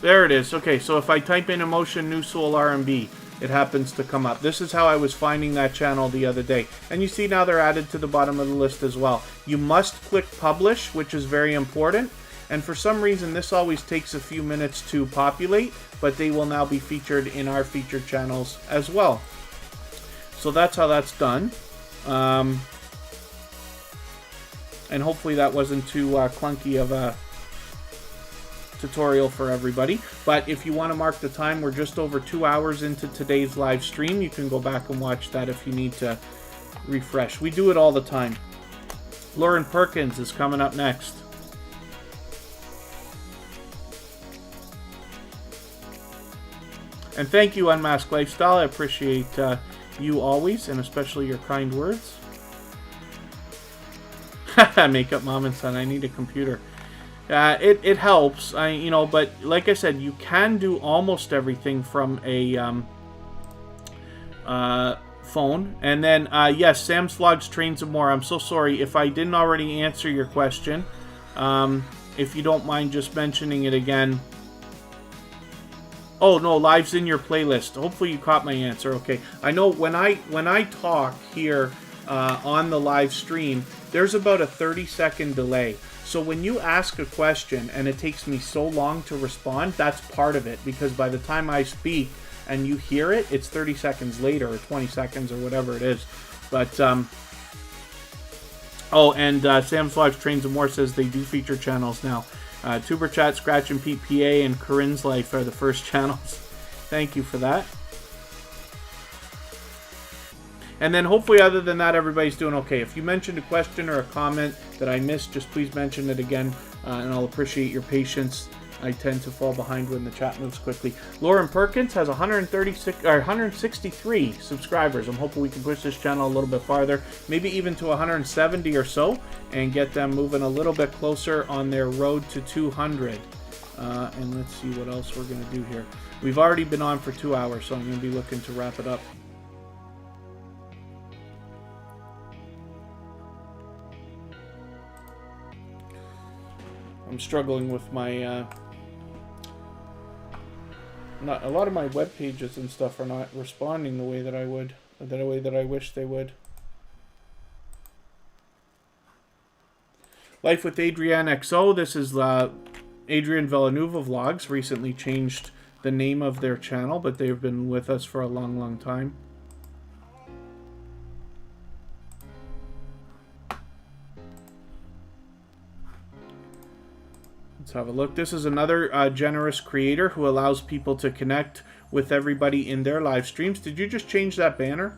There it is. Okay, so if I type in Emotion New Soul R&B, it happens to come up. This is how I was finding that channel the other day. And you see now they're added to the bottom of the list as well. You must click publish, which is very important. And for some reason, this always takes a few minutes to populate, but they will now be featured in our featured channels as well. So that's how that's done. And hopefully that wasn't too clunky of a tutorial for everybody. But if you want to mark the time, we're just over 2 hours into today's live stream. You can go back and watch that if you need to refresh. We do it all the time. Lauren Perkins is coming up next. And thank you, Unmasked Lifestyle. I appreciate you always, and especially your kind words. Makeup Mom and Son, I need a computer. It helps, but like I said, you can do almost everything from a phone. And then, yes, Sam's Vlogs, Trains, and More. I'm so sorry if I didn't already answer your question. If you don't mind just mentioning it again. Oh, no, live's in your playlist. Hopefully you caught my answer. Okay. I know when I talk here on the live stream, there's about a 30-second delay. So when you ask a question and it takes me so long to respond, that's part of it. Because by the time I speak and you hear it, it's 30 seconds later or 20 seconds or whatever it is. But, oh, and Sam's Lives, Trains, and More says they do feature channels now. Tuberchat, Scratch and Pete PA, and Corinne's Life are the first channels. Thank you for that. And then hopefully other than that, everybody's doing okay. If you mentioned a question or a comment that I missed, just please mention it again, and I'll appreciate your patience. I tend to fall behind when the chat moves quickly. Lauren Perkins has 163 subscribers. I'm hoping we can push this channel a little bit farther, maybe even to 170 or so, and get them moving a little bit closer on their road to 200. And let's see what else we're going to do here. We've already been on for 2 hours, so I'm going to be looking to wrap it up. I'm struggling with my, a lot of my web pages and stuff are not responding the way that I would, the way that I wish they would. Life with Adrienne XO. This is Adrienne Villanueva Vlogs. Recently changed the name of their channel, but they've been with us for a long, long time. Let's have a look. This is another generous creator who allows people to connect with everybody in their live streams. Did you just change that banner?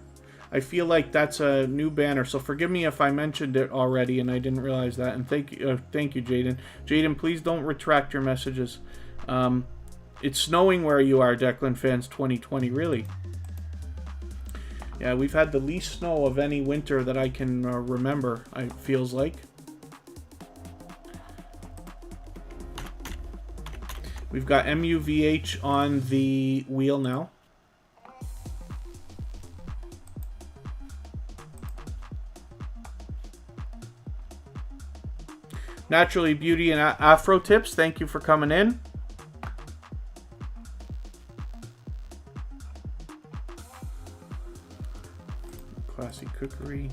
I feel like that's a new banner, so forgive me if I mentioned it already and I didn't realize that. And thank you, Jaden. Jaden, please don't retract your messages. It's snowing where you are, Declan Fans 2020, really. Yeah, we've had the least snow of any winter that I can remember, it feels like. We've got MUVH on the wheel now. Naturally Beauty and Afro Tips, thank you for coming in. Classy Cookery.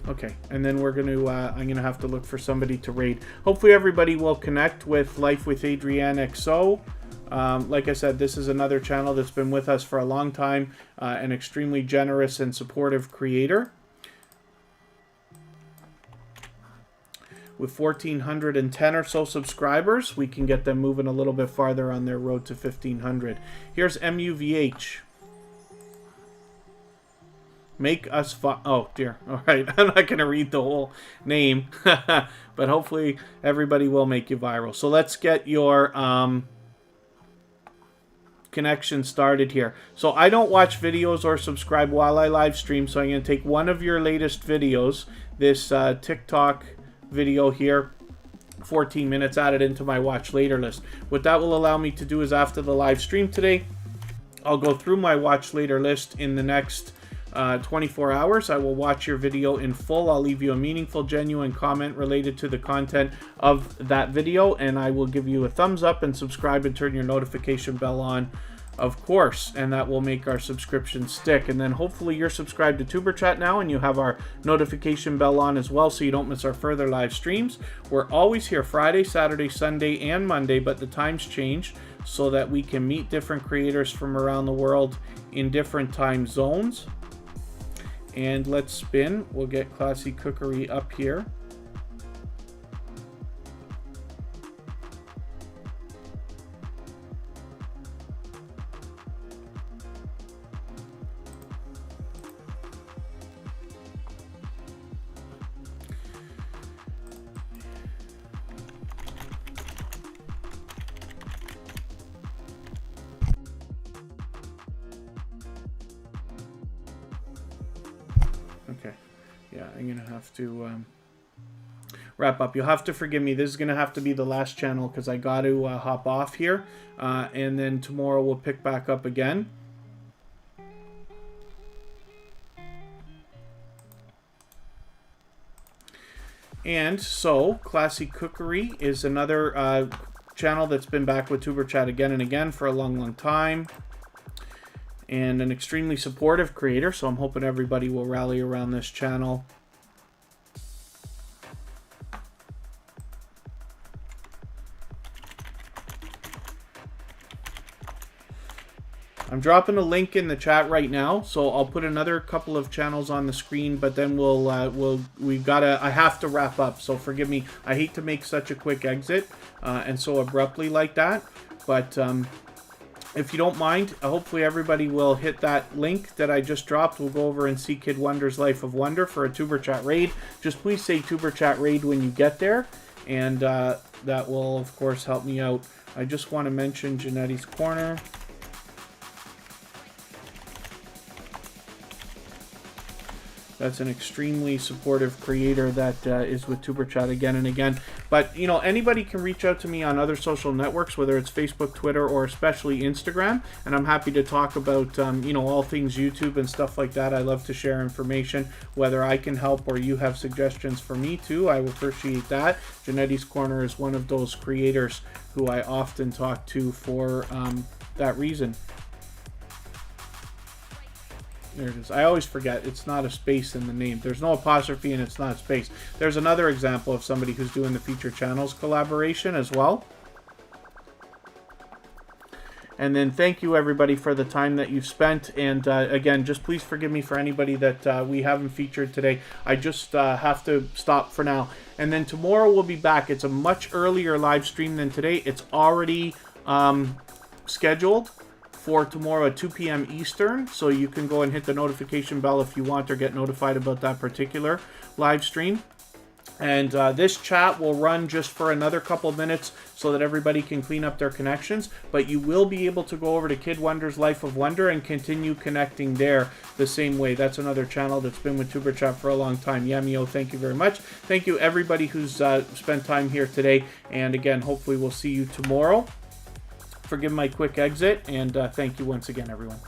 Okay, and then we're going to, I'm going to have to look for somebody to raid. Hopefully everybody will connect with Life with Adrienne XO. Like I said, this is another channel that's been with us for a long time, an extremely generous and supportive creator. With 1,410 or so subscribers, we can get them moving a little bit farther on their road to 1,500. Here's MUVH. Make us oh dear. All right, I'm not going to read the whole name, but hopefully everybody will make you viral. So let's get your connection started here. So I don't watch videos or subscribe while I live stream, so I'm going to take one of your latest videos, this TikTok video here, 14 minutes, added into my watch later list. What that will allow me to do is after the live stream today, I'll go through my watch later list in the next 24 hours, I will watch your video in full. I'll leave you a meaningful, genuine comment related to the content of that video, and I will give you a thumbs up and subscribe and turn your notification bell on, of course, and that will make our subscription stick. And then hopefully you're subscribed to Tuberchat now and you have our notification bell on as well, so you don't miss our further live streams. We're always here Friday, Saturday, Sunday, and Monday, but the times change so that we can meet different creators from around the world in different time zones. And let's spin. We'll get Classy Cookery up here. Okay, yeah, I'm gonna have to wrap up. You'll have to forgive me. This is gonna have to be the last channel because I got to hop off here, and then tomorrow we'll pick back up again. And so, Classy Cookery is another channel that's been back with Tuberchat again and again for a long time. And an extremely supportive creator, so I'm hoping everybody will rally around this channel. I'm dropping a link in the chat right now, so I'll put another couple of channels on the screen, but then I have to wrap up, so forgive me. I hate to make such a quick exit and so abruptly like that, but if you don't mind, hopefully everybody will hit that link that I just dropped. We'll go over and see Kid Wonder's Life of Wonder for a Tuberchat raid. Just please say Tuberchat raid when you get there, and that will, of course, help me out. I just want to mention Janetti's Corner. That's an extremely supportive creator that is with Tuberchat again and again. But, you know, anybody can reach out to me on other social networks, whether it's Facebook, Twitter, or especially Instagram. And I'm happy to talk about, you know, all things YouTube and stuff like that. I love to share information, whether I can help or you have suggestions for me too. I will appreciate that. Janetti's Corner is one of those creators who I often talk to for that reason. There it is. I always forget it's not a space in the name. There's no apostrophe and it's not a space. There's another example of somebody who's doing the Feature Channels collaboration as well. And then thank you everybody for the time that you've spent. And again, just please forgive me for anybody that we haven't featured today. I just have to stop for now. And then tomorrow we'll be back. It's a much earlier live stream than today. It's already scheduled for tomorrow at 2 p.m. Eastern, so you can go and hit the notification bell if you want or get notified about that particular live stream. And this chat will run just for another couple minutes so that everybody can clean up their connections, but you will be able to go over to Kid Wonder's Life of Wonder and continue connecting there the same way. That's another channel that's been with Tuberchat for a long time. Yamio, thank you very much. Thank you everybody who's spent time here today, and again, hopefully we'll see you tomorrow. Forgive my quick exit, and thank you once again, everyone.